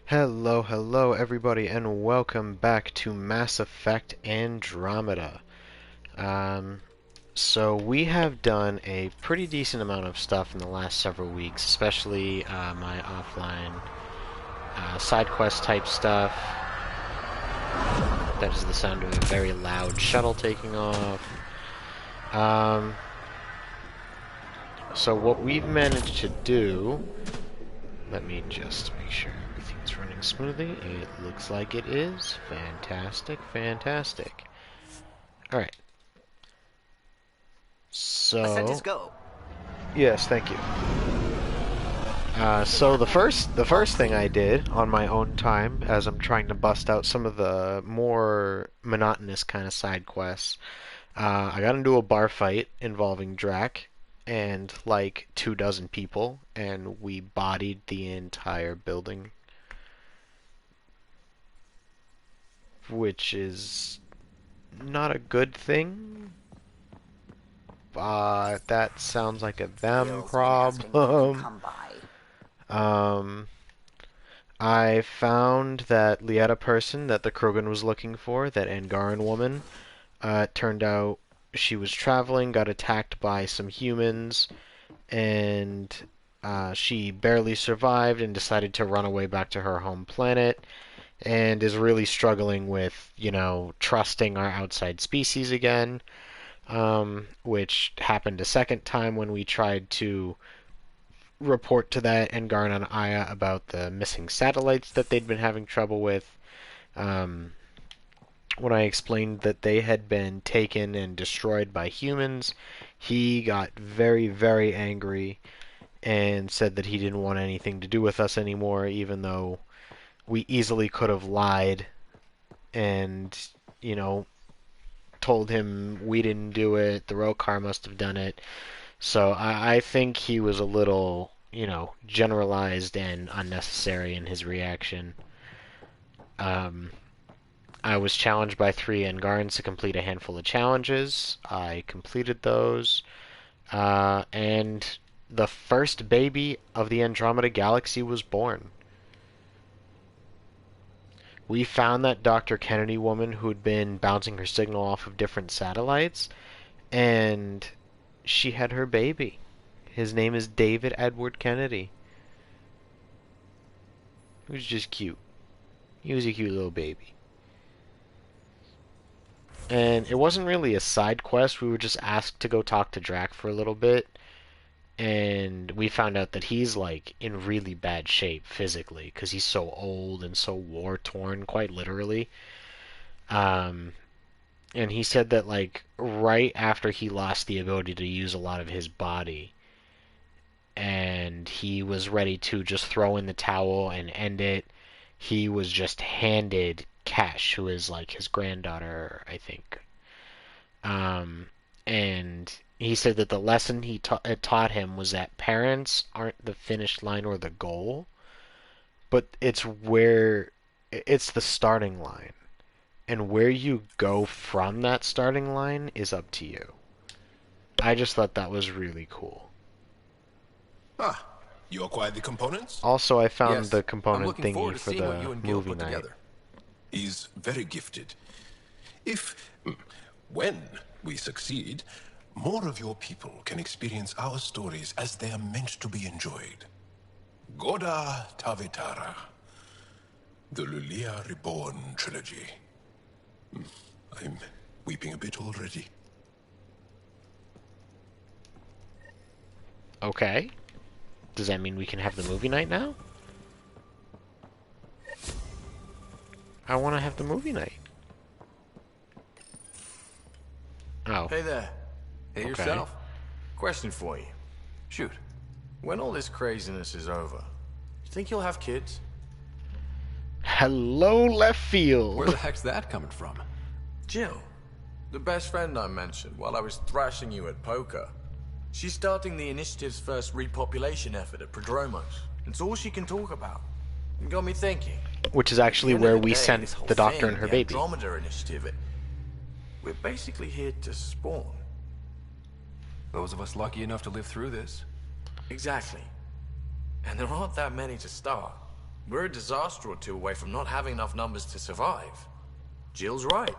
Hello everybody, and welcome back to Mass Effect Andromeda. Um, so we have done a pretty decent amount of stuff in the last several weeks, especially my offline side quest type stuff. That is the sound of a very loud shuttle taking off. So what we've managed to do, let me just make sure everything's running smoothly. It looks like it is. Fantastic, fantastic. Alright. So... go. Yes, thank you. So the first thing I did on my own time, as I'm trying to bust out some of the more monotonous kind of side quests, I got into a bar fight involving Drac and like 24 people, and we bodied the entire building, which is not a good thing. That sounds like a them problem. I found that Lieta person that the Krogan was looking for, that Angaran woman. It turned out she was traveling, got attacked by some humans, and she barely survived and decided to run away back to her home planet, and is really struggling with, trusting our outside species again, which happened a second time when we tried to report to that Angaran and Aya about the missing satellites that they'd been having trouble with. When I explained that they had been taken and destroyed by humans, he got very, very angry and said that he didn't want anything to do with us anymore, even though we easily could have lied and, told him we didn't do it, the Rokar must have done it. So I think he was a little, generalized and unnecessary in his reaction. I was challenged by 3 Angarans to complete a handful of challenges. I completed those. And the first baby of the Andromeda Galaxy was born. We found that Dr. Kennedy woman who'd been bouncing her signal off of different satellites, and she had her baby. His name is David Edward Kennedy. He was just cute. He was a cute little baby. And it wasn't really a side quest. We were just asked to go talk to Drac for a little bit. And we found out that he's, like, in really bad shape physically, because he's so old and so war-torn, quite literally. And he said that, like, right after he lost the ability to use a lot of his body, and he was ready to just throw in the towel and end it, he was just handed Kesh, who is, like, his granddaughter, I think. And he said that the lesson it taught him was that parents aren't the finish line or the goal, but it's the starting line. And where you go from that starting line is up to you. I just thought that was really cool. Ah, you acquired the components? Also, I found Yes, the I'm component looking thingy forward to for seeing what the you and Gil movie put night. together. He's very gifted. When we succeed, more of your people can experience our stories as they are meant to be enjoyed. Goda Tavitara, the Lulia Reborn trilogy. I'm weeping a bit already. Okay. Does that mean we can have the movie night now? I want to have the movie night. Oh. Hey there. Hey Okay. yourself. Question for you. Shoot. When all this craziness is over, you think you'll have kids? Hello, left field. Where the heck's that coming from? Jill, the best friend I mentioned while I was thrashing you at poker. She's starting the initiative's first repopulation effort at Prodromos. It's all she can talk about. It got me thinking. Which is actually At the end where of the we day, sent this whole the doctor thing, and her the baby. Andromeda initiative, we're basically here to spawn. Those of us lucky enough to live through this. Exactly. And there aren't that many to start. We're a disaster or two away from not having enough numbers to survive. Jill's right.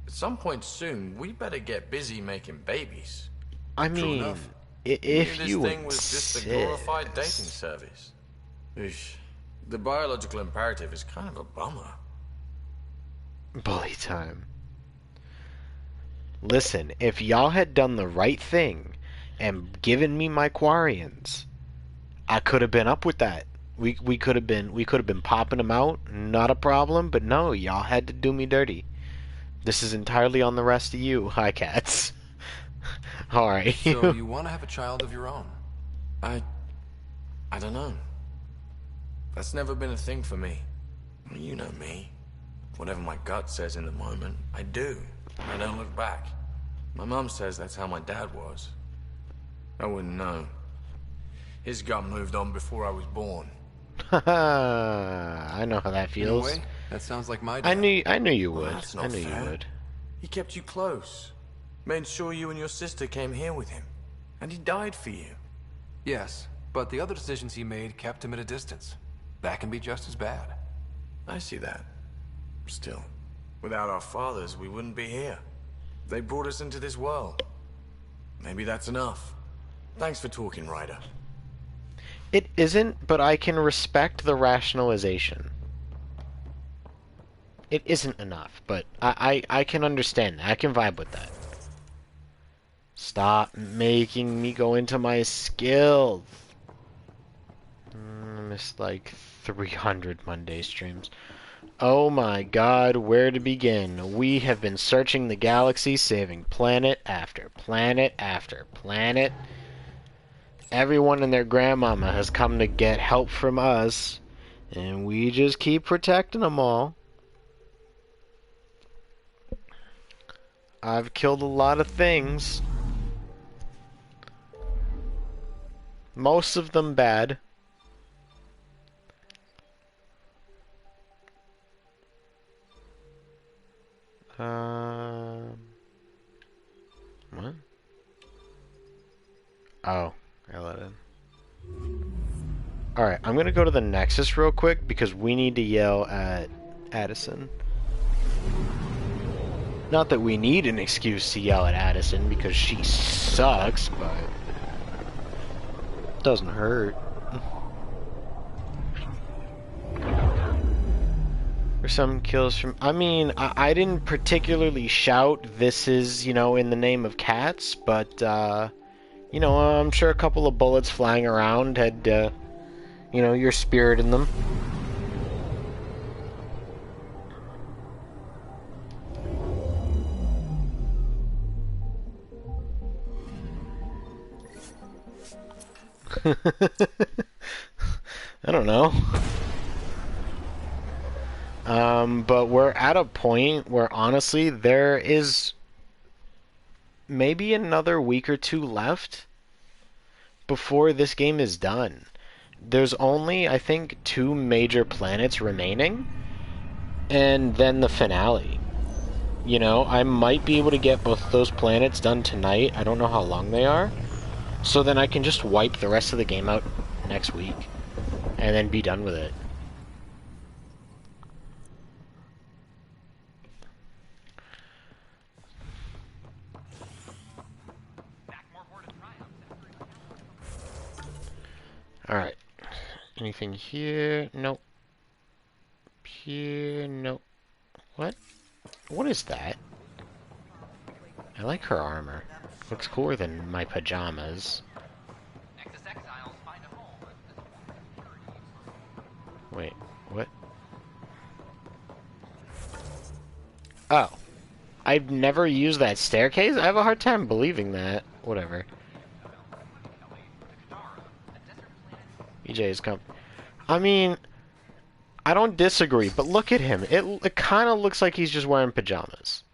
At some point soon, we better get busy making babies. I True mean, enough. if This you thing was just a glorified dating insist. service. Eesh. The biological imperative is kind of a bummer. Bully time. Listen, if y'all had done the right thing and given me my Quarians, I could have been up with that. We could have been popping them out, not a problem. But no, y'all had to do me dirty. This is entirely on the rest of you, hi cats. All right. So you want to have a child of your own? I don't know. That's never been a thing for me. You know me. Whatever my gut says in the moment, I do. I don't look back. My mum says that's how my dad was. I wouldn't know. His gut moved on before I was born. I know how that In a feels. way, that sounds like my dad. I knew you Well, would. that's I not knew you fair. would. He kept you close. Made sure you and your sister came here with him. And he died for you. Yes, but the other decisions he made kept him at a distance. That can be just as bad. I see that. Still, without our fathers, we wouldn't be here. They brought us into this world. Maybe that's enough. Thanks for talking, Ryder. It isn't, but I can respect the rationalization. It isn't enough, but I can understand that. I can vibe with that. Stop making me go into my skills. I missed like 300 Monday streams. Oh my god, where to begin? We have been searching the galaxy, saving planet after planet after planet. Everyone and their grandmama has come to get help from us, and we just keep protecting them all. I've killed a lot of things. Most of them bad. What? Oh, I let in. Alright, I'm gonna go to the Nexus real quick because we need to yell at Addison. Not that we need an excuse to yell at Addison because she sucks, but it doesn't hurt. Or some kills from... I mean, I didn't particularly shout, this is, you know, in the name of cats, but, you know, I'm sure a couple of bullets flying around had, you know, your spirit in them. I don't know. But we're at a point where honestly there is maybe another week or two left before this game is done. There's only, I think, 2 major planets remaining, and then the finale. You know, I might be able to get both those planets done tonight. I don't know how long they are. So then I can just wipe the rest of the game out next week, and then be done with it. Alright. Anything here? Nope. Here? Nope. What? What is that? I like her armor. Looks cooler than my pajamas. Wait, what? Oh. I've never used that staircase? I have a hard time believing that. Whatever. EJ is come. I mean, I don't disagree, but look at him. It kind of looks like he's just wearing pajamas.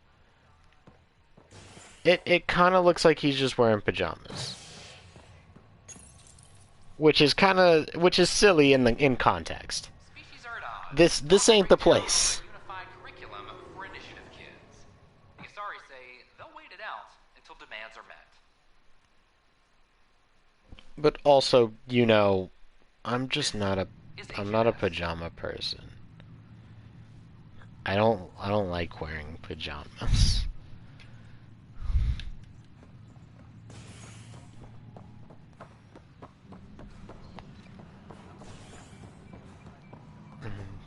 It kind of looks like he's just wearing pajamas. Which is silly in context. This ain't the place. But also, you know, I'm just not a I'm not a pajama person. I don't like wearing pajamas.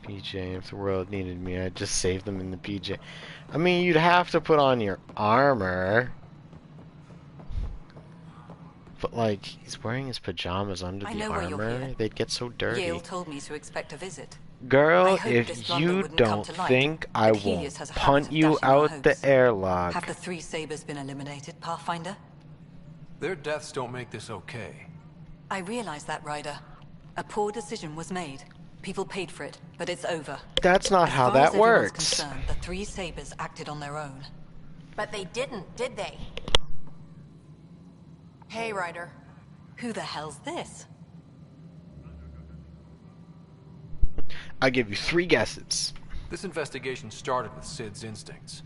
PJ, if the world needed me, I'd just save them in the PJ. I mean, you'd have to put on your armor. But, like, he's wearing his pajamas under the armor. They'd get so dirty. Yale told me to expect a visit. Girl, if you don't think I won't punt you out the airlock. Have the 3 Sabers been eliminated, Pathfinder? Their deaths don't make this okay. I realize that, Ryder. A poor decision was made. People paid for it, but it's over. That's not how that works. Concerned, the 3 Sabers acted on their own. But they didn't, did they? Hey, Ryder. Who the hell's this? I give you 3 guesses. This investigation started with Sid's instincts.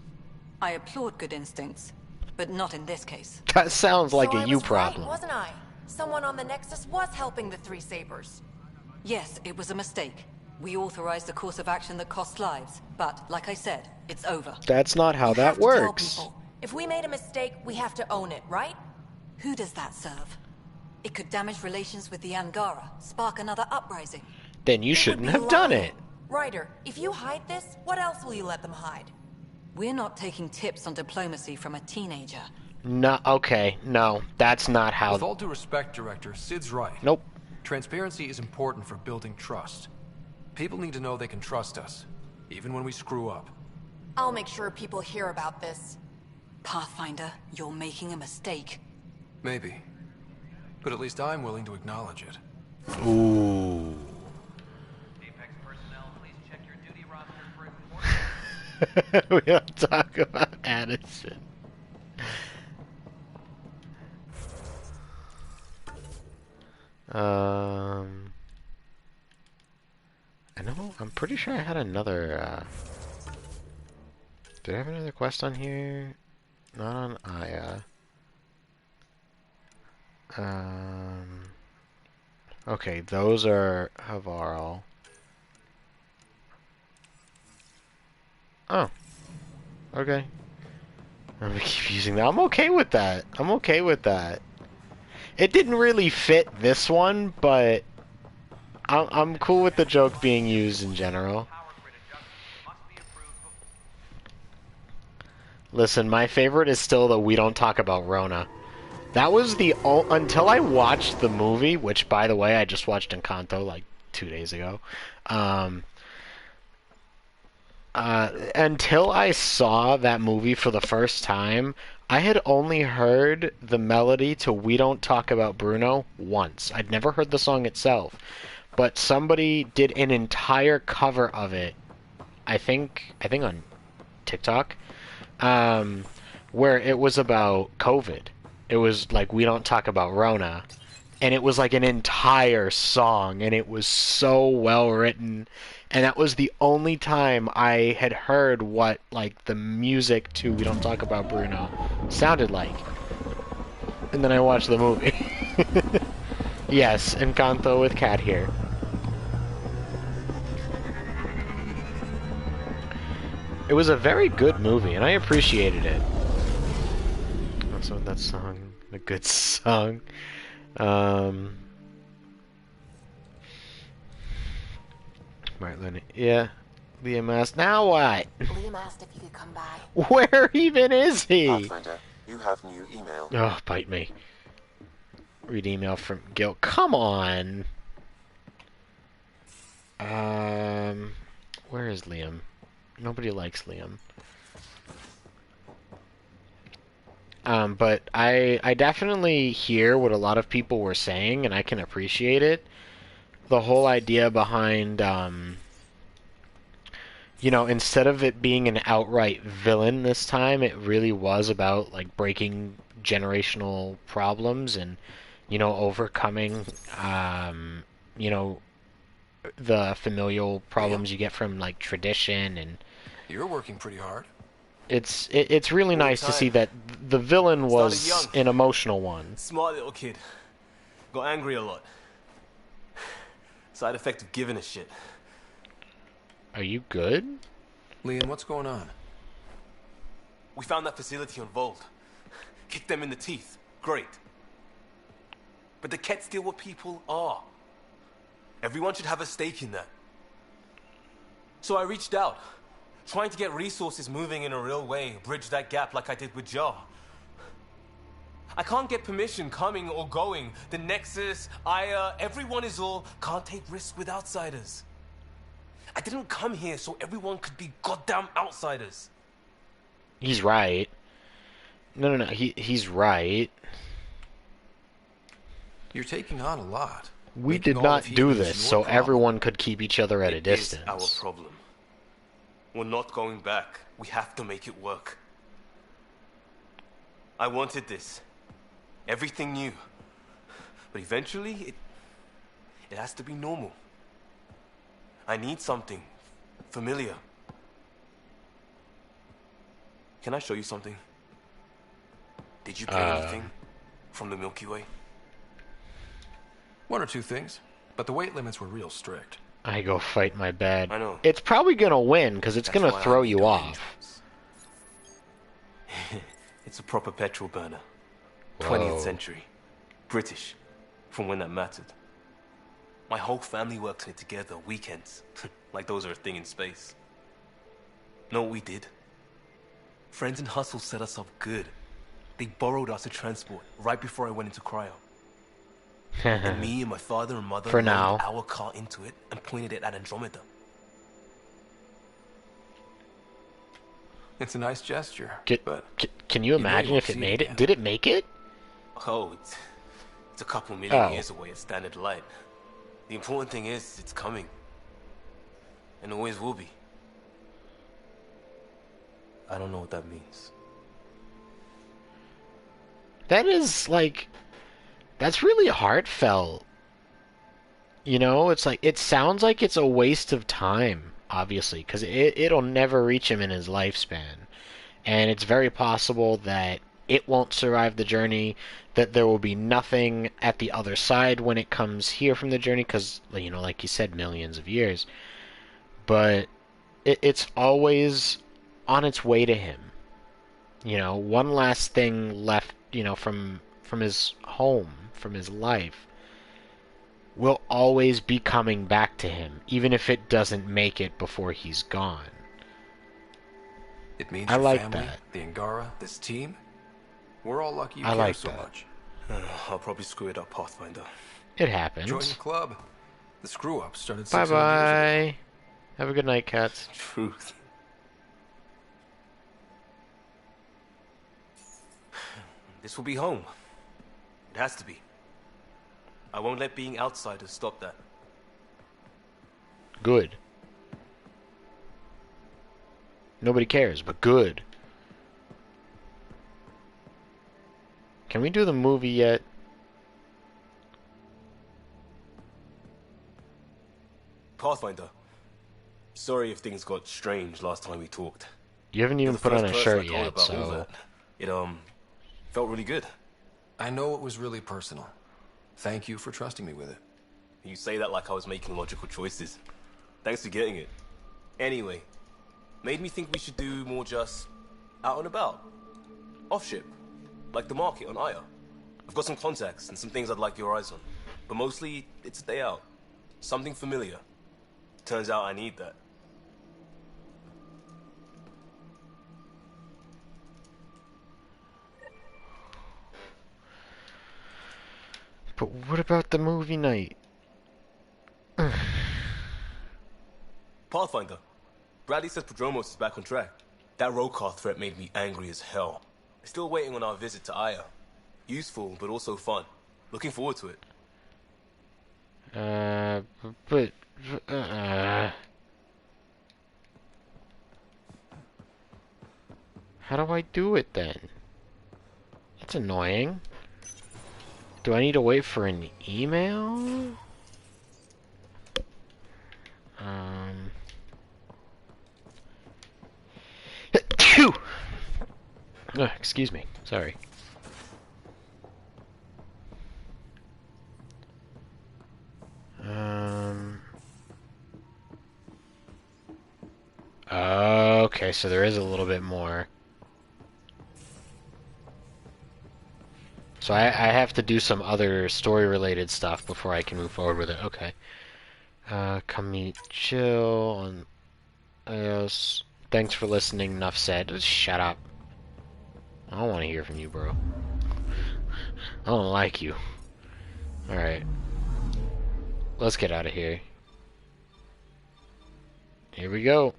I applaud good instincts, but not in this case. That sounds like So a I you was problem. right, wasn't I? Someone on the Nexus was helping the 3 Sabers. Yes, it was a mistake. We authorized a course of action that cost lives, but, like I said, it's over. That's not how You that have to tell works. people. If we made a mistake, we have to own it, right? Who does that serve? It could damage relations with the Angara, spark another uprising. Then you shouldn't have done it. Ryder, if you hide this, what else will you let them hide? We're not taking tips on diplomacy from a teenager. No, okay, no, that's not how. With all due respect, Director, Sid's right. Nope. Transparency is important for building trust. People need to know they can trust us, even when we screw up. I'll make sure people hear about this. Pathfinder, you're making a mistake. Maybe. But at least I'm willing to acknowledge it. Ooh. Apex personnel, please check your duty roster for important. We don't talk about Addison. I know, I'm pretty sure I had another, did I have another quest on here? Not on Aya. Okay, those are Havarl. Oh. Okay. I'm gonna keep using that. I'm okay with that. I'm okay with that. It didn't really fit this one, but I'm cool with the joke being used in general. Listen, my favorite is still the we don't talk about Rona. That was the until I watched the movie, which by the way I just watched Encanto like 2 days ago. Until I saw that movie for the first time, I had only heard the melody to We Don't Talk About Bruno once. I'd never heard the song itself. But somebody did an entire cover of it, I think on TikTok, where it was about COVID. It was like We Don't Talk About Rona. And it was like an entire song, and it was so well written. And that was the only time I had heard what, like, the music to We Don't Talk About Bruno sounded like. And then I watched the movie. Yes, Encanto with Cat here. It was a very good movie, and I appreciated it. Also, that song, a good song. Right, Lenny. Yeah. Liam asked, now what? Liam asked if you could come by. Where even is he? Pathfinder, you have new email. Oh, bite me. Read email from Gil. Come on. Where is Liam? Nobody likes Liam. But I definitely hear what a lot of people were saying, and I can appreciate it. The whole idea behind, you know, instead of it being an outright villain this time, it really was about, like, breaking generational problems and, you know, overcoming, you know, the familial problems you get from, like, tradition. And You're working pretty hard. it's really nice to see that the villain was an emotional one. Smart little kid. Got angry a lot. Side effect of giving a shit. Are you good? Leon, what's going on? We found that facility on Vold. Kicked them in the teeth. Great. But they can't steal what people are. Everyone should have a stake in that. So I reached out, trying to get resources moving in a real way, bridge that gap like I did with Jar. I can't get permission coming or going. The Nexus, Aya, everyone is all can't take risks with outsiders. I didn't come here so everyone could be goddamn outsiders. He's right. No. He's right. You're taking on a lot. We Making did all not of do humans this your so problem. everyone could keep each other at a It is distance. our problem. We're not going back. We have to make it work. I wanted this. Everything new. But eventually, it has to be normal. I need something familiar. Can I show you something? Did you get anything from the Milky Way? One or two things, but the weight limits were real strict. I go fight my bed. I know. It's probably gonna win because it's That's gonna why I throw need you a off. It's a proper petrol burner. Whoa. 20th century. British. From when that mattered. My whole family worked on it together, weekends. Like those are a thing in space. Know what we did? Friends and Hustle set us up good. They borrowed us a transport right before I went into cryo. And me and my father and mother For loaded now. our car into it and pointed it at Andromeda. It's a nice gesture, but Can you may imagine won't if it see it made it? again. Did it make it? Oh, it's a couple million Oh. years away at standard light. The important thing is, it's coming. And always will be. I don't know what that means. That is like, that's really heartfelt. You know, it's like, it sounds like it's a waste of time, obviously, because it'll never reach him in his lifespan. And it's very possible that it won't survive the journey, that there will be nothing at the other side when it comes here from the journey, because, you know, like you said, millions of years. But it's always on its way to him. You know, one last thing left, you know, from his home, from his life, will always be coming back to him, even if it doesn't make it before he's gone. It means I your like family, that. the Angara, this team. We're all lucky you I care like so that. much. I'll probably screw it up, Pathfinder. It happens. Join the club. The screw-up started 600 years ago. Bye-bye. Have a good night, cats. Truth. This will be home. It has to be. I won't let being outsiders stop that. Good. Nobody cares, but good. Can we do the movie yet? Pathfinder. Sorry if things got strange last time we talked. You haven't You're even the put on first a person shirt I told yet, about all so... that. It, felt really good. I know it was really personal. Thank you for trusting me with it. You say that like I was making logical choices. Thanks for getting it. Anyway, made me think we should do more just out and about. Off ship. Like the market on Aya. I've got some contacts and some things I'd like your eyes on. But mostly, it's a day out. Something familiar. Turns out I need that. But what about the movie night? Pathfinder. Bradley says Prodromos is back on track. That road car threat made me angry as hell. Still waiting on our visit to Aya. Useful, but also fun. Looking forward to it. But... How do I do it then? That's annoying. Do I need to wait for an email? Phew! Excuse me. Sorry. Okay, so there is a little bit more. So I have to do some other story-related stuff before I can move forward with it. Okay. Come meet Jill on iOS. Thanks for listening. Enough said. Just shut up. I don't want to hear from you, bro. I don't like you. Alright. Let's get out of here. Here we go.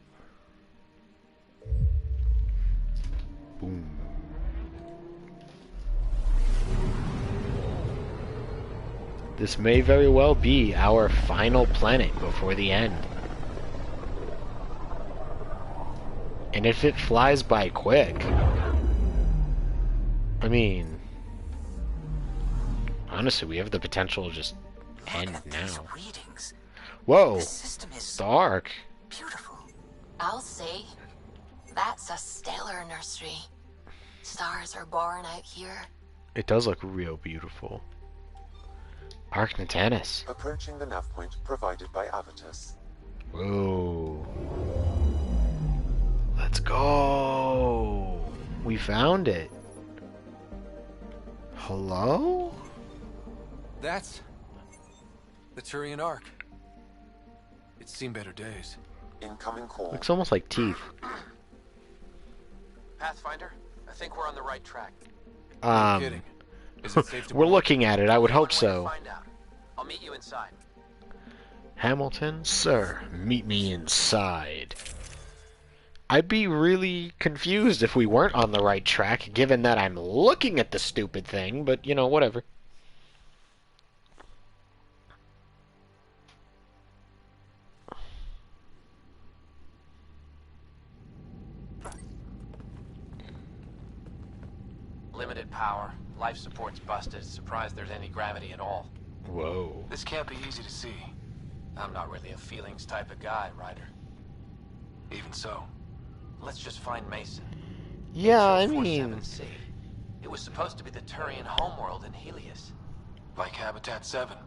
Boom. This may very well be our final planet before the end. And if it flies by quick, I mean, honestly, we have the potential to just end now. Readings. Whoa, The system is dark. beautiful. I'll say, that's a stellar nursery. Stars are born out here. It does look real beautiful. Arc Natanis. Approaching the nav point provided by Avatus. Whoa. Let's go. We found it. Hello? That's the Turian Ark. It's seen better days. Incoming call. Looks almost like teeth. Pathfinder, I think we're on the right track. No kidding. Is it safe to We're board? looking at it. I would hope One way to so. find out. I'll meet you inside. Hamilton, sir, meet me inside. I'd be really confused if we weren't on the right track, given that I'm looking at the stupid thing, but, you know, whatever. Limited power. Life support's busted. Surprised there's any gravity at all. Whoa. This can't be easy to see. I'm not really a feelings type of guy, Ryder. Even so. Let's just find Mason. Yeah, I mean... H.O.47C. It was supposed to be the Turian homeworld in Helios. Like Habitat 7.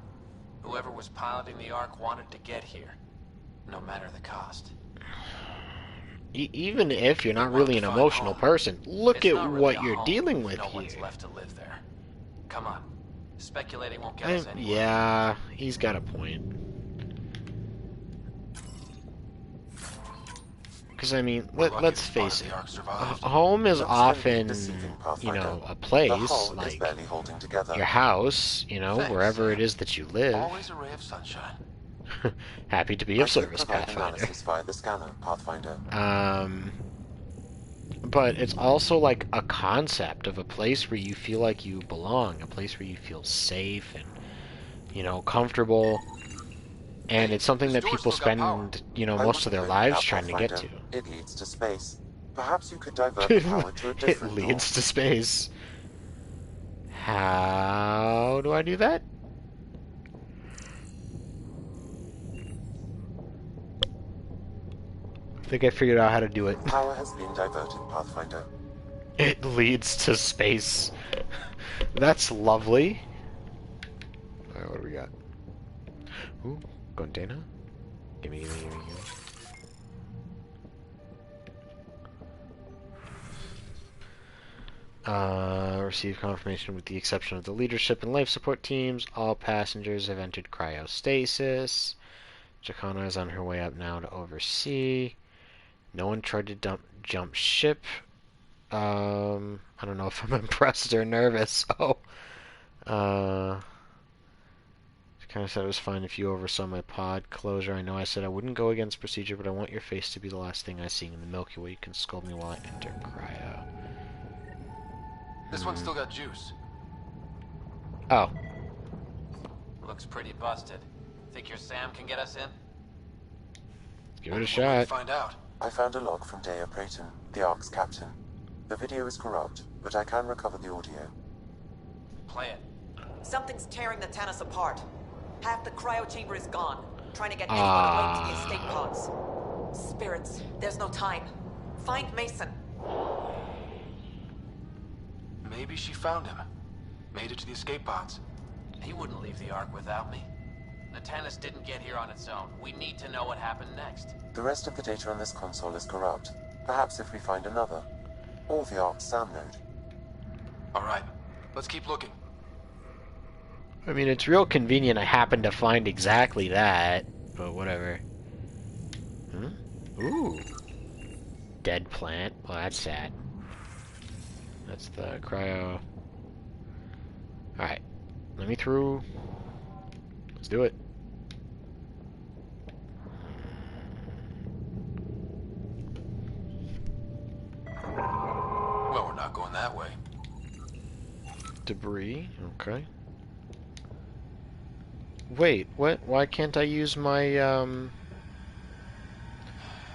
Whoever was piloting the Ark wanted to get here. No matter the cost. Even if you're not We want really to an find emotional home. person, look It's at not really what a you're home dealing if with no one's here. left to live there. Come on. Speculating won't get us anywhere. Yeah, he's got a point. Because, I mean, let's face it. Home is often, you know, a place, like your house, you know, Thanks. wherever it is that you live. Always a ray of sunshine. Happy to be of service, Pathfinder. Via the scanner, Pathfinder. But it's also like a concept of a place where you feel like you belong, a place where you feel safe and, you know, comfortable. And it's something that people spend, you know, most of their lives trying to get to. It leads to space. Perhaps you could divert the power to a It different leads to space. How do I do that? I think I figured out how to do it. Power has been diverted, Pathfinder. It leads to space. That's lovely. Alright, what do we got? Ooh, container. Gimme. Receive confirmation with the exception of the leadership and life support teams. All passengers have entered cryostasis. Jacana is on her way up now to oversee. No one tried to jump ship. I don't know if I'm impressed or nervous. Oh. Kind of said it was fine if you oversaw my pod closure. I know I said I wouldn't go against procedure, but I want your face to be the last thing I see in the Milky Way. You can scold me while I enter cryo. This one's still got juice. Oh. Looks pretty busted. Think your Sam can get us in? Give it a We'll shot. find out. I found a log from Dea Prayton, the Ark's captain. The video is corrupt, but I can recover the audio. Play it. Something's tearing the Tannis apart. Half the cryo chamber is gone. Trying to get anyone away to the escape pods. Spirits, there's no time. Find Mason. Maybe she found him. Made it to the escape pods. He wouldn't leave the Ark without me. The Tannis didn't get here on its own. We need to know what happened next. The rest of the data on this console is corrupt. Perhaps if we find another. Or the Ark's SAM node. Alright, let's keep looking. I mean, it's real convenient I happened to find exactly that, but whatever. Ooh. Dead plant. Well, that's sad. That's the cryo. Alright. Let me through. Let's do it. Well, we're not going that way. Debris. Okay. Wait, what? Why can't I use my,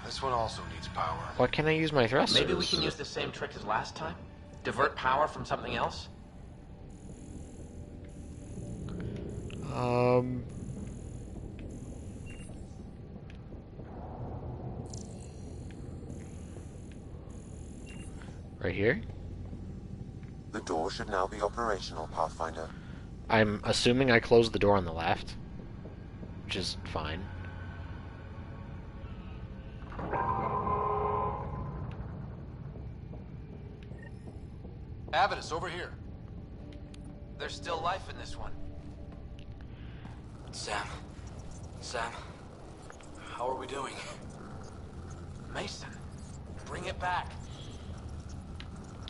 This one also needs power. Why can't I use my thrusters? Maybe we can use the same trick as last time? Divert power from something else? Right here? The door should now be operational, Pathfinder. I'm assuming I closed the door on the left, which is fine. Avidus, over here. There's still life in this one. Sam, how are we doing? Mason, bring it back.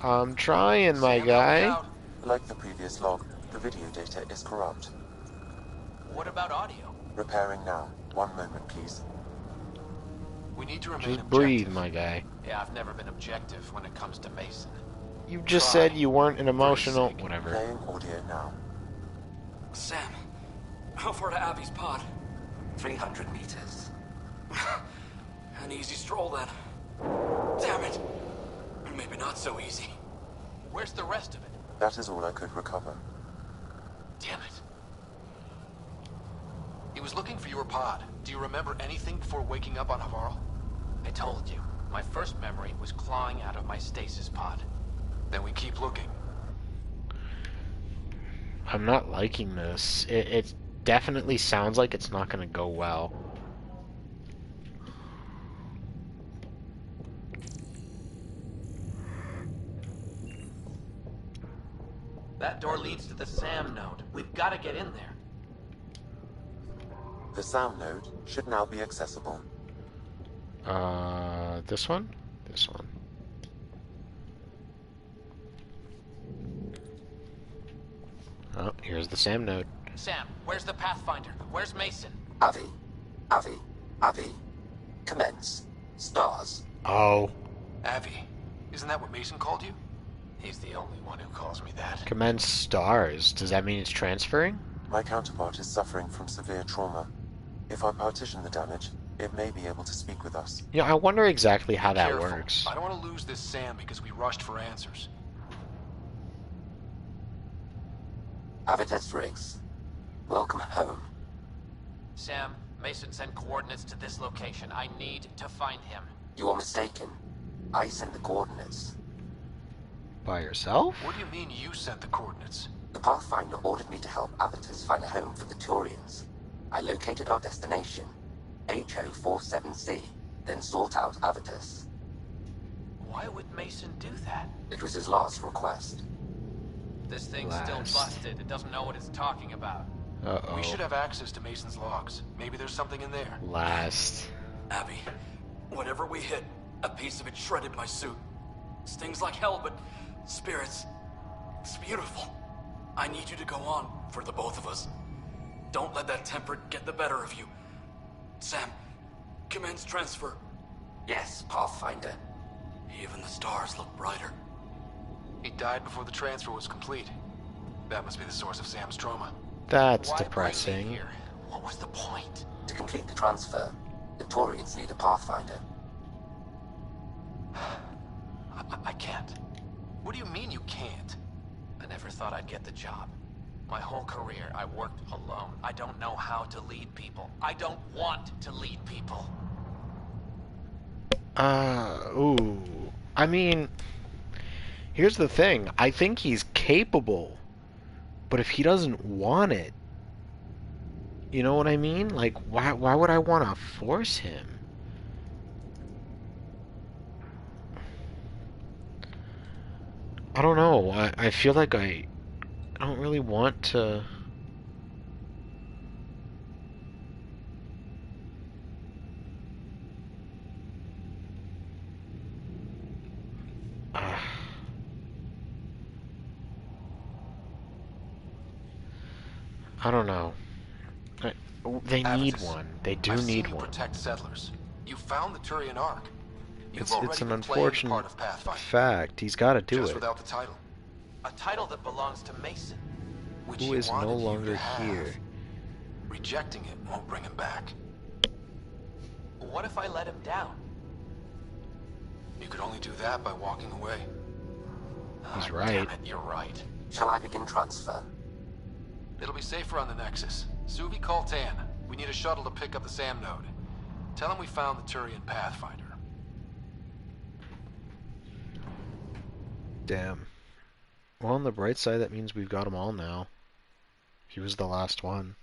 I'm trying, my Sam, guy. help us out. Like the previous log, the video data is corrupt. What about audio? Repairing now. 1 moment, please. We need to remain Just objective. breathe, my guy. Yeah, I've never been objective when it comes to Mason. You just Try. said you weren't an emotional... sake. Whatever. Playing audio now. Sam, how far to Abby's pod? 300 meters. An easy stroll then. Damn it. Maybe not so easy. Where's the rest of it? That is all I could recover. Damn it. He was looking for your pod. Do you remember anything before waking up on Havarl? I told you. My first memory was clawing out of my stasis pod. Then we keep looking. I'm not liking this. It definitely sounds like it's not going to go well. That door leads to the SAM node. We've got to get in there. The SAM node should now be accessible. This one? This one. Oh, here's the SAM node. Sam, where's the Pathfinder? Where's Mason? Avi. Commence. Stars. Oh. Avi. Isn't that what Mason called you? He's the only one who calls me that. Commence stars. Does that mean it's transferring? My counterpart is suffering from severe trauma. If I partition the damage, it may be able to speak with us. Yeah, I wonder exactly how that Careful. works. I don't want to lose this Sam because we rushed for answers. Avitus Riggs. Welcome home. Sam, Mason sent coordinates to this location. I need to find him. You are mistaken. I sent the coordinates. By yourself? What do you mean you sent the coordinates? The Pathfinder ordered me to help Avitus find a home for the Turians. I located our destination, HO47C, then sought out Avitus. Why would Mason do that? It was his last request. This thing's still busted. It doesn't know what it's talking about. Uh-oh. We should have access to Mason's logs. Maybe there's something in there. Last. Abby, whatever we hit, a piece of it shredded my suit. Stings like hell, but spirits, it's beautiful. I need you to go on for the both of us. Don't let that temper get the better of you. Sam, commence transfer. Yes, Pathfinder. Even the stars look brighter. He died before the transfer was complete. That must be the source of Sam's trauma. That's Why bring me depressing. here? What was the point? To complete the transfer, the Turians need a Pathfinder. I can't. What do you mean you can't? I never thought I'd get the job. My whole career, I worked alone. I don't know how to lead people. I don't want to lead people. Ooh. I mean, here's the thing. I think he's capable. But if he doesn't want it, you know what I mean? Like, why would I want to force him? I don't know. I feel like I don't really want to. I don't know. They need Avitus, one. They do I've seen need you one. protect settlers. You found the Turian Ark. You've It's already an been playing the part unfortunate of Pathfinder. fact. He's got to do Just it. without the title. A title that belongs to Mason. Which Who he is no wanted you longer to have. here. Rejecting it won't bring him back. What if I let him down? You could only do that by walking away. He's Ah, right. Damn it, you're right. Shall I begin transfer? It'll be safer on the Nexus. Suvi, call Tan. We need a shuttle to pick up the SAM node. Tell him we found the Turian Pathfinder. Damn. Well, on the bright side, that means we've got them all now. He was the last one.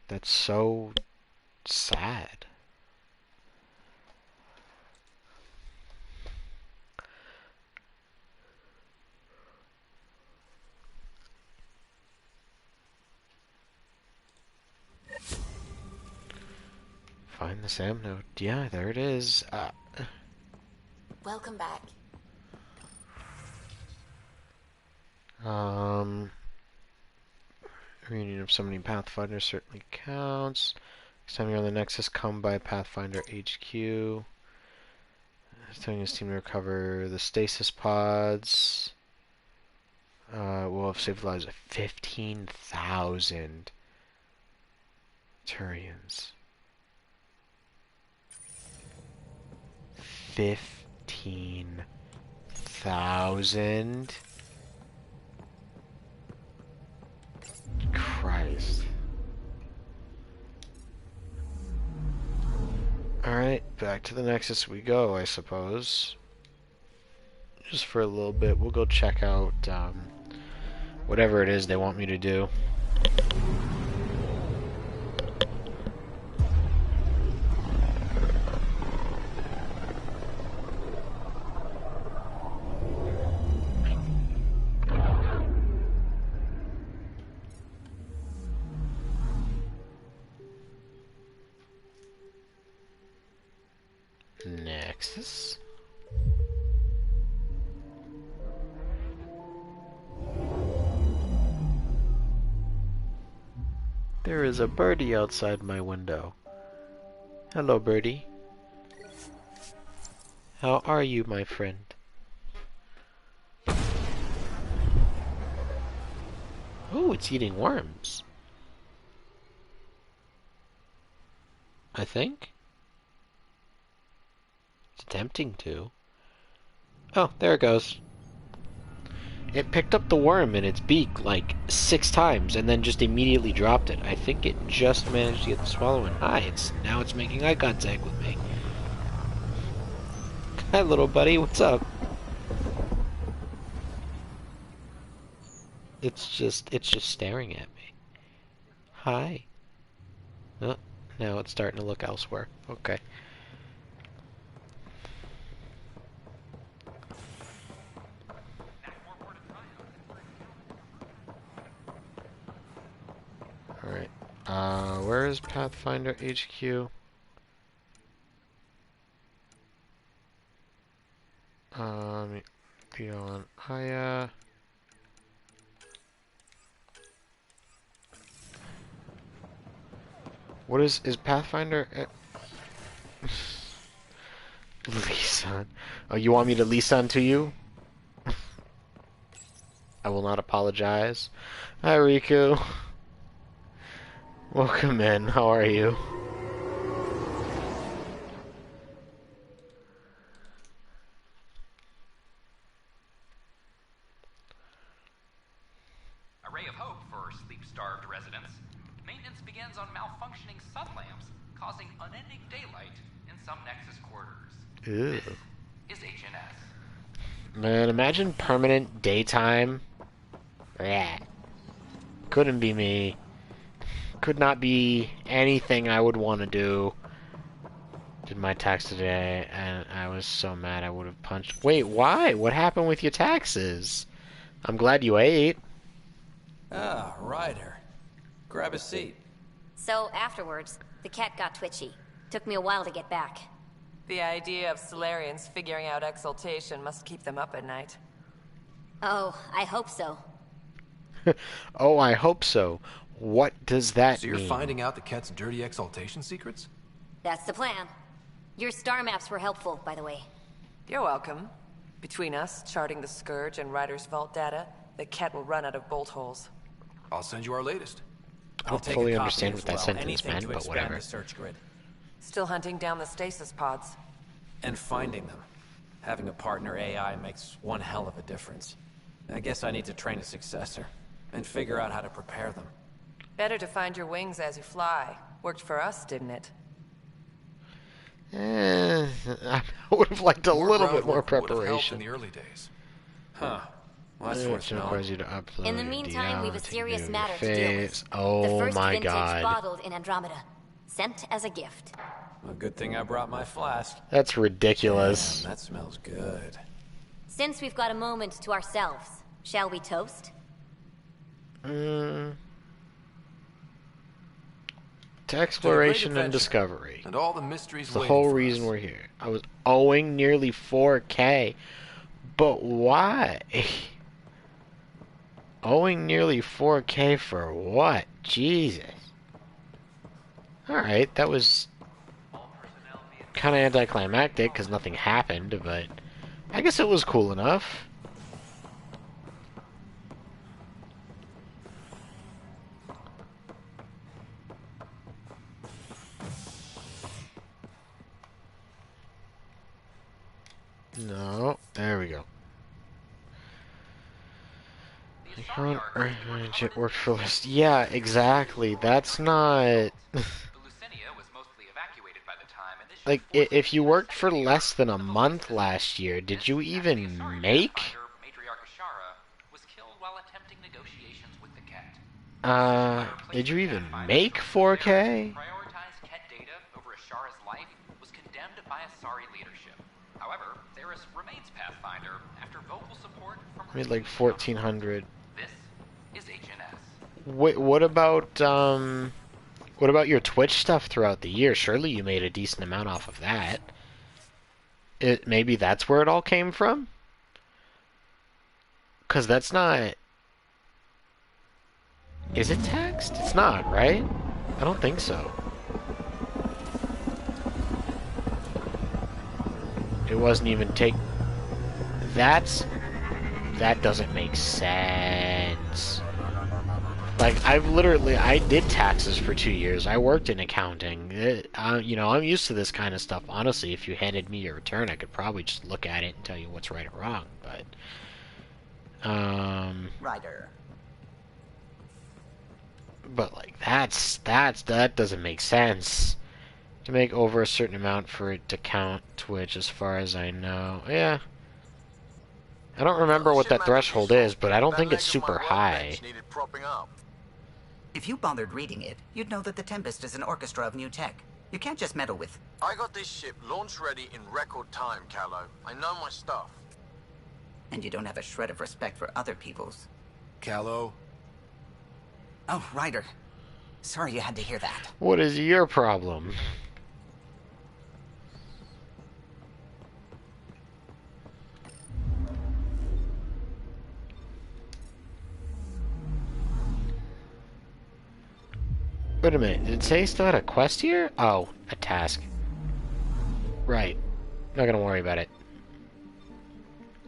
That's so sad. Find the SAM node. Yeah, there it is. Welcome back. Reunion of summoning Pathfinder certainly counts. Next time you're on the Nexus, come by Pathfinder HQ. It's telling his team to recover the stasis pods. We'll have saved the lives of 15,000 Turians. 15,000? Christ. Alright, back to the Nexus we go, I suppose. Just for a little bit, we'll go check out whatever it is they want me to do. Nexus? There is a birdie outside my window. Hello, birdie. How are you, my friend? Oh, it's eating worms. I think. It's attempting to. Oh, there it goes. It picked up the worm in its beak like 6 times and then just immediately dropped it. I think it just managed to get the swallow in. Hi, now it's making eye contact with me. Hi, little buddy, what's up? It's just staring at me. Hi. Oh, now it's starting to look elsewhere. Okay. Alright. Where is Pathfinder HQ? Beyond Aya. What is Pathfinder? Lisan. Oh, you want me to Lisan to you? I will not apologize. Hi, Riku. Welcome in. How are you? A ray of hope for sleep-starved residents. Maintenance begins on malfunctioning sun lamps, causing unending daylight in some Nexus quarters. Ew. This is HNS. Man, imagine permanent daytime. Blech. Couldn't be me. Could not be anything I would want to do. Did my tax today, and I was so mad I would have punched. Wait, why? What happened with your taxes? I'm glad you ate. Ah, Ryder. Grab a seat. So afterwards, the cat got twitchy. Took me a while to get back. The idea of Solarians figuring out exaltation must keep them up at night. Oh, I hope so. Oh, I hope so. What does that So you're mean? finding out the cat's dirty exaltation secrets? That's the plan. Your star maps were helpful, by the way. You're welcome. Between us, charting the Scourge and Ryder's vault data, the cat will run out of bolt holes. I'll send you our latest. I don't fully understand what that sentence meant, but whatever. The search grid. Still hunting down the stasis pods. And finding them. Having a partner AI makes one hell of a difference. I guess I need to train a successor. And figure out how to prepare them. Better to find your wings as you fly. Worked for us, didn't it? I would have liked a little bit more groundwork would have helped preparation. in the early days. Huh. Well, that's It worth knowing. requires you to upload In the meantime, we've a take serious video matter of to your deal with. face. Oh The first my vintage god. bottled in Andromeda. Sent as a gift. A good thing I brought my flask. That's ridiculous. Damn, that smells good. Since we've got a moment to ourselves, shall we toast? To exploration and adventure. discovery. And all the mysteries It's the waiting whole for reason us. we're here. I was owing nearly 4K. But why? Owing nearly 4K for what? Jesus. Alright, that was kind of anticlimactic because nothing happened, but I guess it was cool enough. No, there we go. It worked for list. Yeah, exactly. That's not. Like, if you worked for less than a month last year, did you even make? Did you even make 4K? I made like 1,400. What about your Twitch stuff throughout the year? Surely you made a decent amount off of that. Maybe that's where it all came from? Because that's not... Is it taxed? It's not, right? I don't think so. It wasn't even that doesn't make sense. Like, I did taxes for 2 years. I worked in accounting. You know, I'm used to this kind of stuff. Honestly, if you handed me your return, I could probably just look at it and tell you what's right or wrong. But, Ryder. But like, that doesn't make sense. To make over a certain amount for it to count Twitch, as far as I know. Yeah. I don't remember what that threshold is, but I don't think it's super high. If you bothered reading it, you'd know that the Tempest is an orchestra of new tech. You can't just meddle with... I got this ship launch ready in record time, Callow. I know my stuff. And you don't have a shred of respect for other people's. Callow. Oh, Ryder. Sorry you had to hear that. What is your problem? Wait a minute, did it say he still had a quest here? Oh, a task. Right. Not gonna worry about it.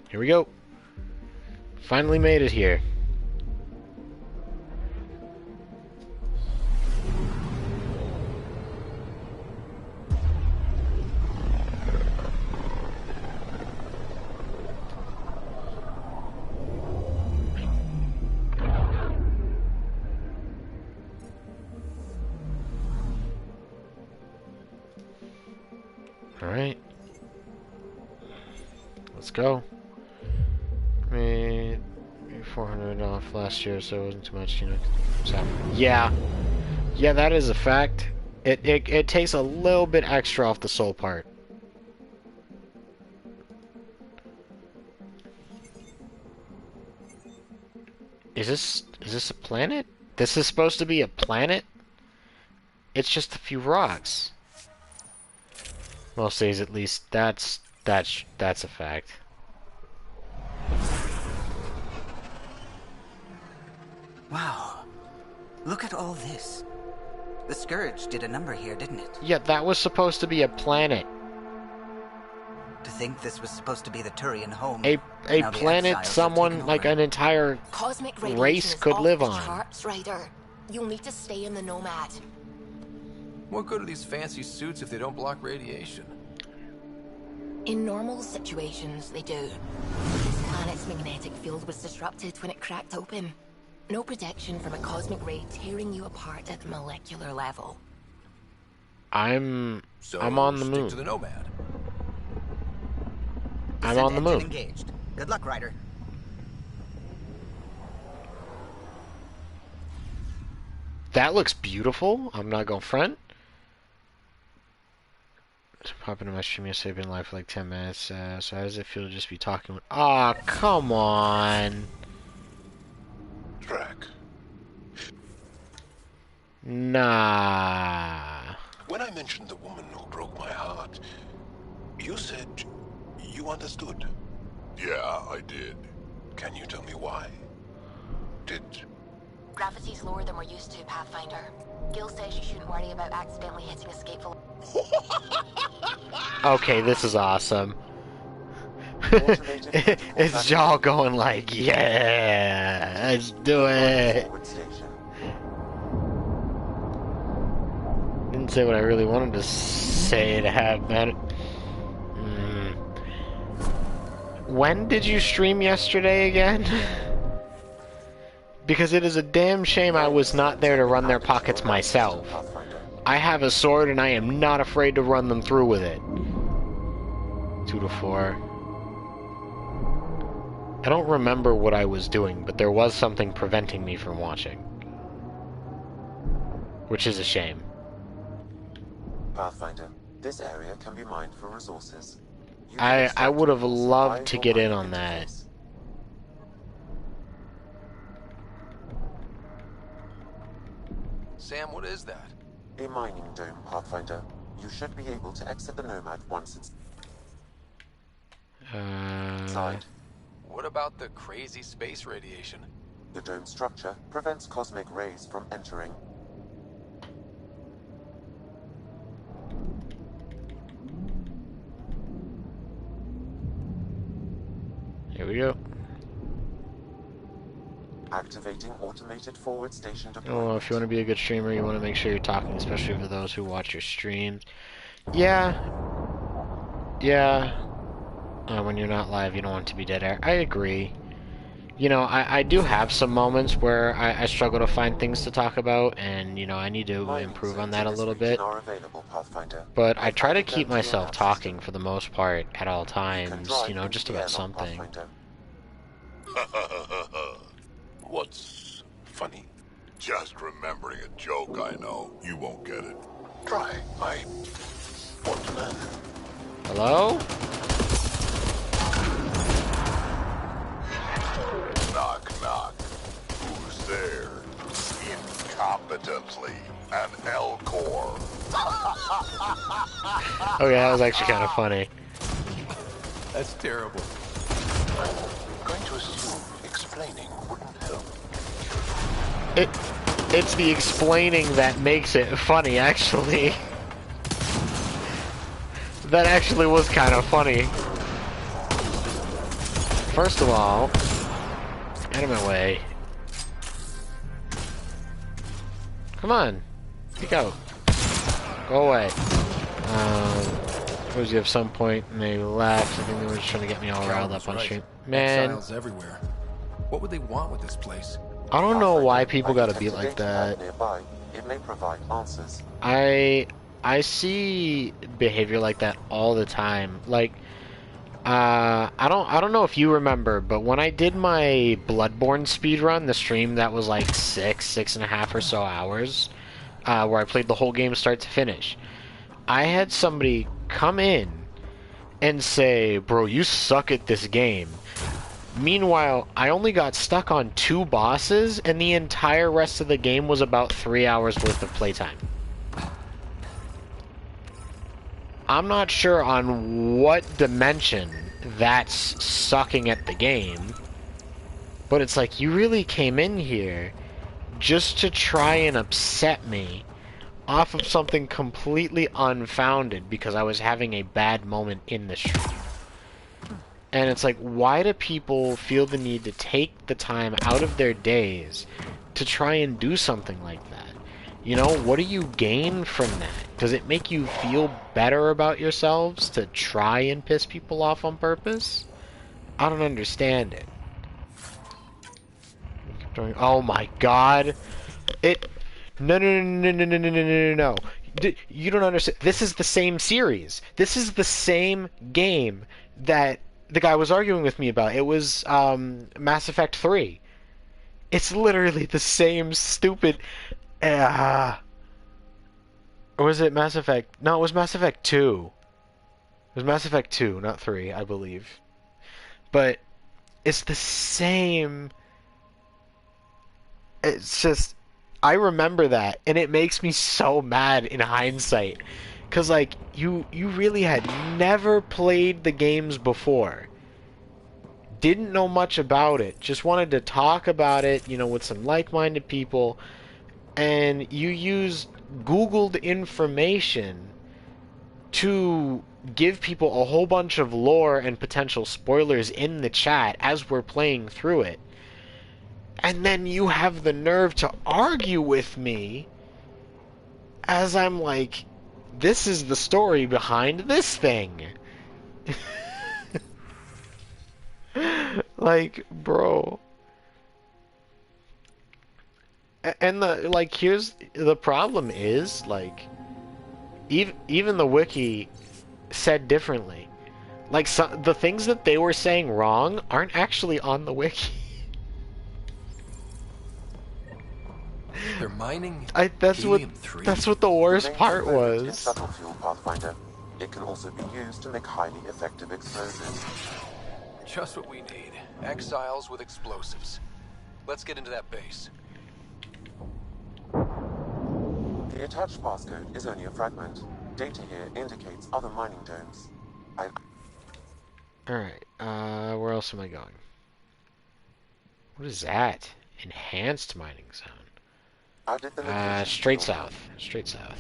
Here we go. Finally made it here. Alright. Let's go. Made 400 off last year, so it wasn't too much, you know. So, yeah. Yeah, that is a fact. It takes a little bit extra off the soul part. Is this a planet? This is supposed to be a planet? It's just a few rocks. Most days, at least. That's a fact. Wow. Look at all this. The Scourge did a number here, didn't it? Yeah, that was supposed to be a planet. To think this was supposed to be the Turian home. A Now the planet exiles have someone, taken like over. an entire Cosmic race radiation is could off live the on. charts, Ryder. You'll need to stay in the Nomad. What good are these fancy suits if they don't block radiation? In normal situations, they do. This planet's magnetic field was disrupted when it cracked open. No protection from a cosmic ray tearing you apart at the molecular level. I'm So on the stick moon. to the Nomad. I'm on the Engine moon. engaged. Good luck, Ryder. That looks beautiful. I'm not gonna front. Just pop into my stream yesterday. Been live for like 10 minutes. So how does it feel to just be talking with? Aw, come on. Drac. Nah. When I mentioned the woman who broke my heart, you said you understood. Yeah, I did. Can you tell me why? Did... Gravity's lower than we're used to, Pathfinder. Gil says you shouldn't worry about accidentally hitting escape velocity. Okay, this is awesome. It's Jaw going like, yeah, let's do it. Didn't say what I really wanted to say to have that. When did you stream yesterday again? Because it is a damn shame I was not there to run their pockets myself. I have a sword and I am not afraid to run them through with it. 2 to 4. I don't remember what I was doing, but there was something preventing me from watching. Which is a shame. Pathfinder, this area can be mined for resources. I would have loved to get in on that. Sam, what is that? A mining dome, Pathfinder. You should be able to exit the Nomad once it's inside. What about the crazy space radiation? The dome structure prevents cosmic rays from entering. Here we go. Activating automated forward station deployment. Oh, if you want to be a good streamer, you want to make sure you're talking, especially for those who watch your streams. Yeah. Yeah. When you're not live, you don't want to be dead air. I agree. You know, I do have some moments where I struggle to find things to talk about, and, you know, I need to improve on that a little bit. But I try to keep myself talking for the most part at all times, you know, just about something. What's funny? Just remembering a joke, I know. You won't get it. Try. I want to learn. Hello? Knock, knock. Who's there? Incompetently, an L-Core. Okay, that was actually kind of funny. That's terrible. I'm going to assume explaining wouldn't help. It's the explaining that makes it funny, actually. That actually was kind of funny. First of all, out of my way. Come on, peek out. Go away. Was you at some point and they left? I think they were just trying to get me all riled up on stream. Man, Exiles everywhere. What would they want with this place? I don't know why people gotta be like that. Nearby. It may provide answers. I see behavior like that all the time. Like, I don't know if you remember, but when I did my Bloodborne speedrun, the stream that was like 6.5 or so hours, where I played the whole game start to finish. I had somebody come in and say, bro, you suck at this game. Meanwhile, I only got stuck on 2 bosses, and the entire rest of the game was about 3 hours worth of playtime. I'm not sure on what dimension that's sucking at the game, but it's like, you really came in here just to try and upset me off of something completely unfounded because I was having a bad moment in the stream. And it's like, why do people feel the need to take the time out of their days to try and do something like that? You know, what do you gain from that? Does it make you feel better about yourselves to try and piss people off on purpose? I don't understand it. Oh my god. No. You don't understand. This is the same series. This is the same game that the guy was arguing with me about. It was Mass Effect 3. It's literally the same stupid... or was it Mass Effect? No, it was Mass Effect 2. It was Mass Effect 2, not 3, I believe. But it's the same... It's just... I remember that, and it makes me so mad in hindsight. Because, like, you really had never played the games before. Didn't know much about it. Just wanted to talk about it, you know, with some like-minded people. And you used Googled information to give people a whole bunch of lore and potential spoilers in the chat as we're playing through it. And then you have the nerve to argue with me as I'm like, this is the story behind this thing. Like, bro. And here's the problem is, like, even the wiki said differently. Like, the things that they were saying wrong aren't actually on the wiki. They're mining that's what the worst part was. In shuttle fuel, Pathfinder. It can also be used to make highly effective explosives. Just what we need. Exiles with explosives. Let's get into that base. The attached passcode is only a fragment. Data here indicates other mining domes. Alright, where else am I going? What is that? Enhanced mining zone. Straight south. Straight south.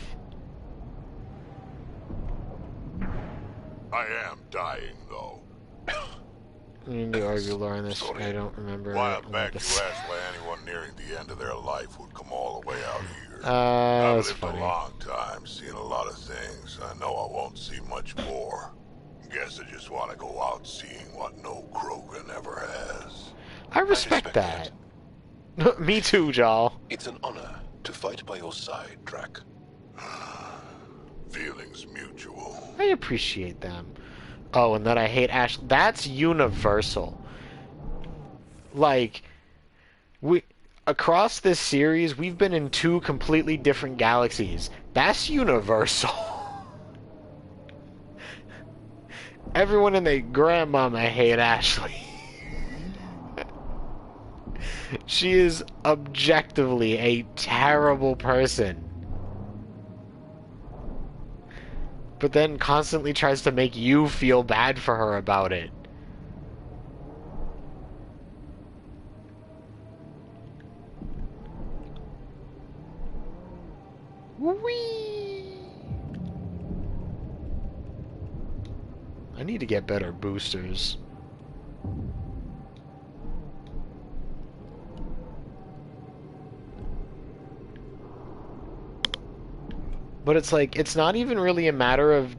I am dying, though. You need to argue lore on this. Sorry. I don't remember. A while back, you asked why anyone nearing the end of their life would come all the way out here. I've that's lived funny. a long time, seen a lot of things. I know I won't see much more. Guess I just want to go out seeing what no Krogan ever has. I respect that. Me too, Jarl. It's an honor to fight by your side, Drac. Feelings mutual. I appreciate them. Oh, and that I hate Ash. That's universal. Like, across this series, we've been in 2 completely different galaxies. That's universal. Everyone and their grandmama hate Ashley. She is objectively a terrible person. But then constantly tries to make you feel bad for her about it. Whee! I need to get better boosters. But it's like, it's not even really a matter of,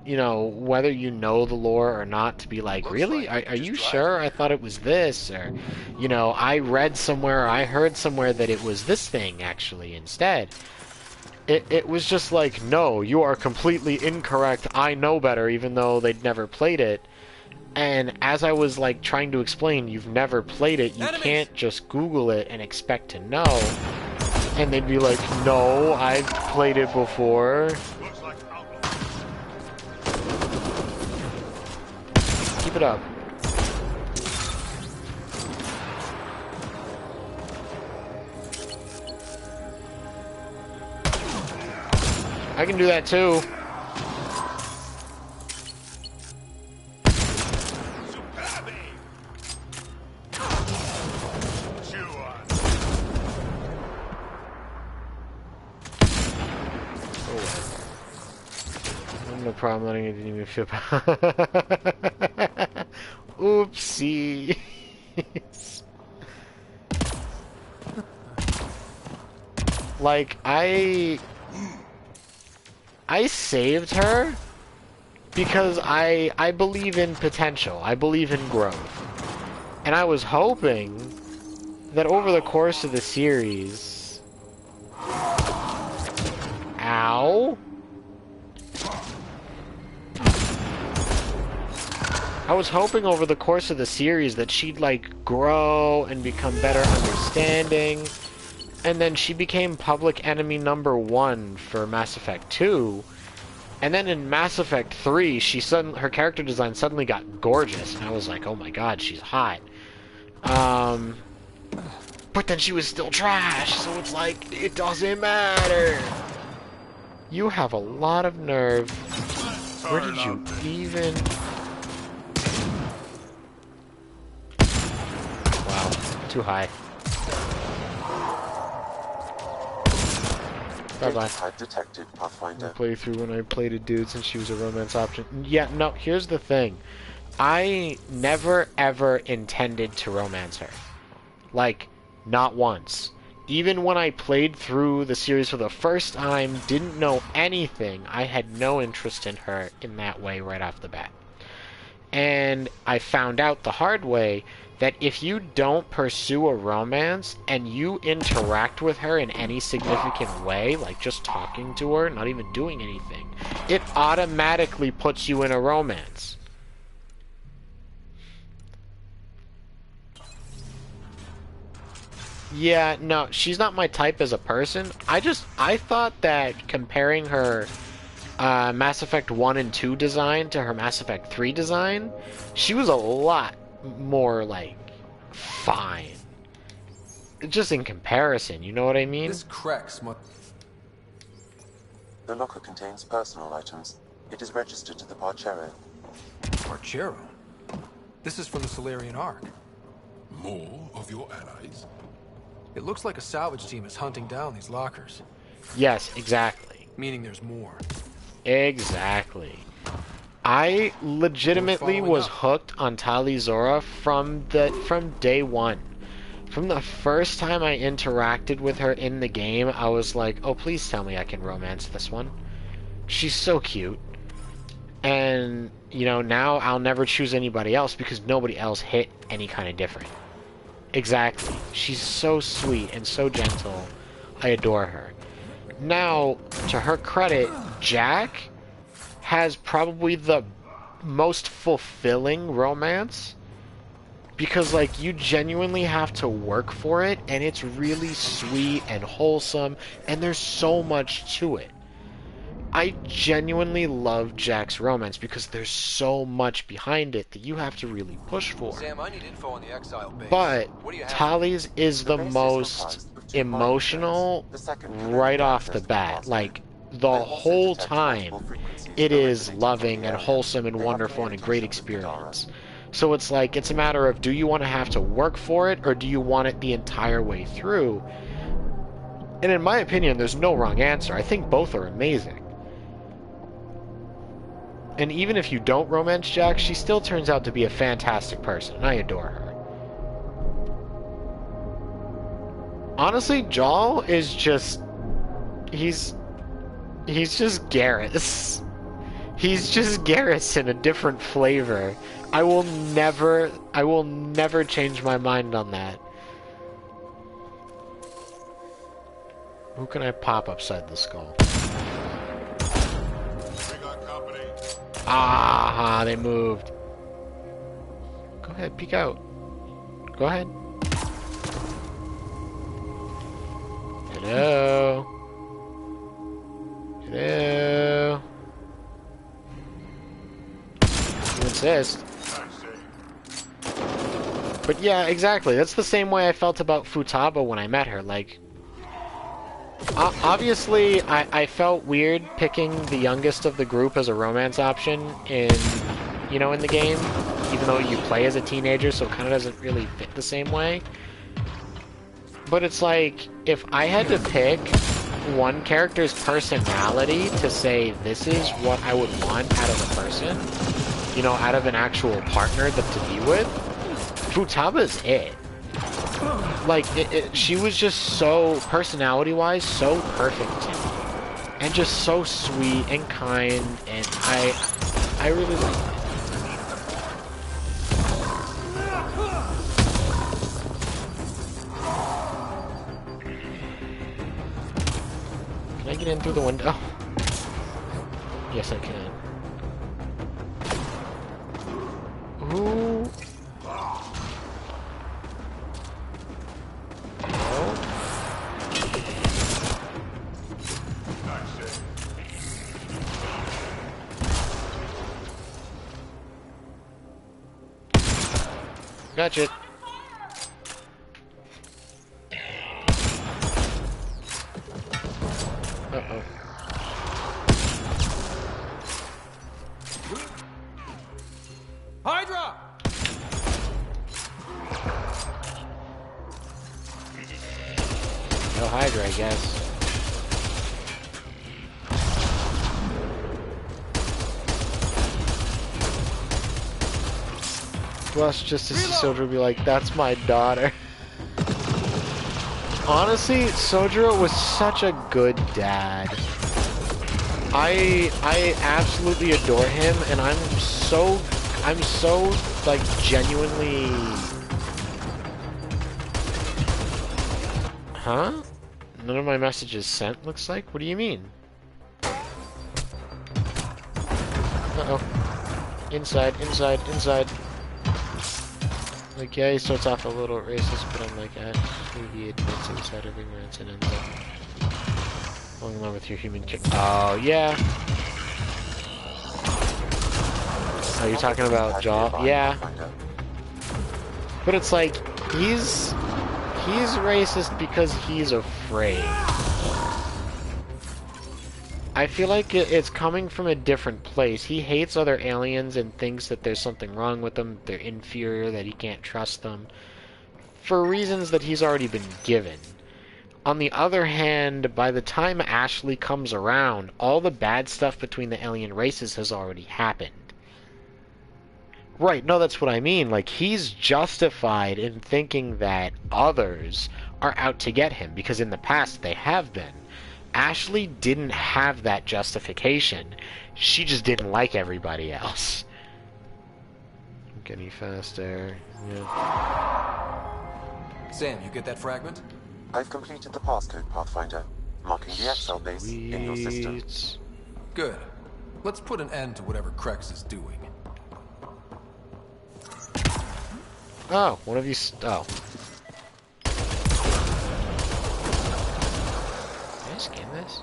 you know, whether you know the lore or not to be like, really? Are you sure? I thought it was this. Or, you know, I read somewhere, I heard somewhere that it was this thing, actually, instead. It was just like, no, you are completely incorrect. I know better, even though they'd never played it. And as I was, like, trying to explain, you've never played it. You can't just Google it and expect to know. And they'd be like, no, I've played it before. Keep it up. I can do that too. No problem letting it, didn't even feel oopsie. Like, I saved her because I believe in potential. I believe in growth. And I was hoping that over the course of the series... Ow? I was hoping over the course of the series that she'd, like, grow and become better understanding. And then she became public enemy #1 for Mass Effect 2. And then in Mass Effect 3, her character design suddenly got gorgeous. And I was like, oh my god, she's hot. But then she was still trash, so it's like, it doesn't matter. You have a lot of nerve. Where did you even... Wow, too high. Bye-bye. Detected, Pathfinder. I played through when I played a dude since she was a romance option. Yeah, no, here's the thing. I never, ever intended to romance her. Like, not once. Even when I played through the series for the first time, didn't know anything, I had no interest in her in that way right off the bat. And I found out the hard way that if you don't pursue a romance and you interact with her in any significant way, like just talking to her, not even doing anything, it automatically puts you in a romance. Yeah, no, she's not my type as a person. I thought that comparing her Mass Effect 1 and 2 design to her Mass Effect 3 design, she was a lot more, like, fine. Just in comparison, you know what I mean? This cracks my... The locker contains personal items. It is registered to the Parchero. Parchero? This is from the Solarian Ark. More of your allies? It looks like a salvage team is hunting down these lockers. Yes, exactly. Meaning there's more. Exactly. I legitimately was hooked on Tali-Zora from day one. From the first time I interacted with her in the game, I was like, oh, please tell me I can romance this one. She's so cute. And, you know, now I'll never choose anybody else because nobody else hit any kind of different. Exactly. She's so sweet and so gentle. I adore her. Now, to her credit, Jack has probably the most fulfilling romance. Because, like, you genuinely have to work for it, and it's really sweet and wholesome, and there's so much to it. I genuinely love Jack's romance because there's so much behind it that you have to really push for. Sam, I need info on the exile base. But What do you have? Tali's is the most emotional right off the bat. Like, the whole time, it is loving and wholesome and wonderful and a great experience. So it's like, it's a matter of, do you want to have to work for it, or do you want it the entire way through? And in my opinion, there's no wrong answer. I think both are amazing. And even if you don't romance Jack, she still turns out to be a fantastic person, and I adore her. Honestly, Jaal is just... He's just Garrus. He's just Garrus in a different flavor. I will never change my mind on that. Who can I pop upside the skull? Ah, they moved. Go ahead, peek out. Go ahead. Hello? Hello? You insist. But yeah, exactly. That's the same way I felt about Futaba when I met her. Like, obviously, I felt weird picking the youngest of the group as a romance option in, you know, in the game, even though you play as a teenager, so it kind of doesn't really fit the same way. But it's like, if I had to pick one character's personality to say, this is what I would want out of a person, you know, out of an actual partner to be with, Futaba's it. Like, she was just so, personality-wise, so perfect to me. And just so sweet and kind, and I really liked it. Can I get in through the window? Yes, I can. Ooh. Gotcha. Uh-oh. Hydra! No Hydra, I guess. Plus, just to see Sojiro be like, that's my daughter. Honestly, Sojiro was such a good dad. I absolutely adore him, and I'm so like genuinely. Huh? None of my messages sent. Looks like. What do you mean? Uh-oh. Inside. Like, yeah, he starts off a little racist, but I'm like, actually, he admits inside of ignorance and ends up falling in love with your human kid. Oh, yeah. Oh, you're talking about Jaw? Yeah. But it's like, he's racist because he's afraid. I feel like it's coming from a different place. He hates other aliens and thinks that there's something wrong with them, they're inferior, that he can't trust them, for reasons that he's already been given. On the other hand, by the time Ashley comes around, all the bad stuff between the alien races has already happened. Right, no, that's what I mean. Like, he's justified in thinking that others are out to get him, because in the past they have been. Ashley didn't have that justification. She just didn't like everybody else. Getting faster. Yeah. Sam, you get that fragment? I've completed the passcode, Pathfinder, marking the XL base in your system. Good. Let's put an end to whatever Krex is doing. Oh, one of you. Oh. Can I scan this?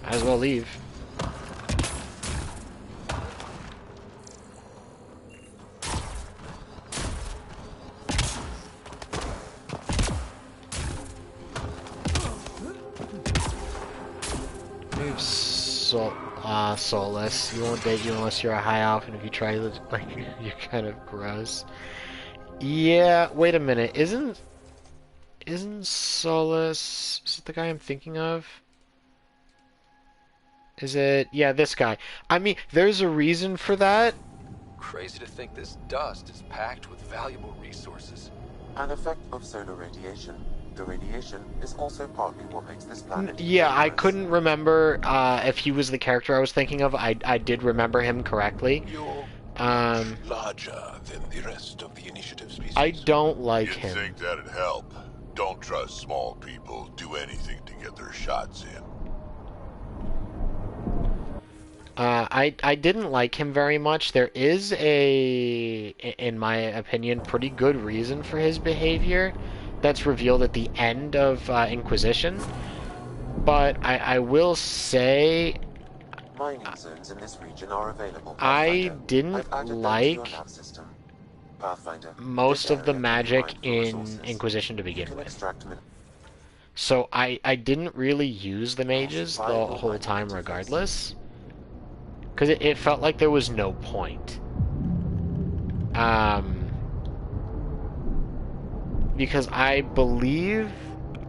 Might as well leave. Soulless. You won't date you unless you're a high elf, and if you try to, like, you're kind of gross. Yeah, wait a minute. Isn't Soulless... Is it the guy I'm thinking of? Is it... Yeah, this guy. I mean, there's a reason for that. Crazy to think this dust is packed with valuable resources. An effect of solar radiation. The radiation is also partly what makes this planet... Yeah, I couldn't remember if he was the character I was thinking of. I did remember him correctly. Larger than the rest of the initiative species. I don't like You'd him. think that'd help. Don't trust small people. Do anything to get their shots in. I didn't like him very much. There is in my opinion, pretty good reason for his behavior that's revealed at the end of Inquisition. But I will say, Mining zones in this region are available. I didn't I've added them to like your nav system. Pathfinder, most this of the area magic can be mined for in resources. Inquisition to You begin can with. extract So I didn't really use the mages the viable whole mining time interface. regardless. Because it felt like there was no point. Because I believe,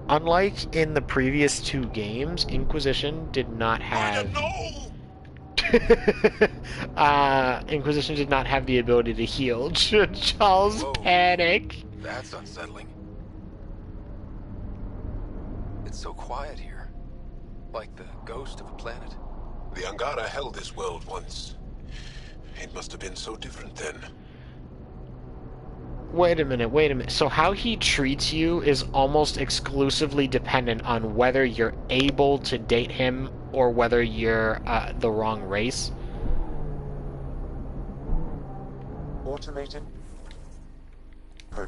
unlike in the previous 2 games, Inquisition did not have... Inquisition did not have the ability to heal. Charles panic. That's unsettling. It's so quiet here. Like the ghost of a planet. The Angara held this world once. It must have been so different then. Wait a minute. So how he treats you is almost exclusively dependent on whether you're able to date him or whether you're the wrong race. Automated.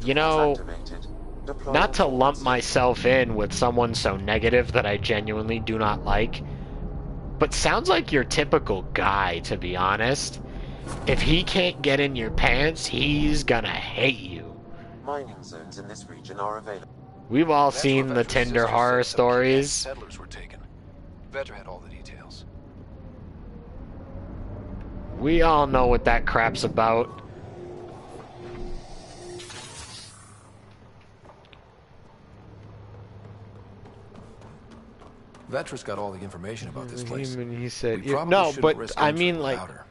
You know, not to lump myself in with someone so negative that I genuinely do not like, but sounds like your typical guy, to be honest. If he can't get in your pants, he's gonna hate you. Mining zones in this region are available. We've all seen the Tinder horror stories. Settlers were taken. Vetra had all the details. We all know what that crap's about. Vetra's got all the information about this place. He said, We probably no, shouldn't but risk I mean, entering like, without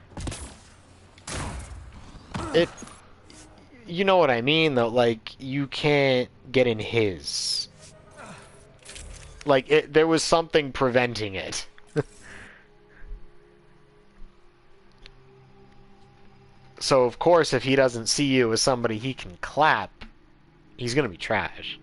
her. you know what I mean, though. Like, you can't get in his. Like, there was something preventing it. So of course, if he doesn't see you as somebody he can clap, he's gonna be trash.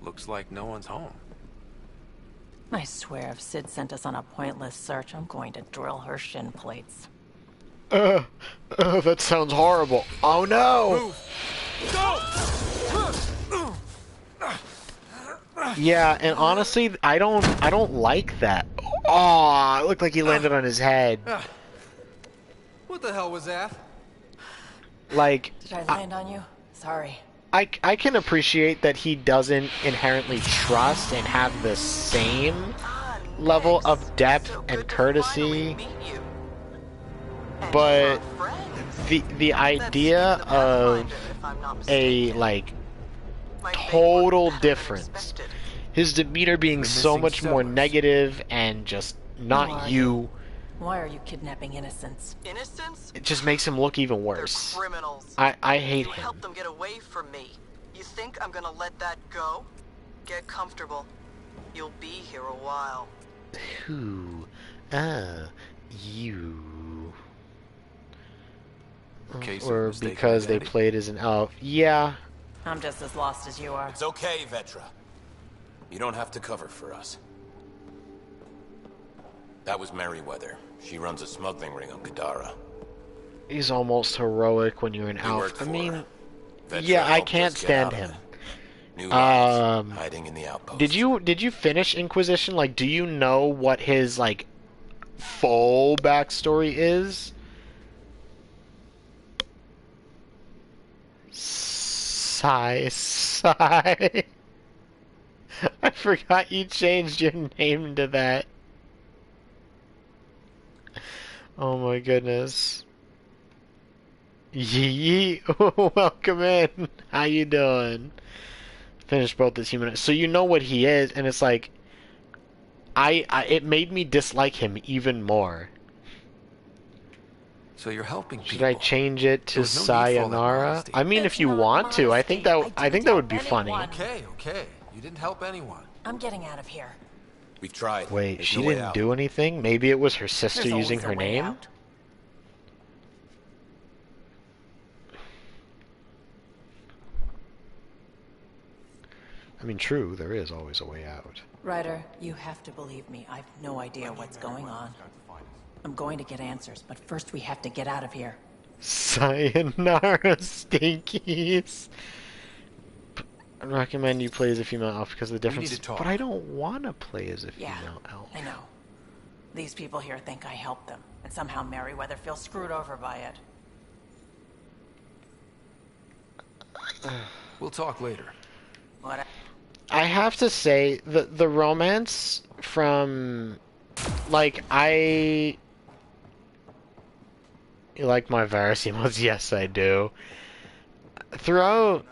Looks like no one's home. I swear if Sid sent us on a pointless search, I'm going to drill her shin plates. That sounds horrible. Oh no! Yeah, and honestly, I don't like that. Oh, it looked like he landed on his head. What the hell was that? Like, Did I land on you? Sorry. I can appreciate that he doesn't inherently trust and have the same level of depth and courtesy, but the idea of a, like, total difference, his demeanor being so much more negative and just not you. Why are you kidnapping innocents? Innocents? It just makes him look even worse. They're criminals. I hate You him. helped them get away from me. You think I'm gonna let that go? Get comfortable. You'll be here a while. Who? You. Or because they played as an elf. Yeah. I'm just as lost as you are. It's okay, Vetra. You don't have to cover for us. That was Merryweather. She runs a smuggling ring on Gadara. He's almost heroic when you're an elf. worked I for mean, her. Vetra yeah, I helped can't us get stand out of him. New lives, hiding in the outpost. Did you finish Inquisition? Like, do you know what his, like, full backstory is? Sigh. I forgot you changed your name to that. Oh my goodness. Yee, welcome in. How you doing? Finished both this human. So you know what he is, and it's like, it made me dislike him even more. So you're helping people. Should I change it to There was no need for all that Sayonara? modesty. I mean, if you want to, I think that would be funny. Okay. You didn't help anyone. I'm getting out of here. We've tried. Wait, There's she no way didn't out. do anything? Maybe it was her sister There's using always a her way name? out. I mean, true, there is always a way out. Ryder, you have to believe me. I've no idea what's going on. I'm going to get answers, but first we have to get out of here. Sayonara, Stinkies. I recommend you play as a female elf because of the difference. But I don't want to play as a female elf. I know. These people here think I helped them, and somehow Merryweather feels screwed over by it. We'll talk later. What? I have to say, the romance from, like, You like my virus emotes? Yes, I do. Throughout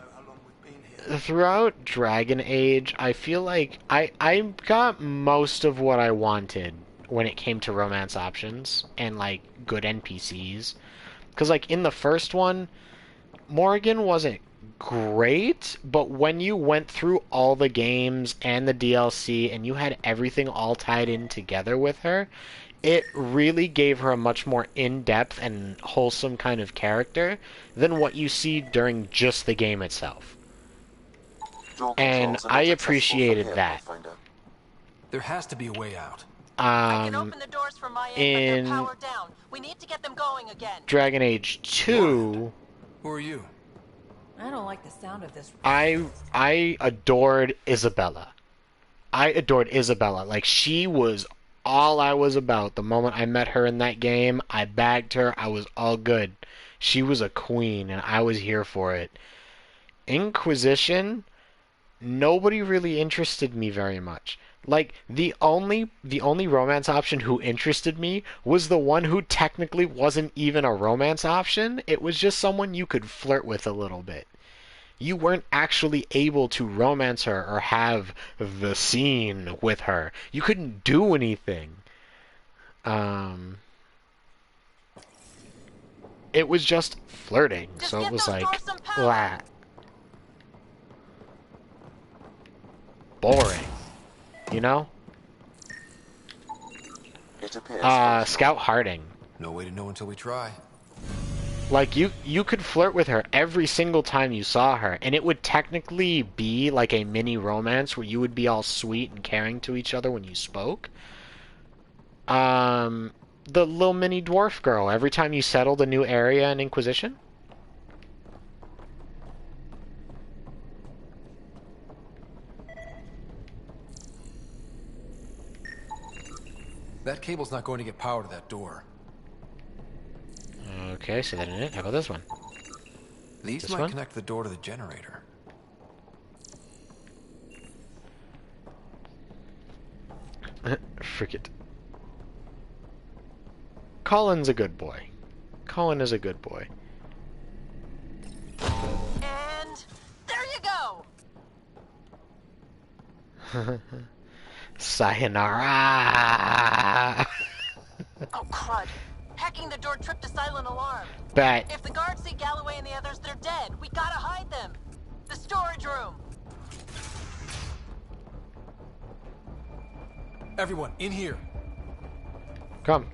Dragon Age, I feel like I got most of what I wanted when it came to romance options and, like, good NPCs. Because, like, in the first one, Morgan wasn't great, but when you went through all the games and the DLC and you had everything all tied in together with her, it really gave her a much more in-depth and wholesome kind of character than what you see during just the game itself. And I appreciated that. There has to be a way out. I can open the doors from my end, but they're powered down. We need to get them going again. Dragon Age 2... Who are you? I don't like the sound of this. I adored Isabella. Like, she was all I was about. The moment I met her in that game, I bagged her. I was all good. She was a queen, and I was here for it. Inquisition, nobody really interested me very much. Like, the only romance option who interested me was the one who technically wasn't even a romance option. It was just someone you could flirt with a little bit. You weren't actually able to romance her or have the scene with her. You couldn't do anything. It was just flirting, so it was like, blah. Boring. You know? Scout Harding. No way to know until we try. Like, you could flirt with her every single time you saw her, and it would technically be like a mini romance where you would be all sweet and caring to each other when you spoke. The little mini dwarf girl, every time you settled a new area in Inquisition. That cable's not going to get power to that door. Okay, so that in it. How about this one? These this might one? connect the door to the generator. Frick it. Colin's a good boy. Colin is a good boy. And there you go. Sayonara. Oh crud! Hacking the door tripped a silent alarm. Bet. If the guards see Galloway and the others, they're dead. We gotta hide them. The storage room. Everyone, in here. Come.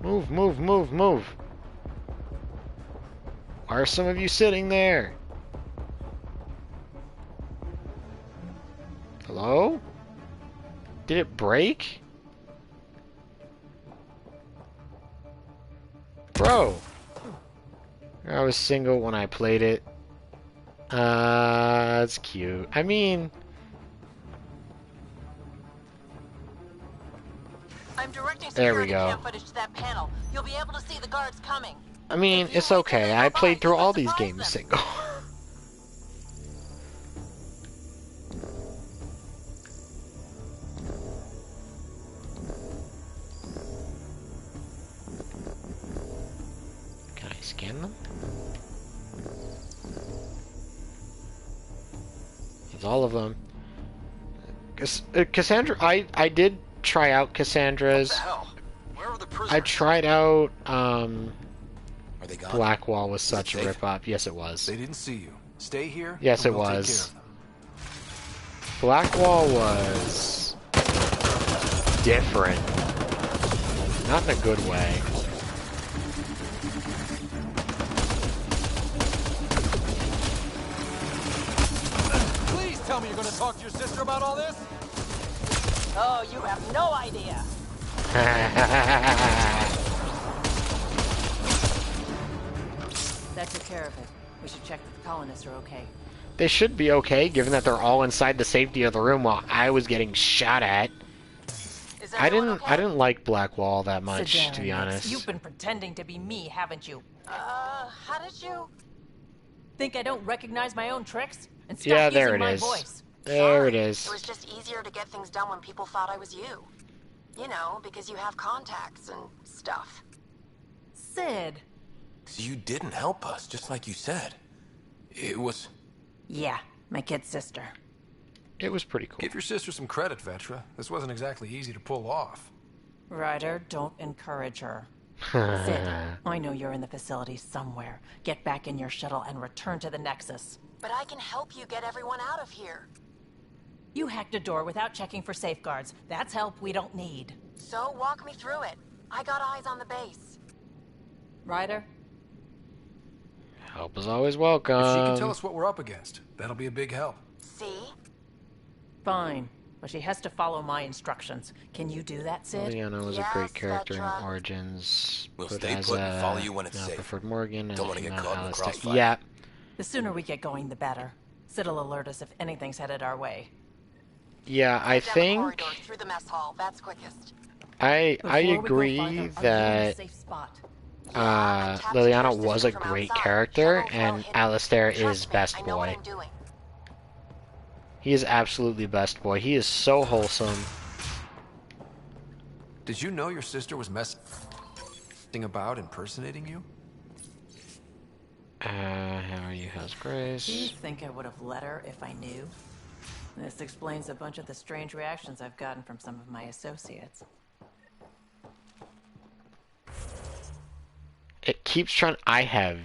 Move. Why are some of you sitting there? Hello? Did it break? Bro! I was single when I played it. That's cute. I mean... I'm directing there we security go. cam footage to that panel. You'll be able to see the guards coming. I mean, it's okay. I played through all these games single. Can I scan them? It's all of them. Cassandra, I did try out Cassandra's. What the hell? Where are the prisoners? I tried out, Are they gone? Blackwall was such a rip-off. Yes, it was. They didn't see you. Stay here. Yes, it and we'll take was. care of them. Blackwall was different. Not in a good way. You gonna talk to your sister about all this? Oh, you have no idea. That took care of it. We should check that the colonists are okay. They should be okay, given that they're all inside the safety of the room while I was getting shot at. I didn't like Blackwall that much, to be honest. You've been pretending to be me, haven't you? How did you... Think I don't recognize my own tricks? And stop Yeah, using there it my is. voice. There it is. It was just easier to get things done when people thought I was you. You know, because you have contacts and stuff. Sid. So you didn't help us, just like you said. It was... Yeah, my kid's sister. It was pretty cool. Give your sister some credit, Vetra. This wasn't exactly easy to pull off. Ryder, don't encourage her. Sid, I know you're in the facility somewhere. Get back in your shuttle and return to the Nexus. But I can help you get everyone out of here. You hacked a door without checking for safeguards. That's help we don't need. So walk me through it. I got eyes on the base. Ryder? Help is always welcome. If she can tell us what we're up against, that'll be a big help. See? Fine, but she has to follow my instructions. Can you do that, Sid? Leona was a great character in Origins. We'll but stay as put and follow you when it's safe. Preferred Morgan. Don't want to get caught in the crossfire. Yeah. The sooner we get going, the better. Sid'll alert us if anything's headed our way. Yeah, I Down the think corridor, through the mess hall. That's quickest. I Before we go agree farther, are you in a that safe spot? Liliana was a great character, and Alistair is best I know what boy. I'm doing. He is absolutely best boy. He is so wholesome. Did you know your sister was messing about impersonating you? How are you? How's Grace? Do you think I would have let her if I knew? This explains a bunch of the strange reactions I've gotten from some of my associates. It keeps trying. I have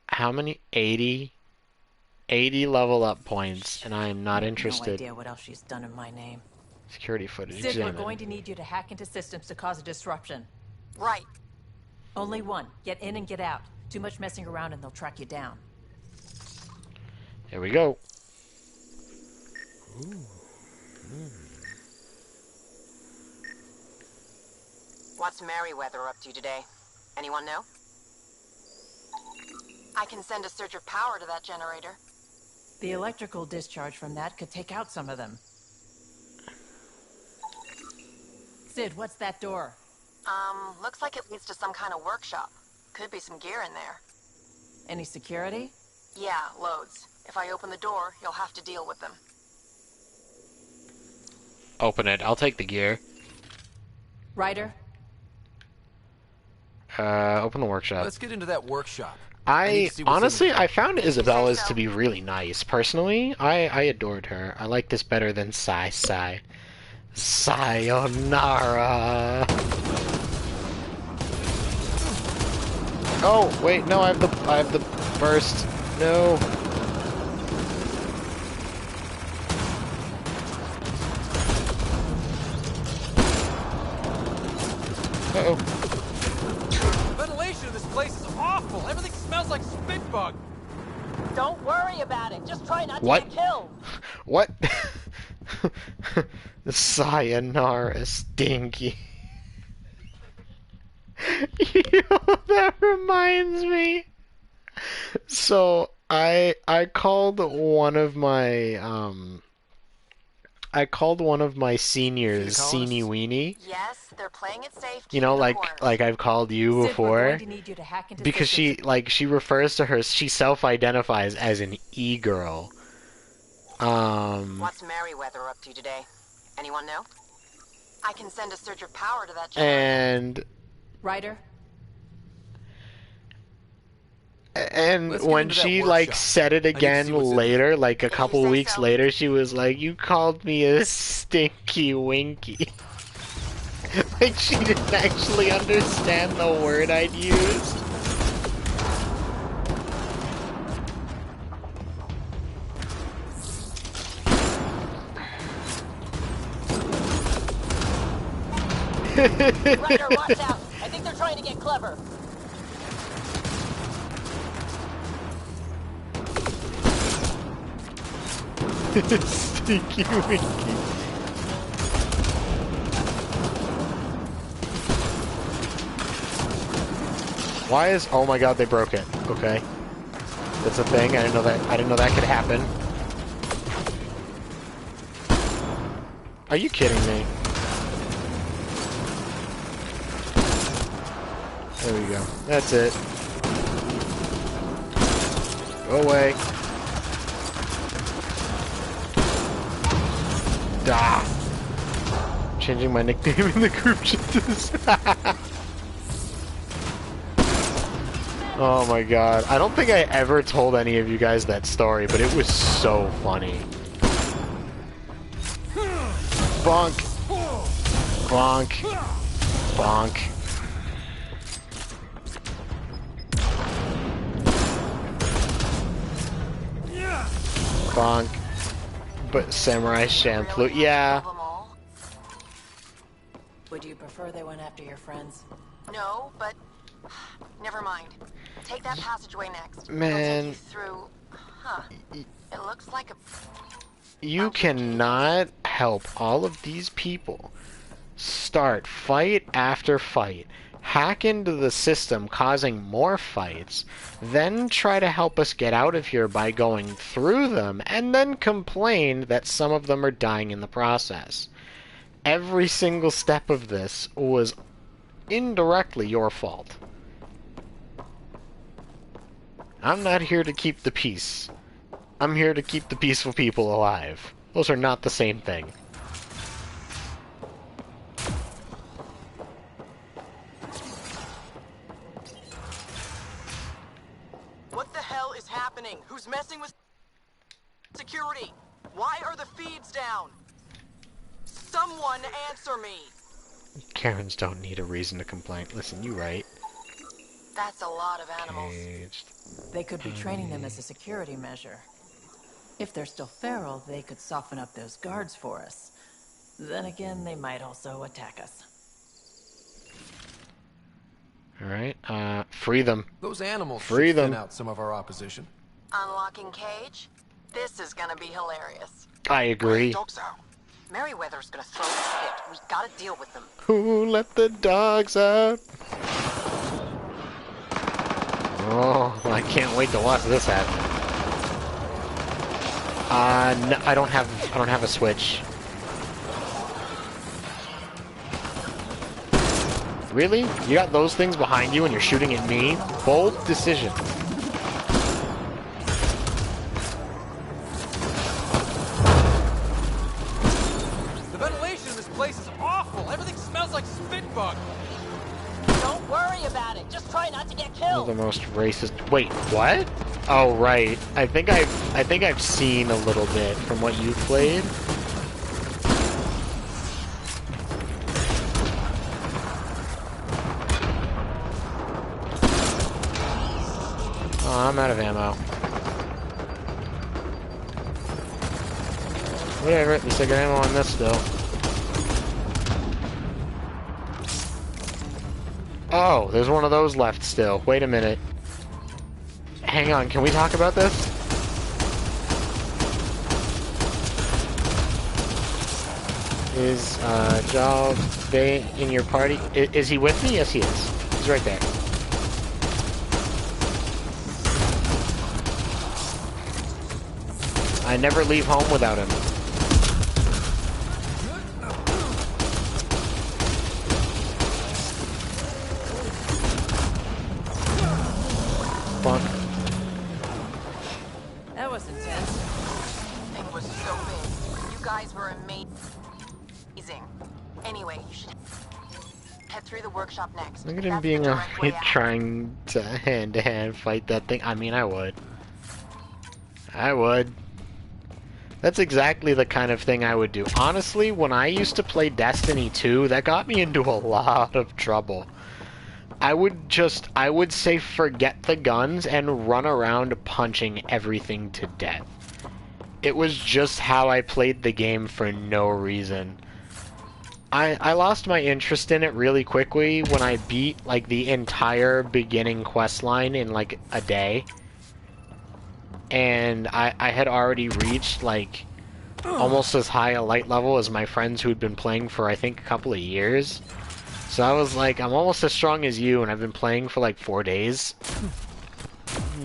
how many? 80 level up points, and I am not interested. No idea what else she's done in my name. Security footage. Sid, Examine. we're going to need you to hack into systems to cause a disruption. Right. Only one. Get in and get out. Too much messing around and they'll track you down. Here we go. Ooh. What's Merryweather up to today? Anyone know? I can send a surge of power to that generator. The electrical discharge from that could take out some of them. Sid, what's that door? Looks like it leads to some kind of workshop. Could be some gear in there. Any security? Yeah, loads. If I open the door, you'll have to deal with them. Open it. I'll take the gear. Ryder? Open the workshop. Let's get into that workshop. I honestly, I found Isabella's to be really nice. Personally, I adored her. I like this better than Sayonara. Oh wait, no, I have the burst. No. Uh-oh. Ventilation in this place is awful. Everything smells like spit bug. Don't worry about it. Just try not What? to get killed. What? Sayonara stinky. You know, that reminds me. So I called one of my seniors Seenie Weenie. Yes, they're playing it safe. You know, like I've called you before. Sid, we're going to need you to hack into Because systems. she refers to her, she self-identifies as an e-girl. What's Merryweather up to today? Anyone know? I can send a surge of power to that generator. And Ryder? Let's get when into that she workshop. said it I need to again see what's in later, like a couple say weeks so? later, she was like, "You called me a stinky winky." Like she didn't actually understand the word I'd used. Ryder, watch out. I think they're trying to get clever. Tinky Winky. Why is... Oh my god, they broke it. Okay. That's a thing. I didn't know that could happen. Are you kidding me? There we go. That's it. Go away. Da. Changing my nickname in the group chat to this. Oh my god. I don't think I ever told any of you guys that story, but it was so funny. Bonk. Bonk. Bonk. Bonk. But Samurai Shampoo, yeah. Would you prefer they went after your friends? No, but never mind. Take that passageway next. Man. It'll take you through. Huh. It looks like a... You cannot help all of these people start fight after fight, hack into the system causing more fights, then try to help us get out of here by going through them, and then complain that some of them are dying in the process. Every single step of this was indirectly your fault. I'm not here to keep the peace. I'm here to keep the peaceful people alive. Those are not the same thing. What the hell is happening? Who's messing with security? Why are the feeds down? Someone answer me! Karens don't need a reason to complain. Listen, you right. That's a lot of animals. Caged. They could be training them as a security measure. If they're still feral, they could soften up those guards for us. Then again, they might also attack us. Alright, free them. Those animals Free should them. thin out some of our opposition. Unlocking cage? This is gonna be hilarious. I agree. Dogs out. Merryweather's gonna throw a fit. We gotta deal with them. Who let the dogs out? Oh, I can't wait to watch this happen. No, I don't have a switch. Really? You got those things behind you and you're shooting at me? Bold decision. The ventilation in this place is awful. Everything smells like spit bug. Don't worry about it. Just try not to get One of killed. the most racist. Wait, what? Oh right. I think I've seen a little bit from what you played. Oh, I'm out of ammo. Whatever, at least I got ammo on this still. Oh, there's one of those left still. Wait a minute. Hang on, can we talk about this? Is, Jal Bay in your party? Is he with me? Yes, he is. He's right there. I never leave home without him. Fun. That was intense. Thing was so big. You guys were amazing. Anyway, you should head through the workshop next. Look at him That's being the a direct way out. trying to hand-to-hand fight that thing. I mean, I would. I would. That's exactly the kind of thing I would do. Honestly, when I used to play Destiny 2, that got me into a lot of trouble. I would say forget the guns and run around punching everything to death. It was just how I played the game for no reason. I lost my interest in it really quickly when I beat, like, the entire beginning quest line in, like, a day. And I had already reached, like, almost as high a light level as my friends who'd been playing for, I think, a couple of years. So I was like, I'm almost as strong as you, and I've been playing for like 4 days.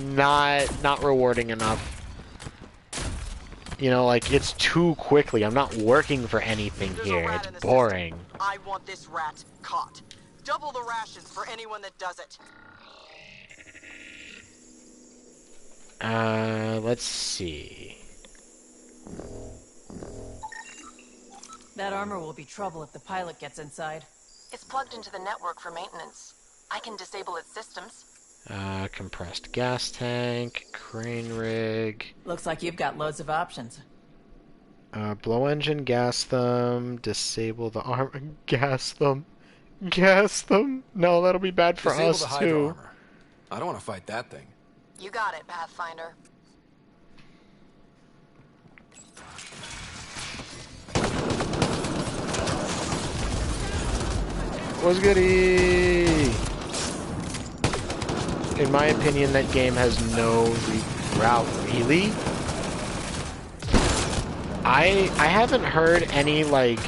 Not rewarding enough. You know, like, it's too quickly. I'm not working for anything here. It's boring. I want this rat caught. Double the rations for anyone that does it. Let's see. That armor will be trouble if the pilot gets inside. It's plugged into the network for maintenance. I can disable its systems. Compressed gas tank, crane rig. Looks like you've got loads of options. Blow engine, gas them, disable the armor, gas them. Gas them? No, that'll be bad for Disable us the Hydra too. armor. I don't want to fight that thing. You got it, Pathfinder. What's goody? In my opinion, that game has no route, really. I haven't heard any, like...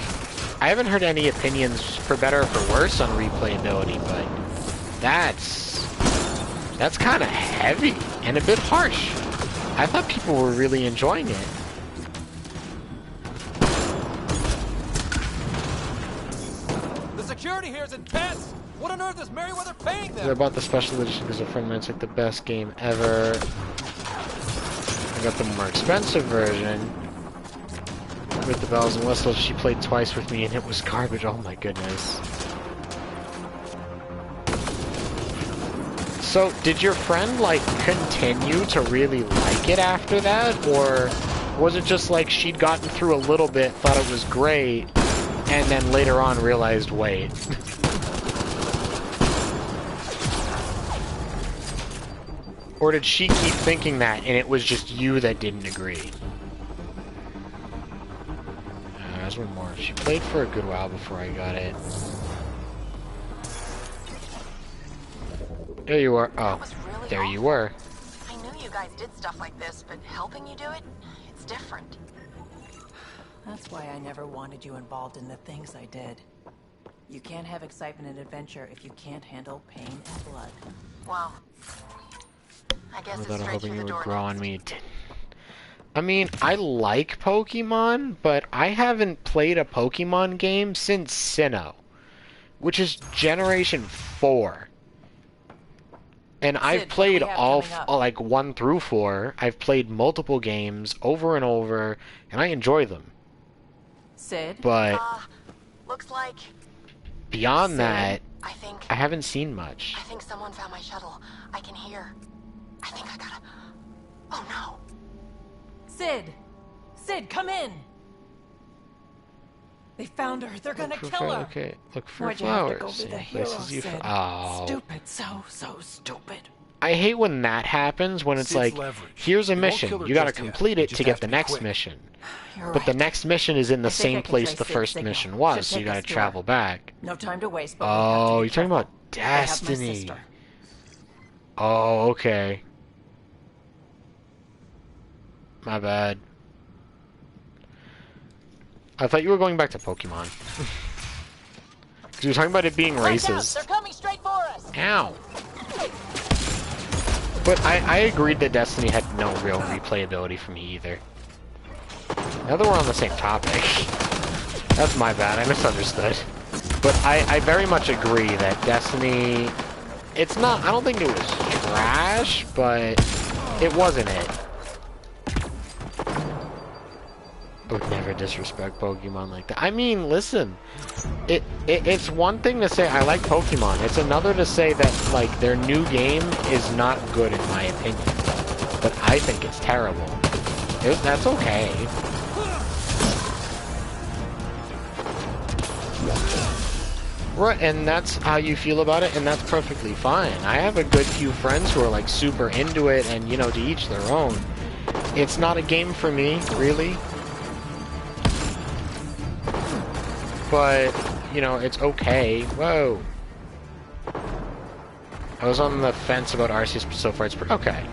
I haven't heard any opinions, for better or for worse, on replayability, but... That's kind of heavy, and a bit harsh. I thought people were really enjoying it. The security here is intense! What on earth is Merryweather paying them? I bought the special edition because a friend of mine took the best game ever. I got the more expensive version with the bells and whistles. She played twice with me and it was garbage. Oh my goodness. So, did your friend, like, continue to really like it after that? Or was it just like she'd gotten through a little bit, thought it was great, and then later on realized, wait. Or did she keep thinking that, and it was just you that didn't agree? There's one more. She played for a good while before I got it. There you are. Oh, Really there awful. you were. I knew you guys did stuff like this, but helping you do it, it's different. That's why I never wanted you involved in the things I did. You can't have excitement and adventure if you can't handle pain and blood. Well, I guess it's Without straight hoping through it the would door grow next. on me. I mean, I like Pokemon, but I haven't played a Pokemon game since Sinnoh, which is Generation 4. And I've played all, like, 1 through 4. I've played multiple games over and over, and I enjoy them. Sid? But looks like beyond that, I think I haven't seen much. I think someone found my shuttle. I can hear. I think I gotta. Oh no. Sid! Sid, come in! They found her. They're gonna kill her. Okay, look for Why'd you have to go flowers. be the in hero, places you Sid? oh. Stupid, so stupid. I hate when that happens, when it's Sid's like, leverage. here's a You won't mission, kill her you gotta just yet. complete You it just to get have the to be next quick. mission. You're But the right. next mission is in the I think same I can place trace the Sid's first signal. mission was, Should so you take gotta us to travel her. back. No time to waste, but we have to Oh, be you're talking about careful. They have my Destiny. sister. Oh, okay. My bad. I thought you were going back to Pokemon. Because you were talking about it being Watch out, racist. they're coming straight for us. Ow. But I agreed that Destiny had no real replayability for me either. Now that we're on the same topic. That's my bad, I misunderstood. But I very much agree that Destiny... It's not... I don't think it was trash, but it wasn't it. I would never disrespect Pokemon like that. I mean, listen, it's one thing to say I like Pokemon. It's another to say that, like, their new game is not good in my opinion. But I think it's terrible. That's okay. Right, and that's how you feel about it, and that's perfectly fine. I have a good few friends who are, like, super into it, and, you know, to each their own. It's not a game for me, really. But, you know, it's okay. Whoa. I was on the fence about Arceus, but so far it's okay.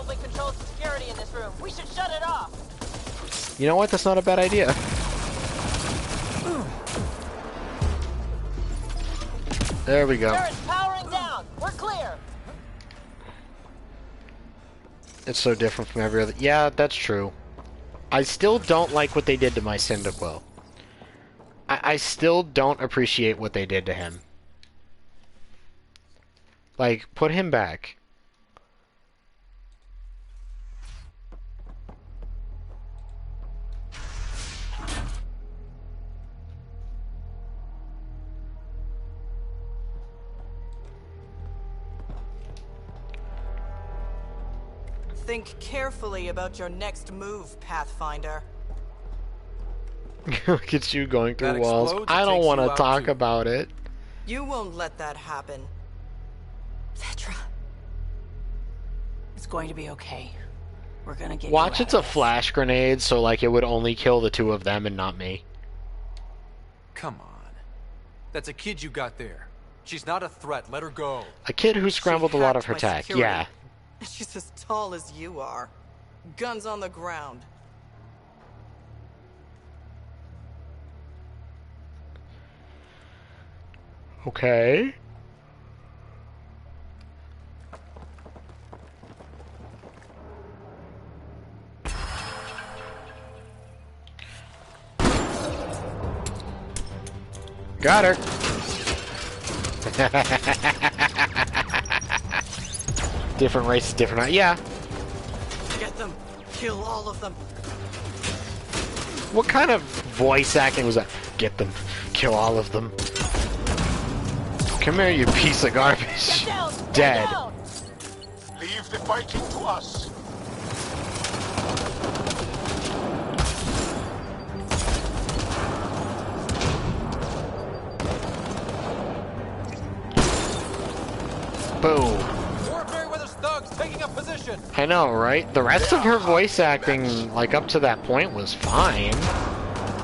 probably controls the security in this room. We should shut it off. You know what? That's not a bad idea. There we go. Turret's powering down. We're clear. It's so different from every other... Yeah, that's true. I still don't like what they did to my Cyndaquil. I still don't appreciate what they did to him. Like, put him back. Think carefully about your next move, Pathfinder. Look at you going through That walls. explodes, I it don't takes want you to out talk too. about it. You won't let that happen. Vetra. It's going to be okay. We're gonna get Watch, you it's a flash grenade, so like it would only kill the two of them and not me. Come on. That's a kid you got there. She's not a threat. Let her go. A kid who scrambled a lot of her my tech. security. Yeah. She's as tall as you are. Guns on the ground. Okay. Got her. Different races, different... Yeah. Get them. Kill all of them. What kind of voice acting was that? Get them. Kill all of them. Come here, you piece of garbage. Dead. Leave the fighting to us. Boom. More Meriwether's thugs taking up position. I know, right? The rest of her voice acting, like up to that point, was fine.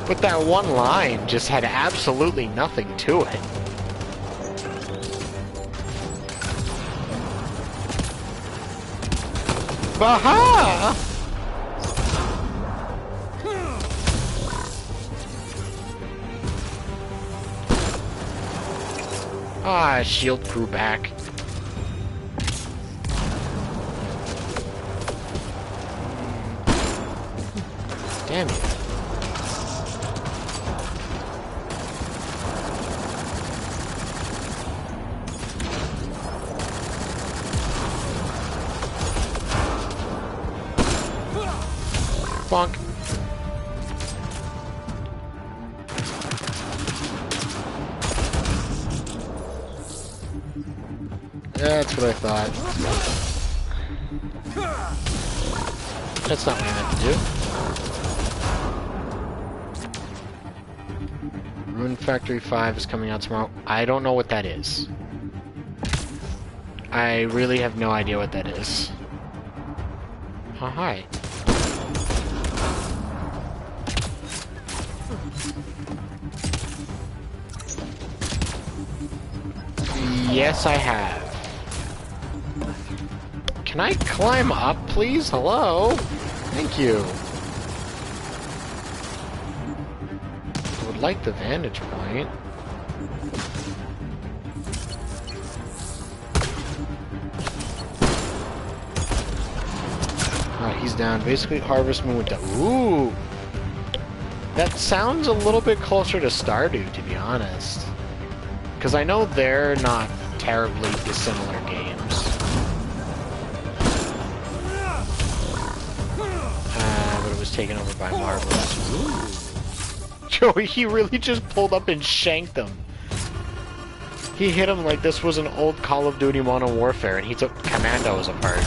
But that one line just had absolutely nothing to it. Baha! Ah, shield grew back. Damn you. Bonk. That's what I thought. That's not what I meant to do. Rune Factory 5 is coming out tomorrow. I don't know what that is. I really have no idea what that is. Oh, hi. Yes, I have. Can I climb up, please? Hello? Thank you. I would like the vantage point. Oh, he's down. Basically, Harvest Moon went down. Ooh! That sounds a little bit closer to Stardew, to be honest. Because I know they're not terribly dissimilar games. But it was taken over by Marvelous. Ooh. Joey, he really just pulled up and shanked him. He hit him like this was an old Call of Duty Modern Warfare, and he took commandos apart.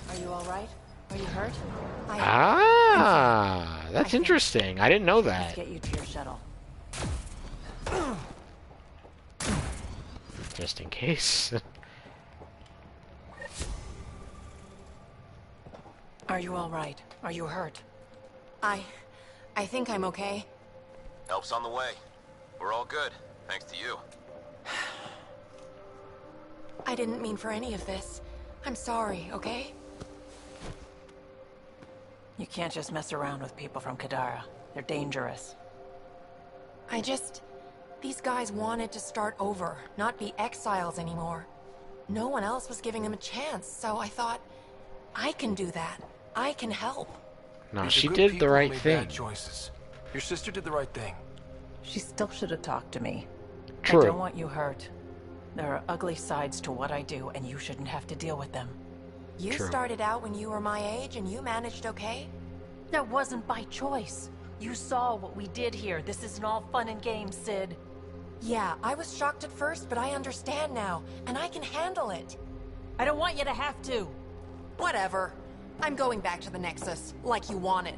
Are you alright? Are you hurt? Ah, that's interesting. I didn't know that. Let's get you to your shuttle. Just in case. Are you alright? Are you hurt? I think I'm okay. Help's on the way. We're all good, thanks to you. I didn't mean for any of this. I'm sorry, okay? You can't just mess around with people from Kadara. They're dangerous. These guys wanted to start over, not be exiles anymore. No one else was giving them a chance, so I thought, I can do that. I can help. No, These are she good did people the who right made thing. bad choices. Your sister did the right thing. She still should have talked to me. True. I don't want you hurt. There are ugly sides to what I do, and you shouldn't have to deal with them. You True. started out when you were my age, and you managed okay? That wasn't by choice. You saw what we did here. This isn't all fun and games, Sid. Yeah, I was shocked at first, but I understand now, and I can handle it. I don't want you to have to. Whatever. I'm going back to the Nexus, like you wanted.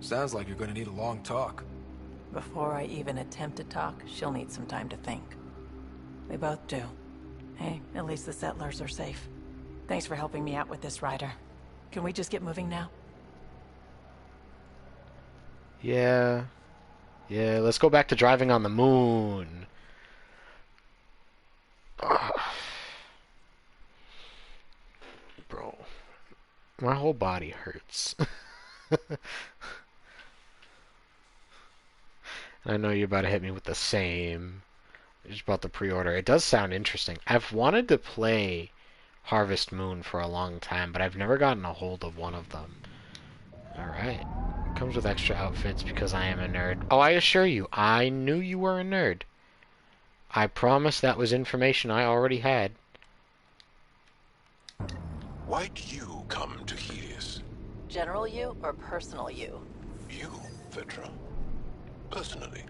Sounds like you're gonna need a long talk. Before I even attempt to talk, she'll need some time to think. We both do. Hey, at least the settlers are safe. Thanks for helping me out with this, Ryder. Can we just get moving now? Yeah. Yeah, let's go back to driving on the moon. Ugh. Bro. My whole body hurts. I know you're about to hit me with the same. Just about the pre-order. It does sound interesting. I've wanted to play Harvest Moon for a long time, but I've never gotten a hold of one of them. Alright. Comes with extra outfits because I am a nerd. Oh, I assure you, I knew you were a nerd. I promise that was information I already had. Why'd you come to Helios? General you or personal you? You, Vetra. Personally.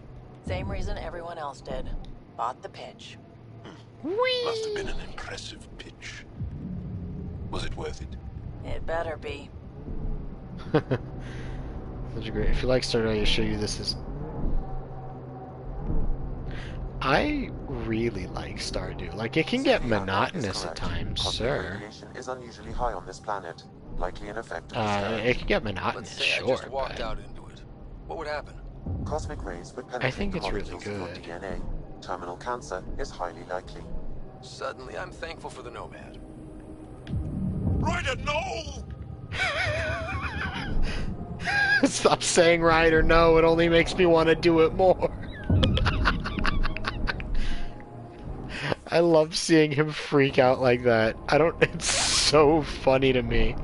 Same reason everyone else did. Bought the pitch. Must have been an impressive pitch. Was it worth it? It better be. Such a great. If you like Stardew, I assure you this is. I really like Stardew. Like, it can get monotonous at times, sir. Radiation is unusually high on this planet, likely an effect of It can get monotonous, Let's say I sure, just walked but out into it. What would happen? Cosmic rays would I penetrate think the it's really molecules of your good. DNA. Terminal cancer is highly likely. Suddenly, I'm thankful for the Nomad. Ryder, no! Stop saying right or no, it only makes me want to do it more. I love seeing him freak out like that. It's so funny to me.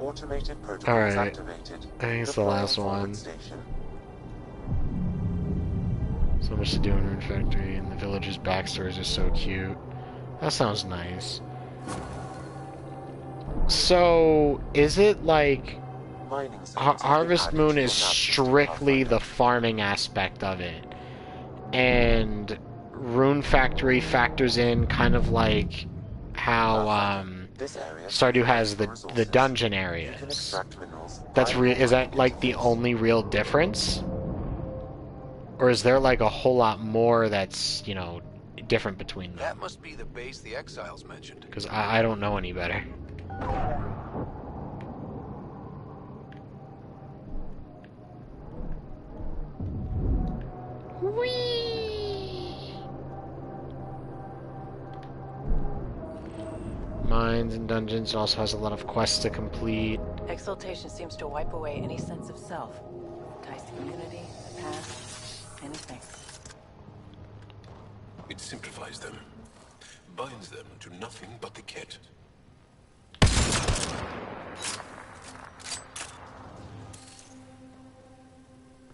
Automated protocols activated. I think it's the last one. So much to do in Rune Factory, and the villagers' backstories are so cute. That sounds nice. So, is it like Harvest Moon is strictly the farming aspect of it, and Rune Factory factors in kind of like how Stardew has the dungeon areas? That's is that like the only real difference? Or is there like a whole lot more that's, you know, different between them? That must be the base the Exiles mentioned. Because I don't know any better. Whee! Mines and dungeons. It also has a lot of quests to complete. Exaltation seems to wipe away any sense of self. Ties to community, the past, anything. It simplifies them. Binds them to nothing but the Ket.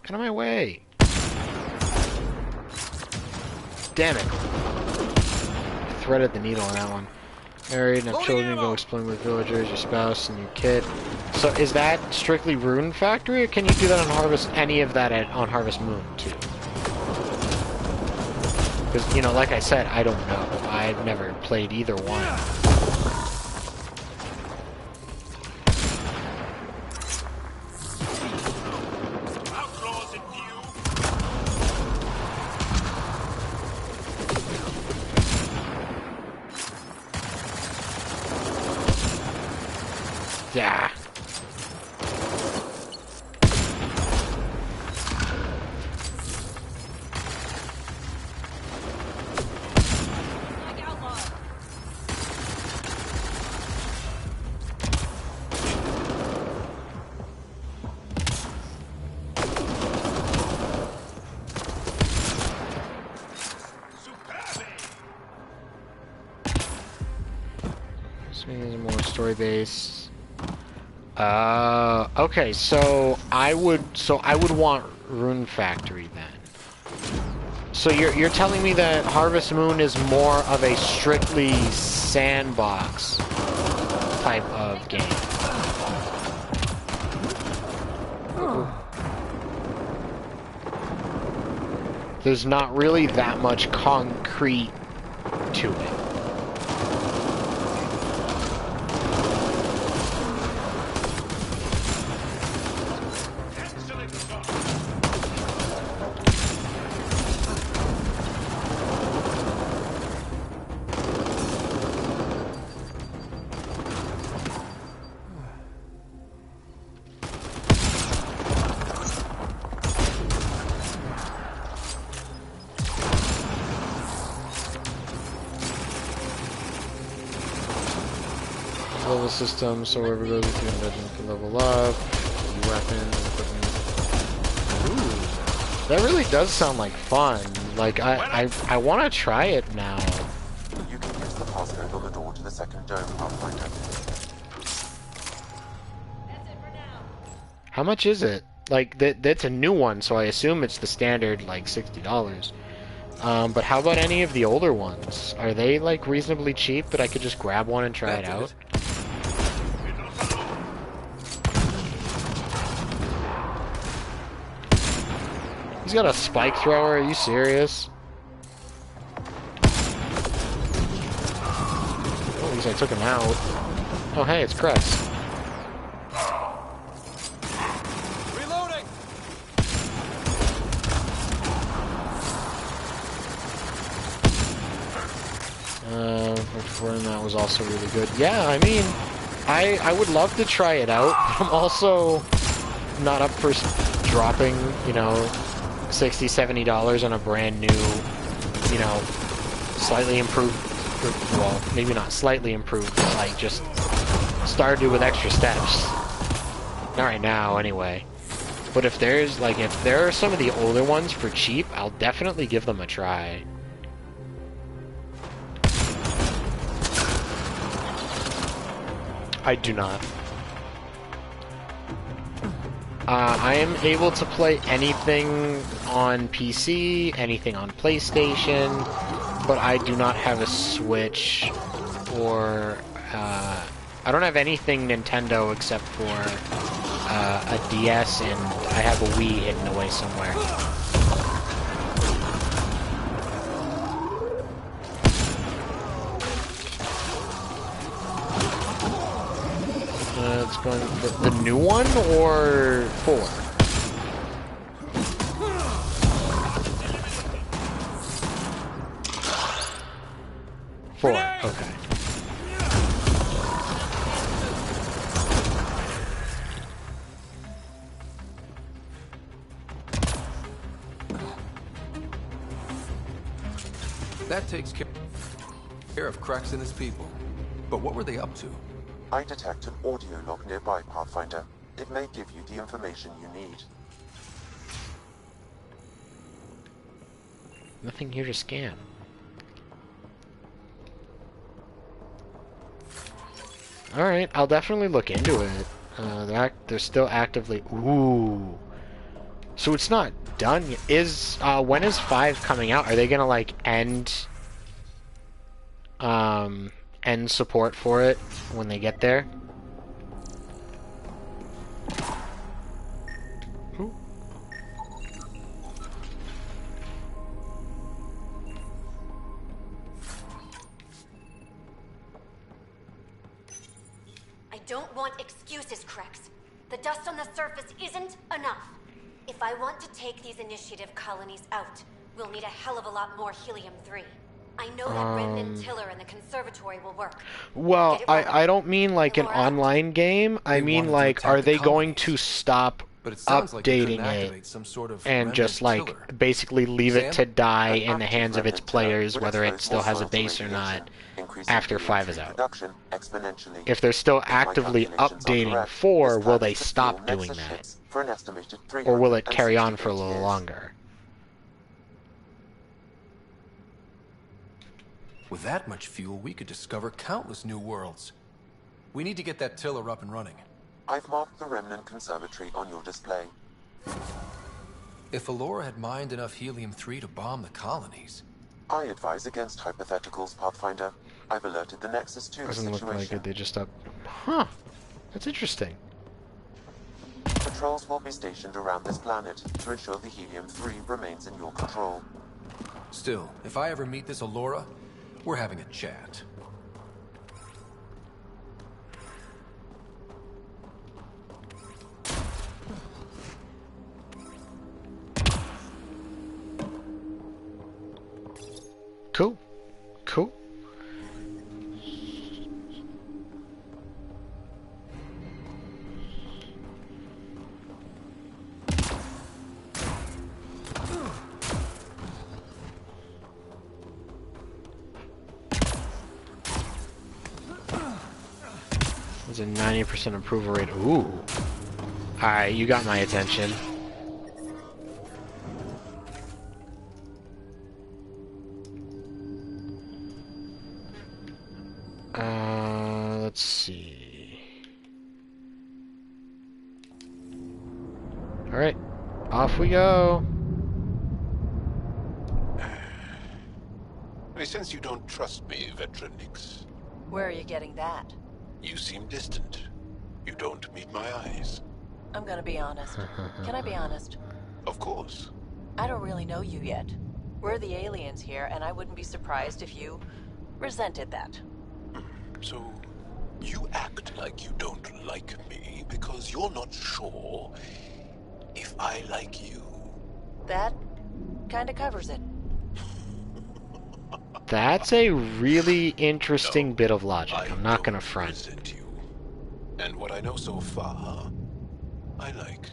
Get out of my way! Damn it! Threaded the needle on that one. Married and have children, go exploring with villagers, your spouse, and your kid. So is that strictly Rune Factory, or can you do that on Harvest, any of that on Harvest Moon, too? Because, you know, like I said, I don't know. I've never played either one. Yeah. story base. Okay, so I would want Rune Factory then. So you're telling me that Harvest Moon is more of a strictly sandbox type of game. There's not really that much concrete to it. Level system, so wherever goes into your legend can level up. New weapons, equipment. Ooh, that really does sound like fun. Like I want to try it now. You can use the passcode on the door to the second dome, Pathfinder. How much is it? Like that's a new one, so I assume it's the standard like $60. But how about any of the older ones? Are they like reasonably cheap that I could just grab one and try it out? He's got a spike thrower, are you serious? Oh, at least I took him out. Oh hey, it's Cress. Reloading! That was also really good. Yeah, I mean, I would love to try it out, but I'm also not up for dropping, you know, $60, $70 on a brand new, you know, slightly improved, well, maybe not slightly improved, but like just started with extra steps. Not right now, anyway. But if there's, like, if there are some of the older ones for cheap, I'll definitely give them a try. I do not. I am able to play anything on PC, anything on PlayStation, but I do not have a Switch or, I don't have anything Nintendo except for a DS, and I have a Wii hidden away somewhere. It's going the new one or 4? Four. Okay. That takes care of Cracks and his people. But what were they up to? I detect an audio log nearby, Pathfinder. It may give you the information you need. Nothing here to scan. Alright, I'll definitely look into it. They're still actively... Ooh. So it's not done yet. When is 5 coming out? Are they gonna, like, end support for it when they get there? Ooh. I don't want excuses, Krex. The dust on the surface isn't enough. If I want to take these initiative colonies out, we'll need a hell of a lot more helium-3. I know that Remnant Tiller and the conservatory will work. Well, I don't mean like an online game. I mean like, are they going to stop updating it and just like basically leave it to die in the hands of its players, whether it still has a base or not, after 5 is out? If they're still actively updating 4, will they stop doing that? Or will it carry on for a little longer? With that much fuel, we could discover countless new worlds. We need to get that tiller up and running. I've marked the Remnant Conservatory on your display. If Alora had mined enough helium-3 to bomb the colonies... I advise against hypotheticals, Pathfinder. I've alerted the Nexus to the Doesn't situation. look like it, they just up... Huh. That's interesting. Patrols will be stationed around this planet to ensure the helium-3 remains in your control. Still, if I ever meet this Alora, we're having a chat. Cool. Cool. There's a 90% approval rate. Ooh. Alright, you got my attention. Let's see. Alright, off we go. I sense you don't trust me, veteran Nix. Where are you getting that? You seem distant. You don't meet my eyes. I'm gonna be honest. Can I be honest? Of course. I don't really know you yet. We're the aliens here, and I wouldn't be surprised if you resented that. So, you act like you don't like me because you're not sure if I like you. That kinda covers it. That's a really interesting bit of logic. I'm not gonna front. You. And what I know so far, I like.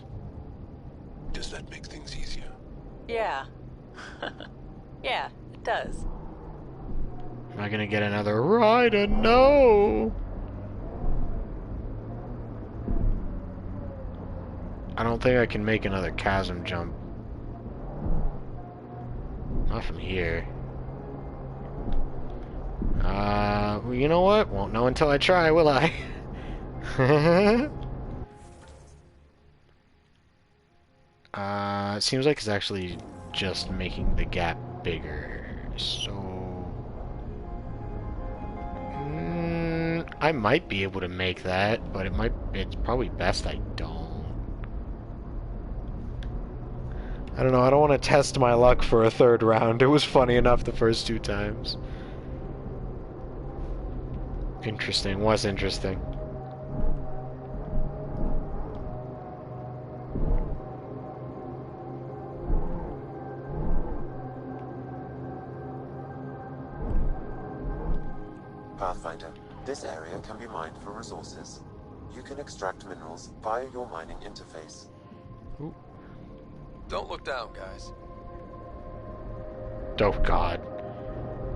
Does that make things easier? Yeah. Yeah, it does. Am I gonna get another RYDER? No! I don't think I can make another chasm jump. Not from here. Well, you know what? Won't know until I try, will I? It seems like it's actually just making the gap bigger, so... I might be able to make that, but it's probably best I don't. I don't know, I don't want to test my luck for a third round. It was funny enough the first 2 times. Interesting, was interesting. Pathfinder, this area can be mined for resources. You can extract minerals via your mining interface. Ooh. Don't look down, guys. Oh god.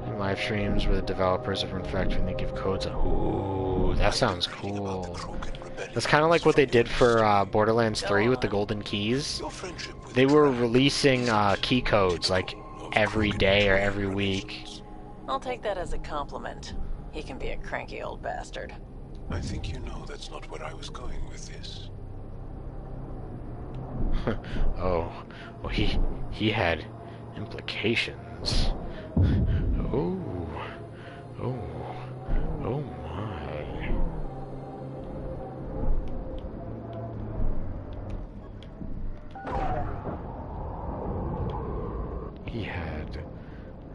In live streams where the developers of Infect when they give codes. Ooh, that sounds cool. That's kind of like what they did for Borderlands 3 with the golden keys. They were releasing key codes like every day or every week. I'll take that as a compliment. He can be a cranky old bastard. I think you know that's not where I was going with this. Oh, well, he had implications. Oh, oh, oh my. He had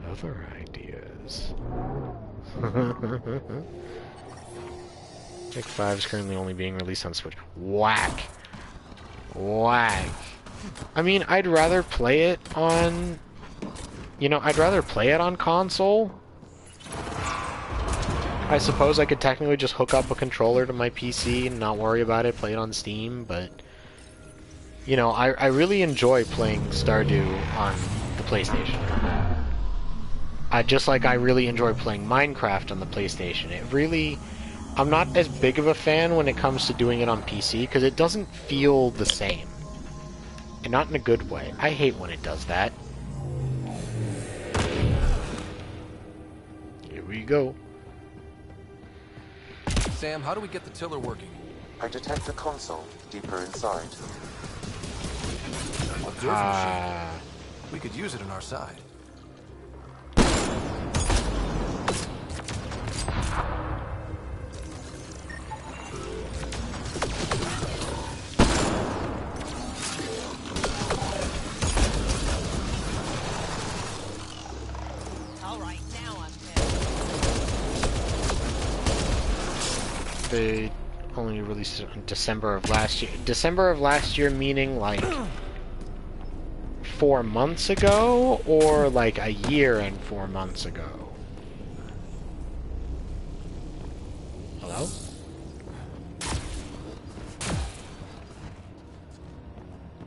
other ideas. Take 5 is currently only being released on Switch. Whack. Whack. I mean, I'd rather play it on... You know, I'd rather play it on console. I suppose I could technically just hook up a controller to my PC and not worry about it, play it on Steam, but... You know, I really enjoy playing Stardew on the PlayStation. Just like I really enjoy playing Minecraft on the PlayStation. It really... I'm not as big of a fan when it comes to doing it on PC, because it doesn't feel the same. And not in a good way. I hate when it does that. Here we go. Sam, how do we get the tiller working? I detect the console deeper inside. Observer machine. We could use it on our side. Alright, now I'm They only released it in December of last year. December of last year meaning like 4 months ago, or like a year and 4 months ago? Hello?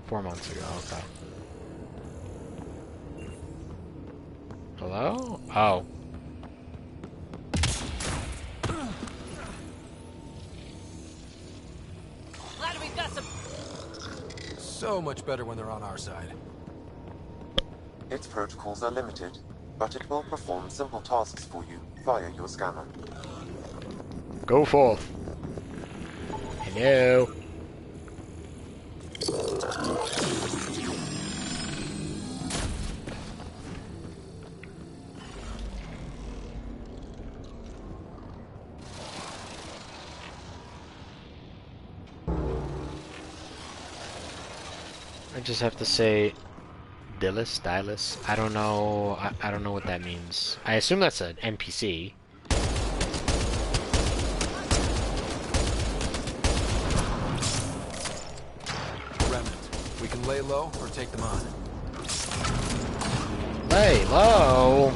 Four months ago, okay. Hello? Oh. glad we've got some. So much better when they're on our side. Its protocols are limited, but it will perform simple tasks for you via your scanner. Go forth. Hello. I just have to say, Dillis. I don't know. I don't know what that means. I assume that's an NPC. Remnant. We can lay low or take them on. Lay low.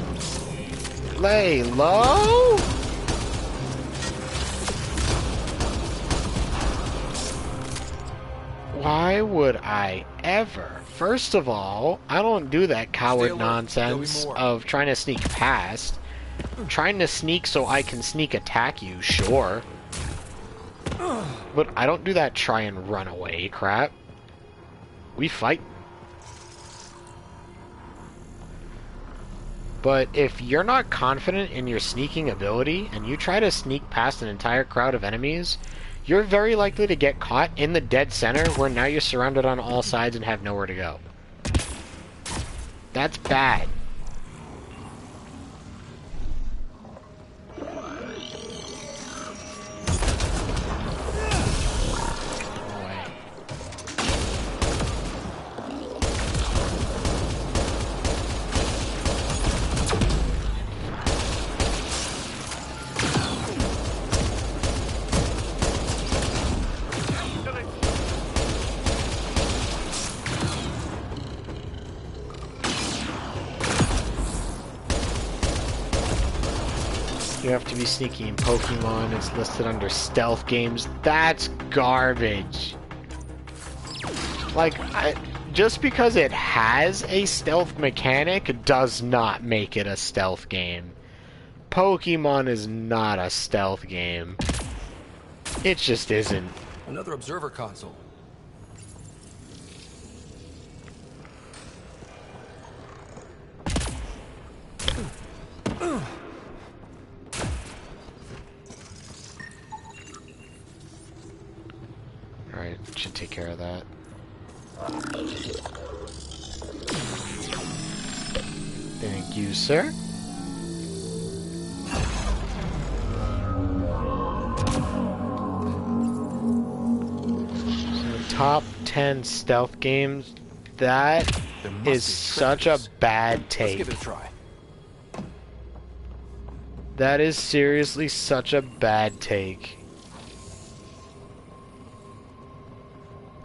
Lay low. Why would I ever? First of all, I don't do that coward nonsense of trying to sneak past. Trying to sneak so I can sneak attack you, sure. But I don't do that try and run away crap. We fight. But if you're not confident in your sneaking ability, and you try to sneak past an entire crowd of enemies, you're very likely to get caught in the dead center, where now you're surrounded on all sides and have nowhere to go. That's bad. You have to be sneaky in Pokemon. It's listed under stealth games. That's garbage. Like, just because it has a stealth mechanic does not make it a stealth game. Pokemon is not a stealth game. It just isn't. Another observer console. Alright, should take care of that. Thank you, sir. So, top 10 stealth games. That is such a bad take. Let's give it a try. That is seriously such a bad take.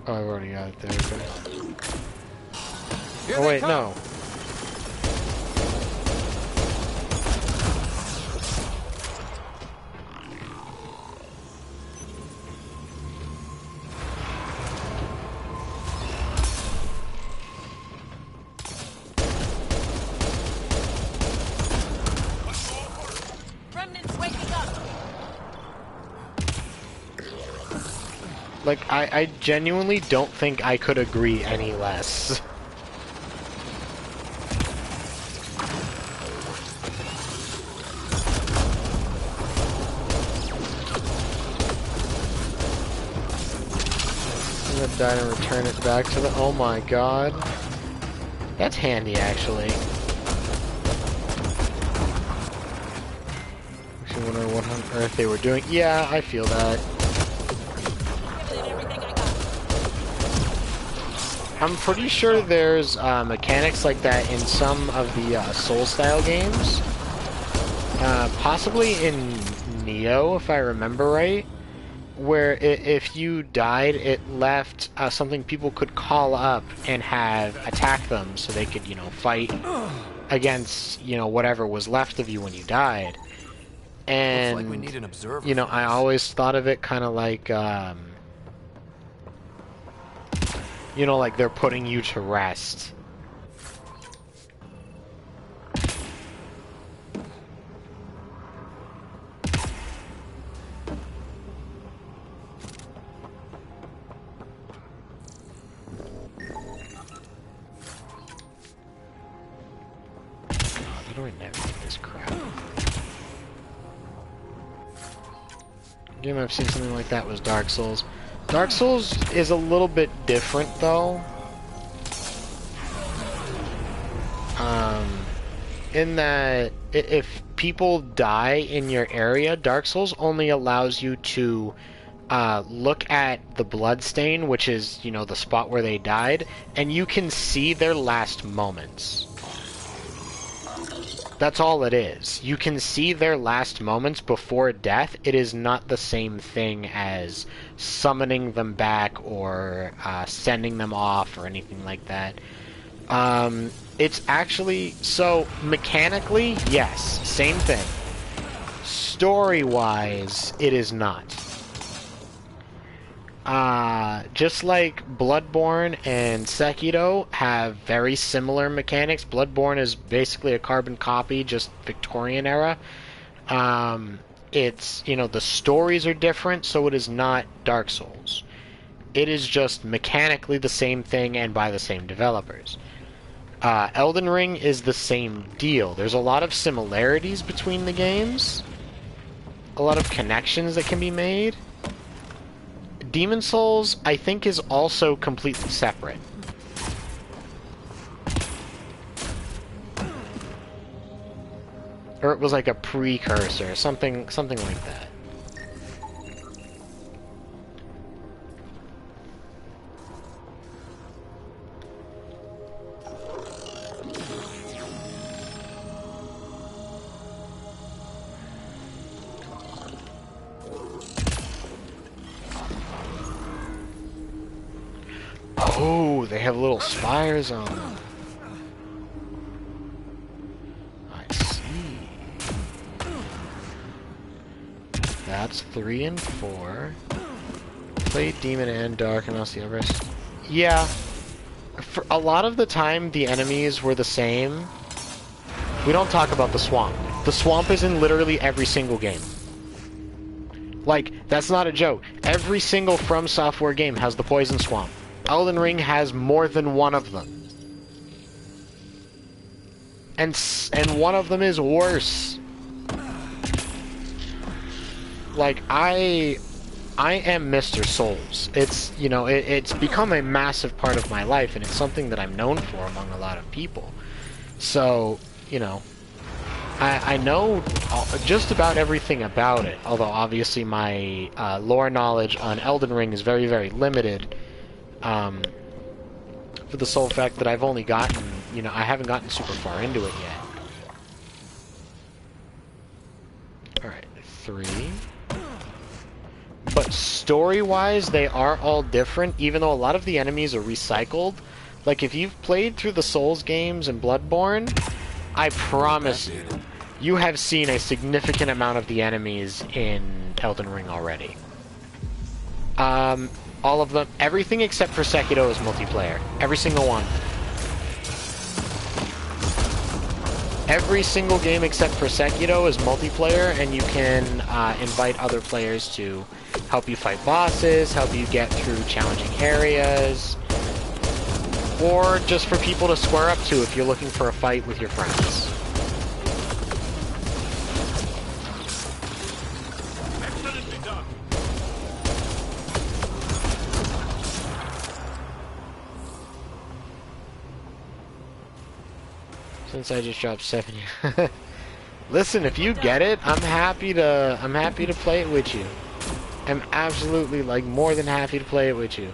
Oh, I've already got it there. Okay. Oh wait, no. Remnants waking up. Like, I genuinely don't think I could agree any less. died and return it back to the... Oh my god. That's handy, actually. Actually wonder what on earth they were doing. Yeah, I feel that. I'm pretty sure there's mechanics like that in some of the Soul-style games. Possibly in Neo, if I remember right, where if you died, it left something people could call up and have attack them, so they could, you know, fight against, you know, whatever was left of you when you died. And, looks like we need an observer, you know, I always thought of it kind of like, you know, like they're putting you to rest. How do I navigate this crap? Game I've seen something like that was Dark Souls. Dark Souls is a little bit different, though. In that, if people die in your area, Dark Souls only allows you to look at the bloodstain, which is, you know, the spot where they died, and you can see their last moments. That's all it is. You can see their last moments before death. It is not the same thing as summoning them back or sending them off or anything like that. It's actually... So, mechanically, yes, same thing. Story-wise, it is not. Just like Bloodborne and Sekiro have very similar mechanics. Bloodborne is basically a carbon copy, just Victorian era. It's, you know, the stories are different, so it is not Dark Souls. It is just mechanically the same thing and by the same developers. Elden Ring is the same deal. There's a lot of similarities between the games. A lot of connections that can be made. Demon Souls, I think, is also completely separate. Or it was like a precursor, something like that. Oh, they have little spires on them. I see. That's 3 and 4. Play Demon and Dark and I'll see the rest. Yeah. For a lot of the time, the enemies were the same. We don't talk about the swamp. The swamp is in literally every single game. Like, that's not a joke. Every single From Software game has the poison swamp. Elden Ring has more than one of them. And one of them is worse. Like, I am Mr. Souls. It's, you know, it's become a massive part of my life, and it's something that I'm known for among a lot of people. So, you know, I know just about everything about it, although obviously my lore knowledge on Elden Ring is very, very limited. For the sole fact that I've only gotten, you know, I haven't gotten super far into it yet. Alright, 3. But story-wise, they are all different, even though a lot of the enemies are recycled. Like, if you've played through the Souls games and Bloodborne, I promise you, you have seen a significant amount of the enemies in Elden Ring already. All of them, everything except for Sekiro is multiplayer. Every single one. Every single game except for Sekiro is multiplayer, and you can invite other players to help you fight bosses, help you get through challenging areas, or just for people to square up to if you're looking for a fight with your friends. Since I just dropped 70. Listen, if you get it, I'm happy to play it with you. I'm absolutely, like, more than happy to play it with you.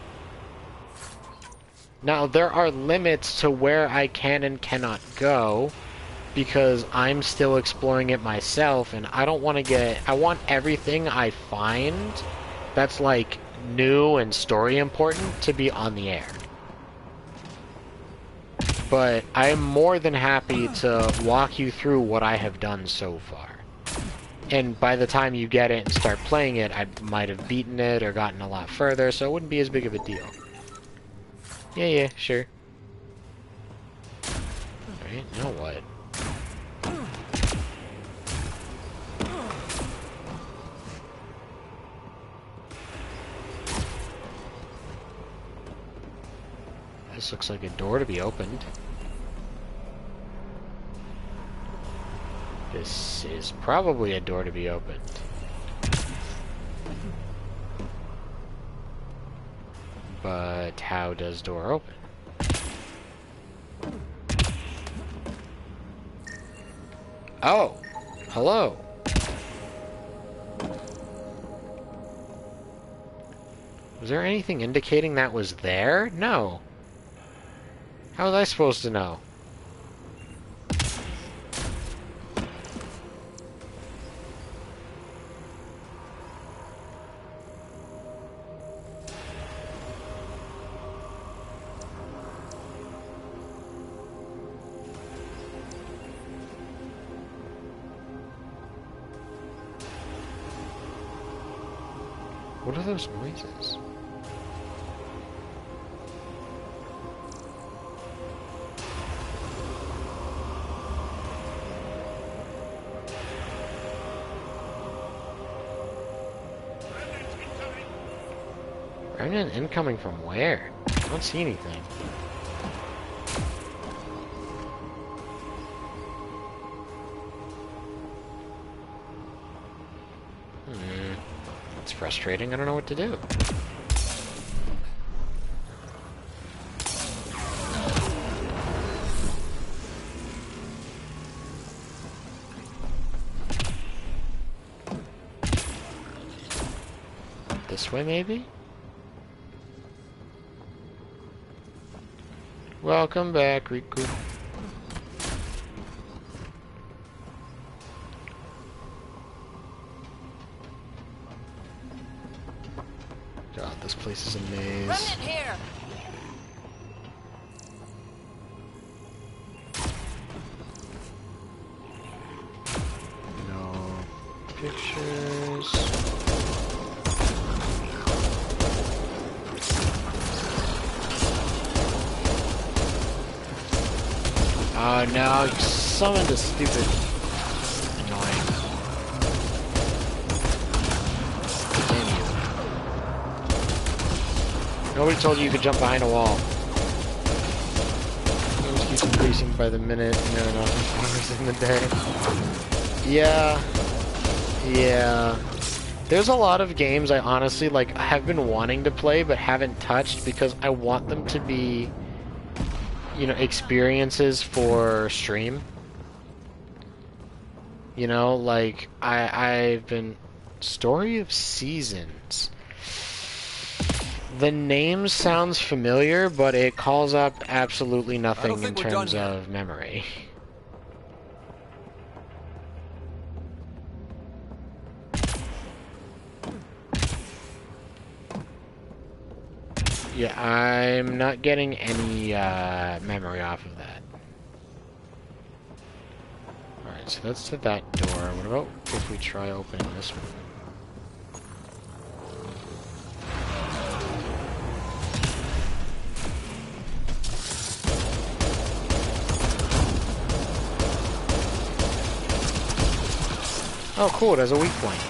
Now, there are limits to where I can and cannot go, because I'm still exploring it myself, and I don't want to get... I want everything I find that's, like, new and story important to be on the air. But I'm more than happy to walk you through what I have done so far. And by the time you get it and start playing it, I might have beaten it or gotten a lot further, so it wouldn't be as big of a deal. Yeah, sure. Alright, now what? This looks like a door to be opened. This is probably a door to be opened. But how does door open? Oh! Hello! Was there anything indicating that was there? No. How was I supposed to know? What are those noises? Remnant incoming from where? I don't see anything. It's frustrating. I don't know what to do. This way, maybe? Welcome back, Riku. God, this place is a maze. Remnant here. No pictures. Oh no, you summoned a stupid... Annoying. Damn you. Nobody told you could jump behind a wall. Games keep increasing by the minute, and there are enough hours in the day. Yeah. There's a lot of games I honestly, like, have been wanting to play, but haven't touched, because I want them to be... you know, experiences for stream. You know, like, I've been... Story of Seasons. The name sounds familiar, but it calls up absolutely nothing in terms of memory. Yeah, I'm not getting any memory off of that. Alright, so that's to that door. What about if we try opening this one? Oh, cool, it has a weak point.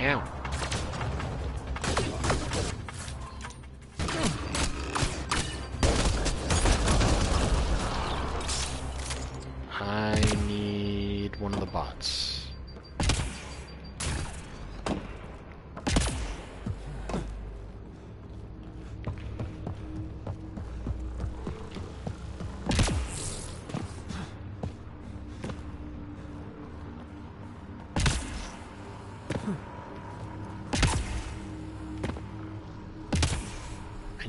Ow. I need one of the bots.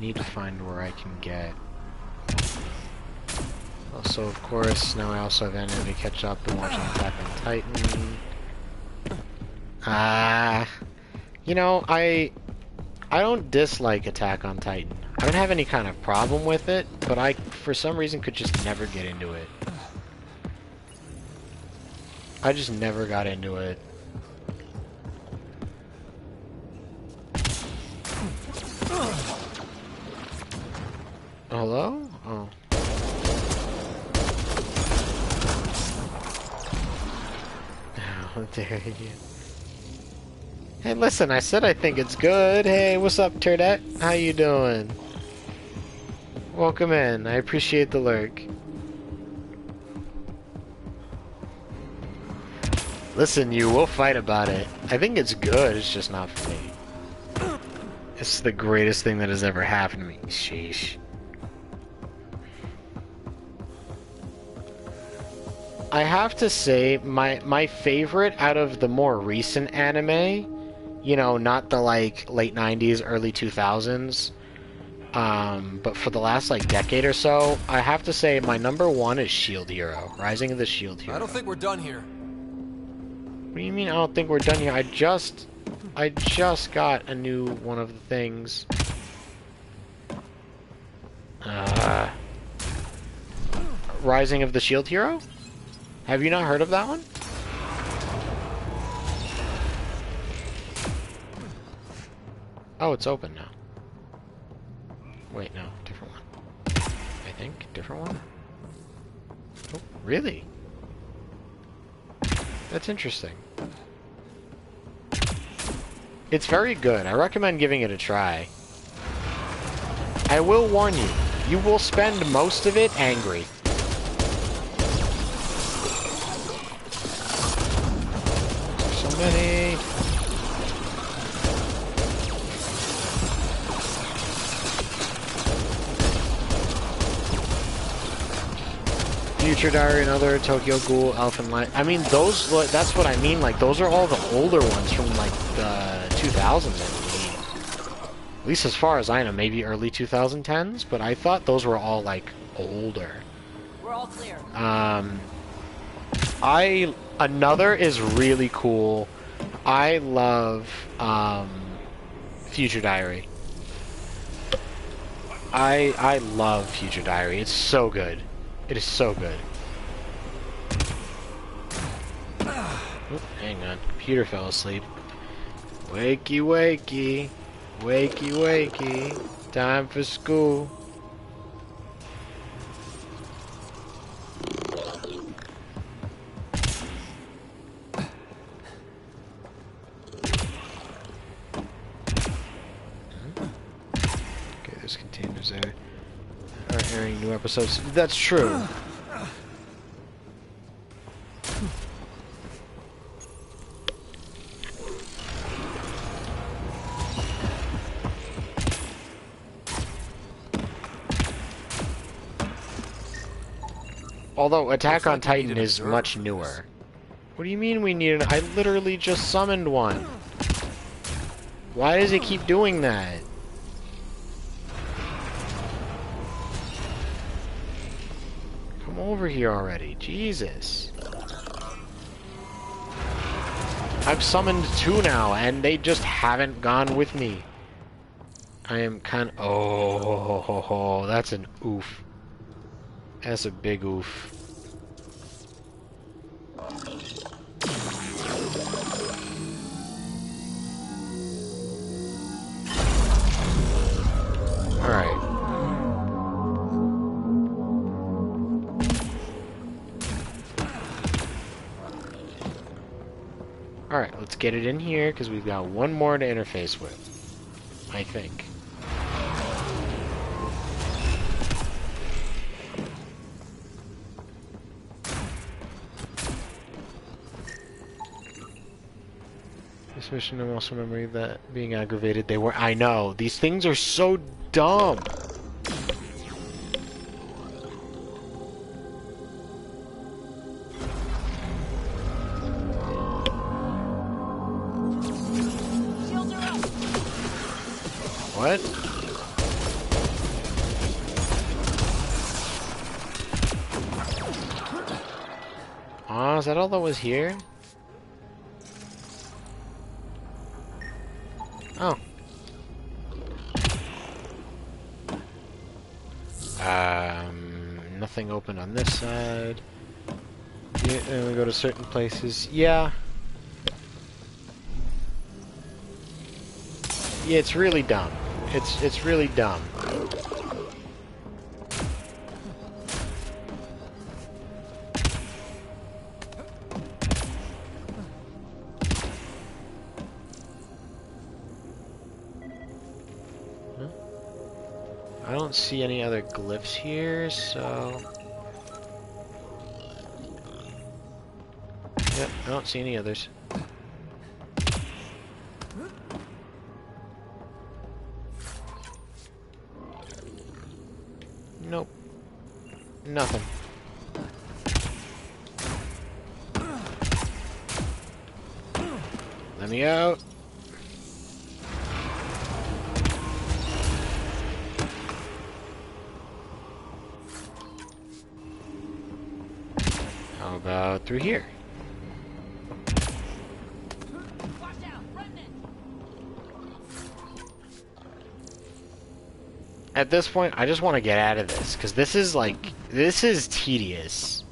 need to find where I can get... Also, of course, now I also have energy to catch up and watching Attack on Titan. You know, I don't dislike Attack on Titan. I don't have any kind of problem with it, but I, for some reason, could just never get into it. I just never got into it. Hello? Oh. How dare you. Hey, listen, I said I think it's good. Hey, what's up, Turdette? How you doing? Welcome in. I appreciate the lurk. Listen, we'll fight about it. I think it's good, it's just not for me. It's the greatest thing that has ever happened to me. Sheesh. I have to say, my favorite out of the more recent anime, you know, not the, like, late 90s, early 2000s, but for the last, like, decade or so, I have to say my #1 is Shield Hero. Rising of the Shield Hero. I don't think we're done here. What do you mean I don't think we're done here? I just got a new one of the things. Rising of the Shield Hero? Have you not heard of that one? Oh, it's open now. Wait, no, different one. I think, different one? Oh, really? That's interesting. It's very good. I recommend giving it a try. I will warn you, you will spend most of it angry. So many. Future Diary, another Tokyo Ghoul, Elfen Light. I mean, those. That's what I mean. Like, those are all the older ones from like the 2000s, at least as far as I know. Maybe early 2010s, but I thought those were all like older. We're all clear. Another is really cool. I love Future Diary. I love Future Diary. It's so good. It is so good. Oop, hang on. Computer fell asleep. Wakey, wakey. Wakey, wakey. Time for school. Okay, there's containers there. Are airing new episodes. That's true. Although Attack on Titan is much newer. What do you mean we need an... I literally just summoned one. Why does it keep doing that? Come over here already. Jesus. I've summoned 2 now, and they just haven't gone with me. I am kind of... Oh, that's an oof. That's a big oof. Alright. Alright, let's get it in here, because we've got one more to interface with. I think. This mission, I'm also remembering that being aggravated, they were... I know, these things are so dumb! What? is that all that was here? Oh. Nothing open on this side. Yeah, and we go to certain places. Yeah. Yeah, it's really dumb. It's really dumb. I don't see any other glyphs here, so... Yep, I don't see any others. Nope. Nothing. Let me out. How about through here? At this point, I just want to get out of this, because this is, like, this is tedious.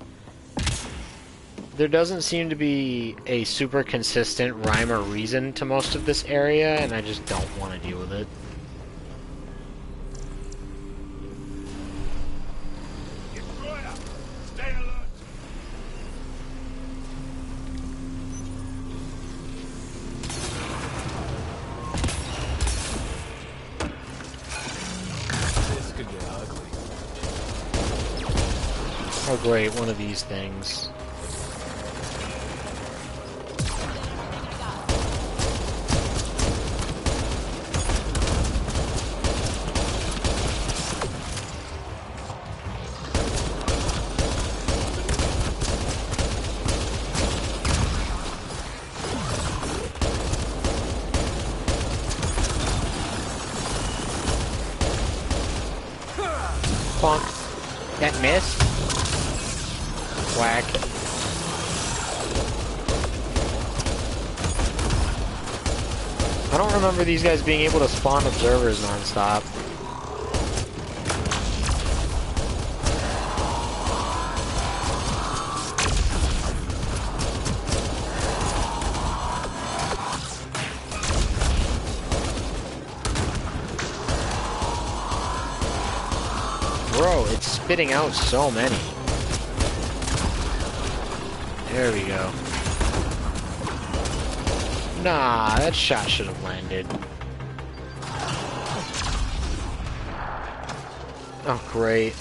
There doesn't seem to be a super consistent rhyme or reason to most of this area, and I just don't want to deal with it. Oh great, one of these things. Bonk. That missed? Whack. I don't remember these guys being able to spawn observers non-stop. Bro, it's spitting out so many. There we go. Nah, that shot should have landed. Oh, great.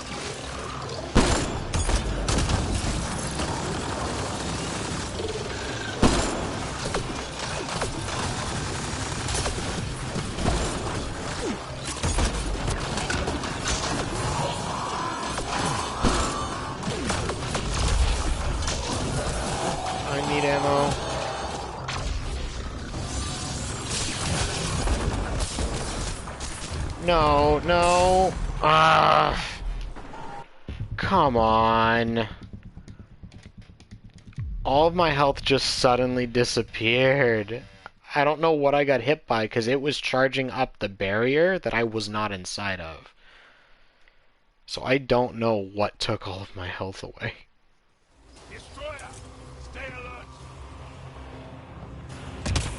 I need ammo. No, no. Ah. Come on. All of my health just suddenly disappeared. I don't know what I got hit by because it was charging up the barrier that I was not inside of. So I don't know what took all of my health away.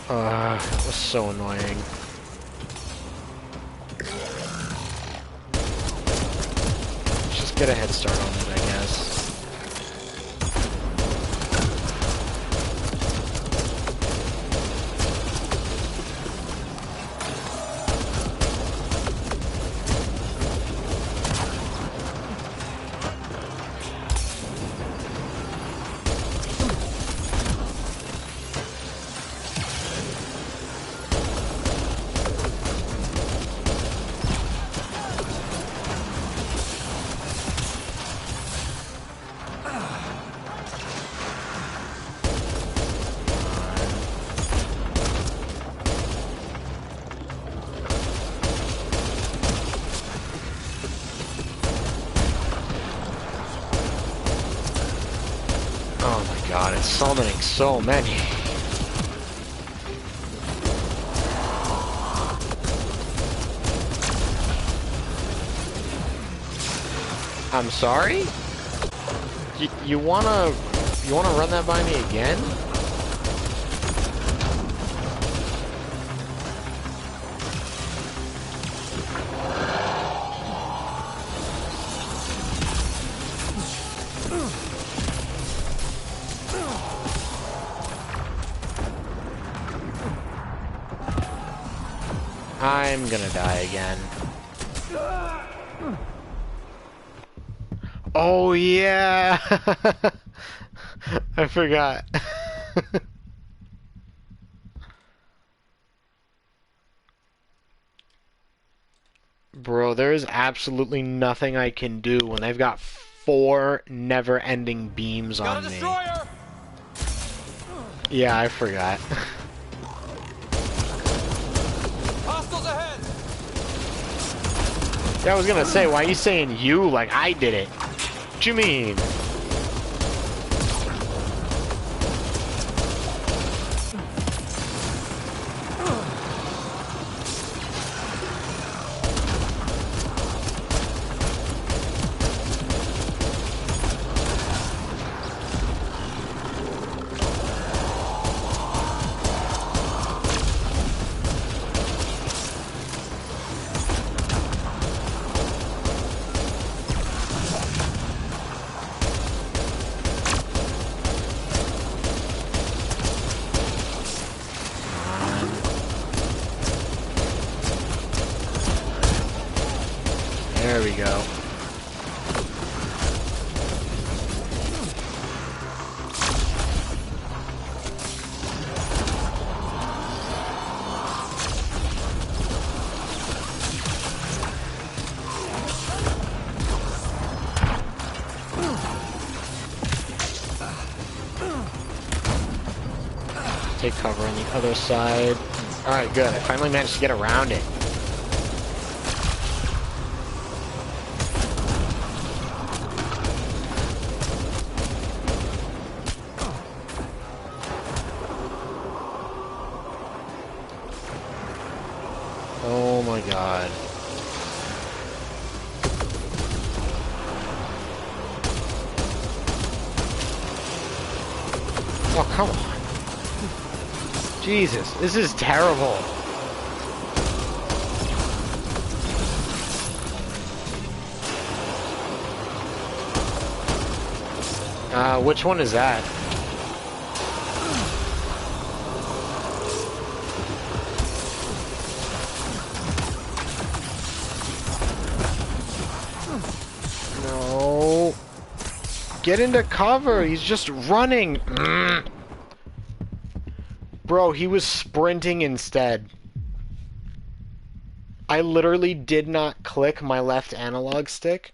That was so annoying. Just get a head start on it, I guess. summoning so many. I'm sorry? You wanna run that by me again? I'm gonna die again. Oh yeah! I forgot. Bro, there is absolutely nothing I can do when they've got 4 never-ending beams on me. Yeah, I forgot. Hostiles ahead! Yeah, I was gonna say, why are you saying you like I did it? What you mean? There we go. Take cover on the other side. Alright, good. I finally managed to get around it. Oh my god. Oh, come on. Jesus, this is terrible. Which one is that? No. Get into cover. He's just running. Bro, he was sprinting instead. I literally did not click my left analog stick.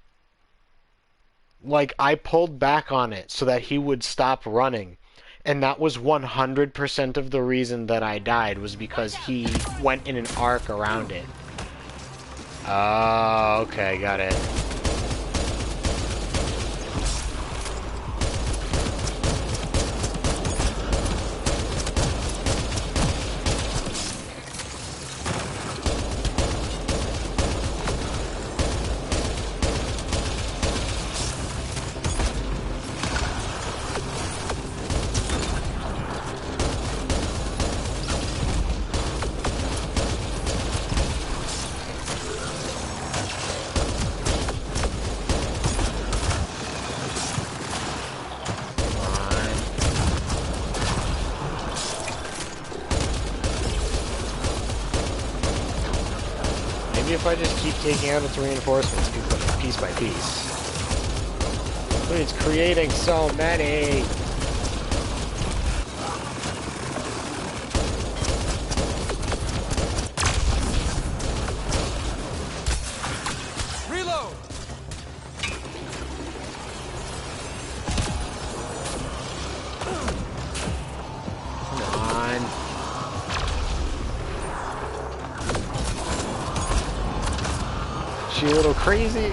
Like, I pulled back on it so that he would stop running. And that was 100% of the reason that I died, was because he went in an arc around it. Oh, okay, got it. If I just keep taking out its reinforcements piece by piece. But it's creating so many! Reload! Come on. She a little crazy?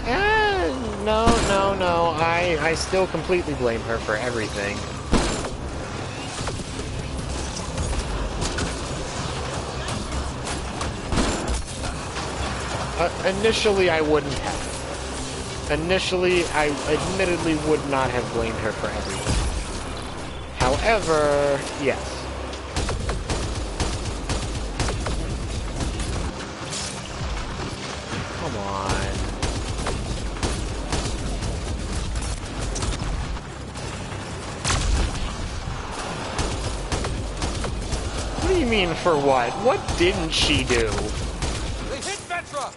No. I still completely blame her for everything. Initially, I wouldn't have. Initially, I admittedly would not have blamed her for everything. However, yes. Come on. What do you mean for what? What didn't she do? They hit Vetra!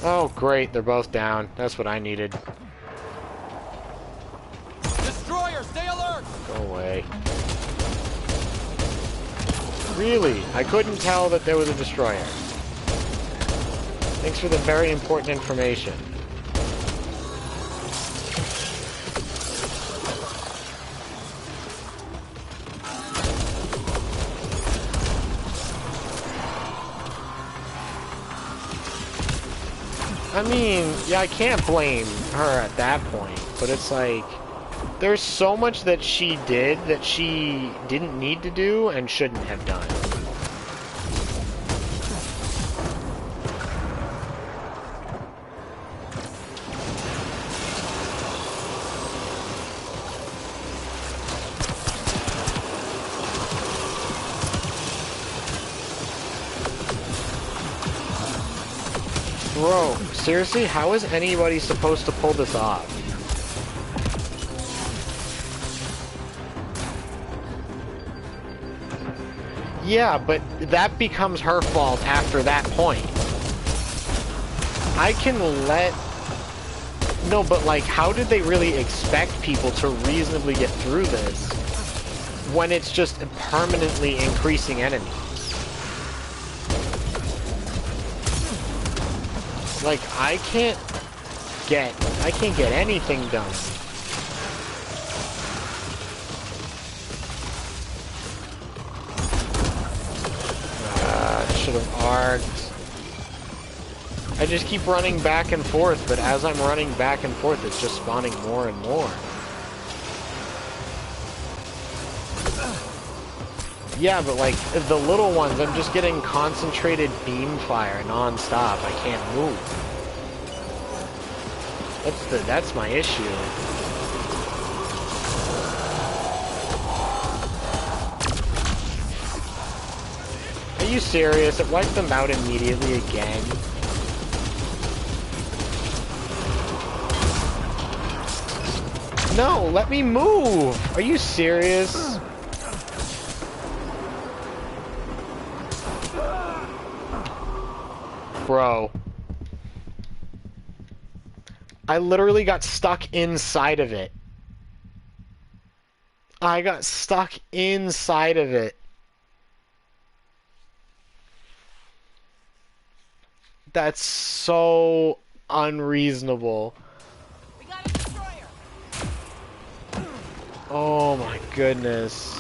Oh, great. They're both down. That's what I needed. Destroyer, stay alert! Go away. Really? I couldn't tell that there was a destroyer. Thanks for the very important information. I mean, yeah, I can't blame her at that point, but it's like, there's so much that she did that she didn't need to do and shouldn't have done. Bro, seriously, how is anybody supposed to pull this off? Yeah, but that becomes her fault after that point. I can let... No, but like, how did they really expect people to reasonably get through this when it's just permanently increasing enemies? Like, I can't get anything done. Should have arced. I just keep running back and forth, but as I'm running back and forth, it's just spawning more and more. Yeah, but like, the little ones, I'm just getting concentrated beam fire non-stop. I can't move. That's my issue. Are you serious? It wiped them out immediately again. No, let me move! Are you serious? Bro. I literally got stuck inside of it. I got stuck inside of it. That's so unreasonable. We got a destroyer. Oh my goodness.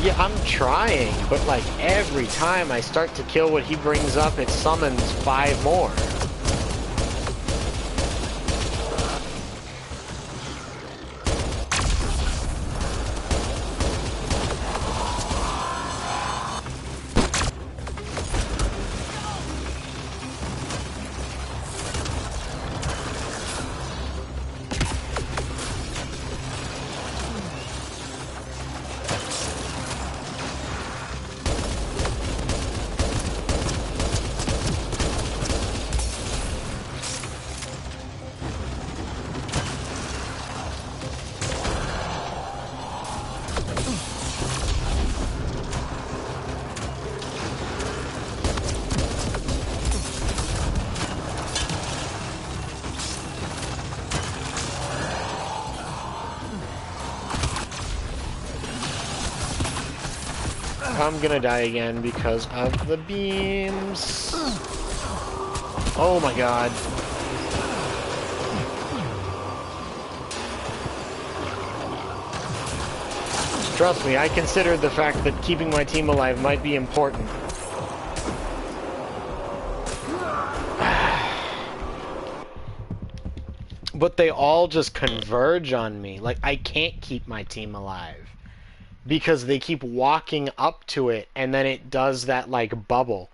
Yeah, I'm trying, but like every time I start to kill what he brings up, it summons 5 more. I'm gonna die again because of the beams. Oh my god. Trust me, I considered the fact that keeping my team alive might be important. But they all just converge on me. Like, I can't keep my team alive. Because they keep walking up to it, and then it does that, like, bubble.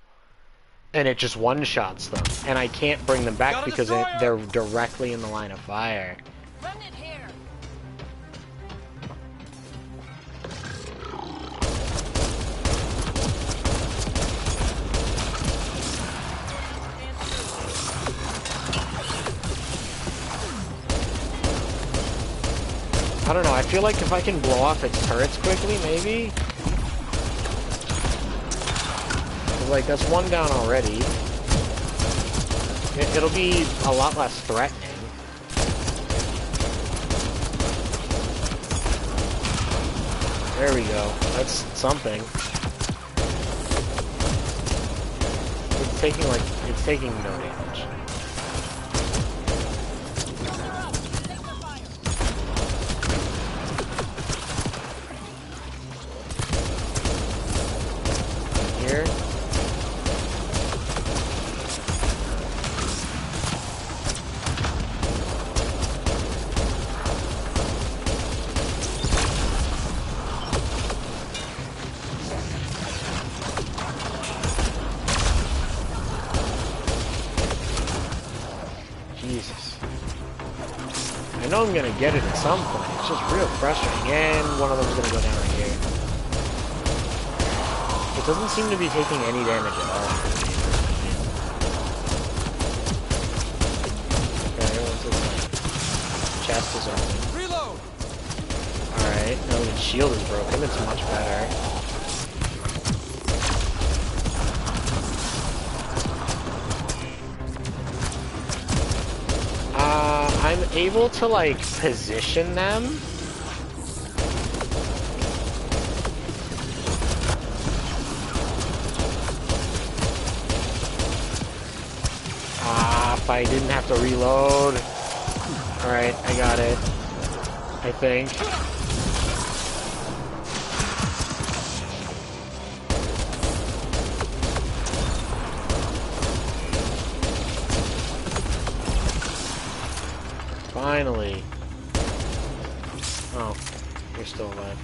And it just one-shots them. And I can't bring them back because they're directly in the line of fire. Remnant here. I don't know, I feel like if I can blow off its turrets quickly, maybe? Like, that's one down already. It'll be a lot less threatening. There we go. That's something. It's taking no damage. Here. Jesus. I know I'm gonna get it at some point. It's just real frustrating. And one of them's gonna go down right here. It doesn't seem to be taking any damage at all. Okay, what's this thing? Chest is open. Reload! Alright, now the shield is broken. It's much better. I'm able to, like, position them. If I didn't have to reload. Alright, I got it. I think. Finally. Oh, you're still alive.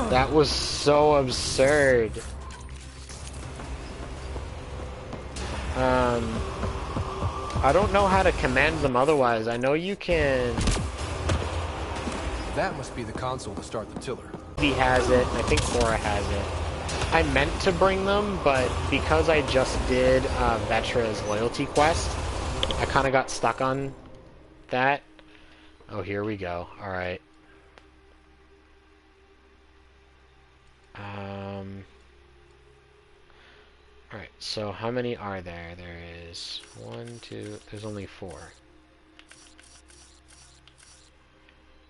That was so absurd. I don't know how to command them otherwise. I know you can... That must be the console to start the tiller. He has it, and I think Cora has it. I meant to bring them, but because I just did Vetra's loyalty quest, I kind of got stuck on that. Oh, here we go. Alright. Alright, so how many are there? There is 1, 2, there's only 4.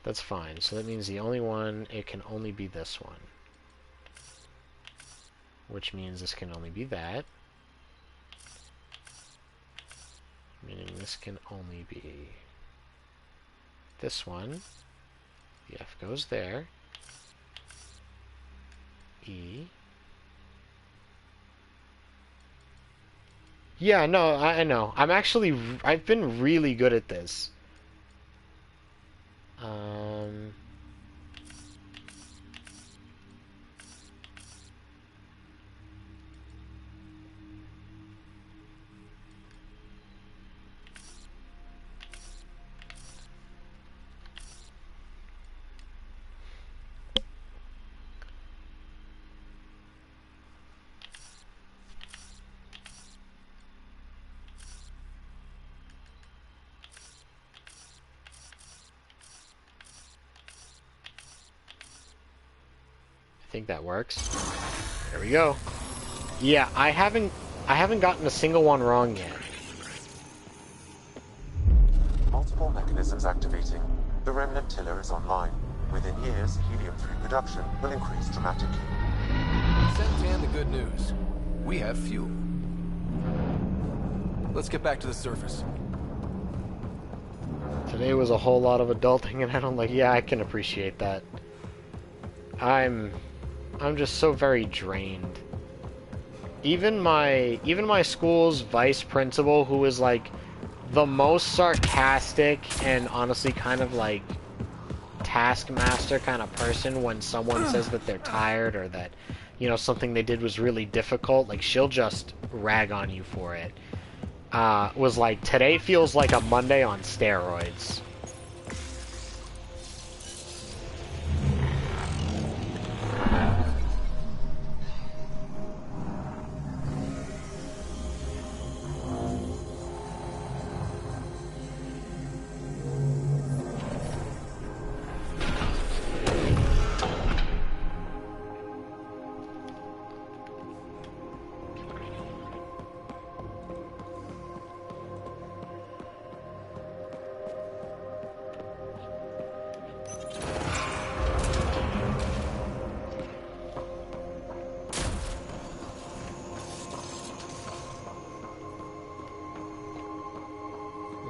That's fine, so that means the only one, it can only be this one. Which means this can only be that. Meaning this can only be this one. The F goes there. E. Yeah, no, I know. I've been really good at this. I think that works. There we go. Yeah, I haven't gotten a single one wrong yet. Multiple mechanisms activating. The remnant tiller is online. Within years, helium-3 production will increase dramatically. Send Tan the good news. We have fuel. Let's get back to the surface. Today was a whole lot of adulting, and I don't like. Yeah, I can appreciate that. I'm just so very drained. Even my school's vice principal, who is like the most sarcastic and honestly kind of like taskmaster kind of person when someone says that they're tired or that, you know, something they did was really difficult, like she'll just rag on you for it. Was like, today feels like a Monday on steroids.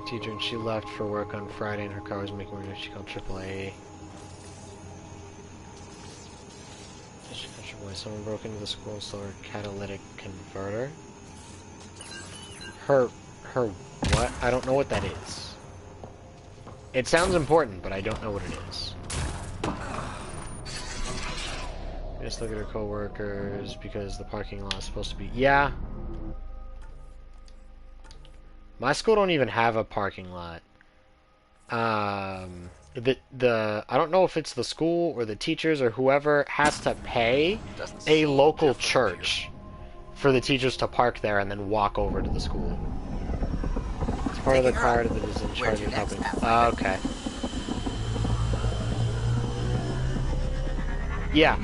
Teacher, and she left for work on Friday, and her car was making her. She called AAA. She called AAA. Someone broke into the school and stole her catalytic converter. Her what? I don't know what that is. It sounds important, but I don't know what it is. Just look at her co-workers because the parking lot is supposed to be. Yeah. My school don't even have a parking lot. I don't know if it's the school or the teachers or whoever has to pay a local church for the teachers to park there and then walk over to the school. It's part of the card that is in charge of helping. Okay. Yeah.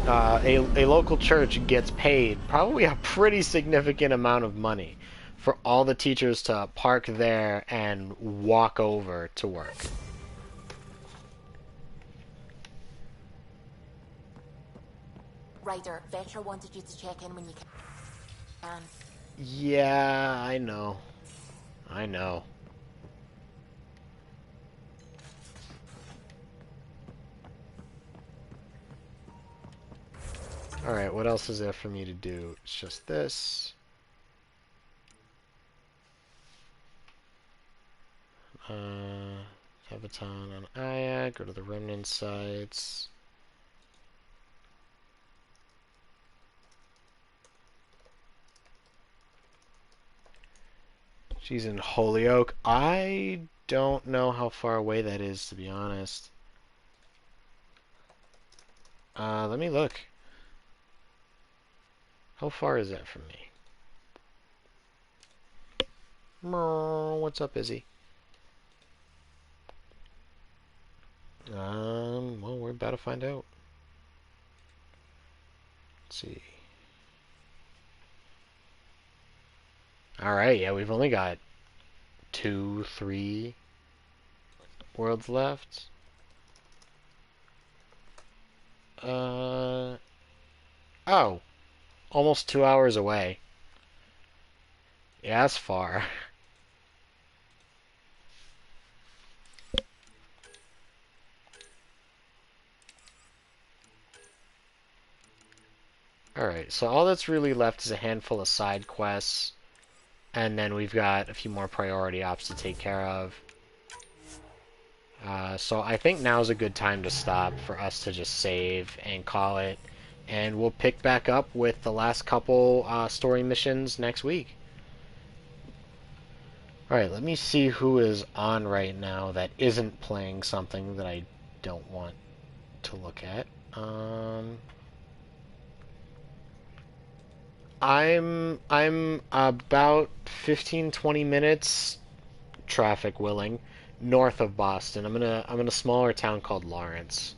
A local church gets paid probably a pretty significant amount of money for all the teachers to park there and walk over to work. Ryder, Vetra wanted you to check in when you can. Yeah, I know. I know. Alright, what else is there for me to do? It's just this. Sabaton on Aya, go to the remnant sites. She's in Holyoke. I don't know how far away that is, to be honest. Let me look. How far is that from me? What's up, Izzy? Well, we're about to find out. Let's see. Alright, yeah, we've only got 2, 3 worlds left. Oh. Almost 2 hours away. Yeah, that's far. Alright, so all that's really left is a handful of side quests, and then we've got a few more priority ops to take care of. So I think now's a good time to stop for us to just save and call it, and we'll pick back up with the last couple story missions next week. Alright, let me see who is on right now that isn't playing something that I don't want to look at. I'm about 15-20 minutes, traffic willing, north of Boston. I'm in a smaller town called Lawrence.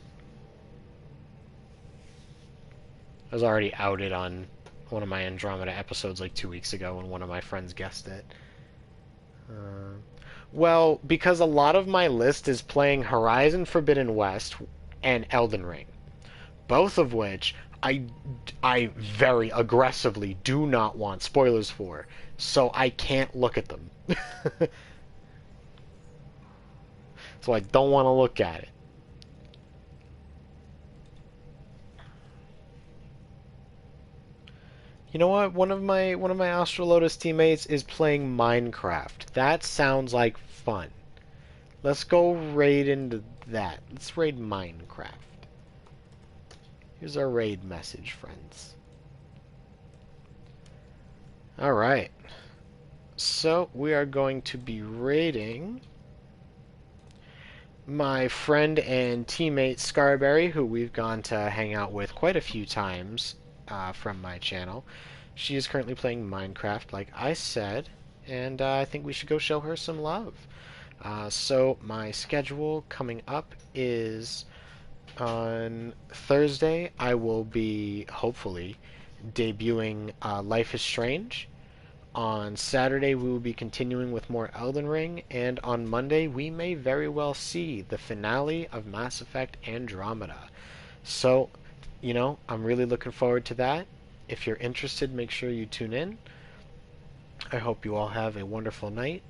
I was already outed on one of my Andromeda episodes like 2 weeks ago when one of my friends guessed it. Well, because a lot of my list is playing Horizon Forbidden West and Elden Ring, both of which I very aggressively do not want spoilers for, so I can't look at them. So I don't want to look at it. You know what? One of my Lotus teammates is playing Minecraft. That sounds like fun. Let's go raid into that. Let's raid Minecraft. Here's our raid message, friends. Alright. So, we are going to be raiding my friend and teammate Scarberry, who we've gone to hang out with quite a few times from my channel. She is currently playing Minecraft, like I said, and I think we should go show her some love. So my schedule coming up is on Thursday. I will be, hopefully, debuting Life is Strange. On Saturday, we will be continuing with more Elden Ring, and on Monday, we may very well see the finale of Mass Effect Andromeda. So, I'm really looking forward to that. If you're interested, make sure you tune in. I hope you all have a wonderful night,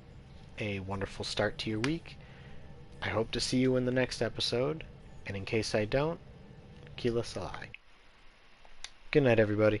a wonderful start to your week. I hope to see you in the next episode, and in case I don't, Kila Salai. Good night, everybody.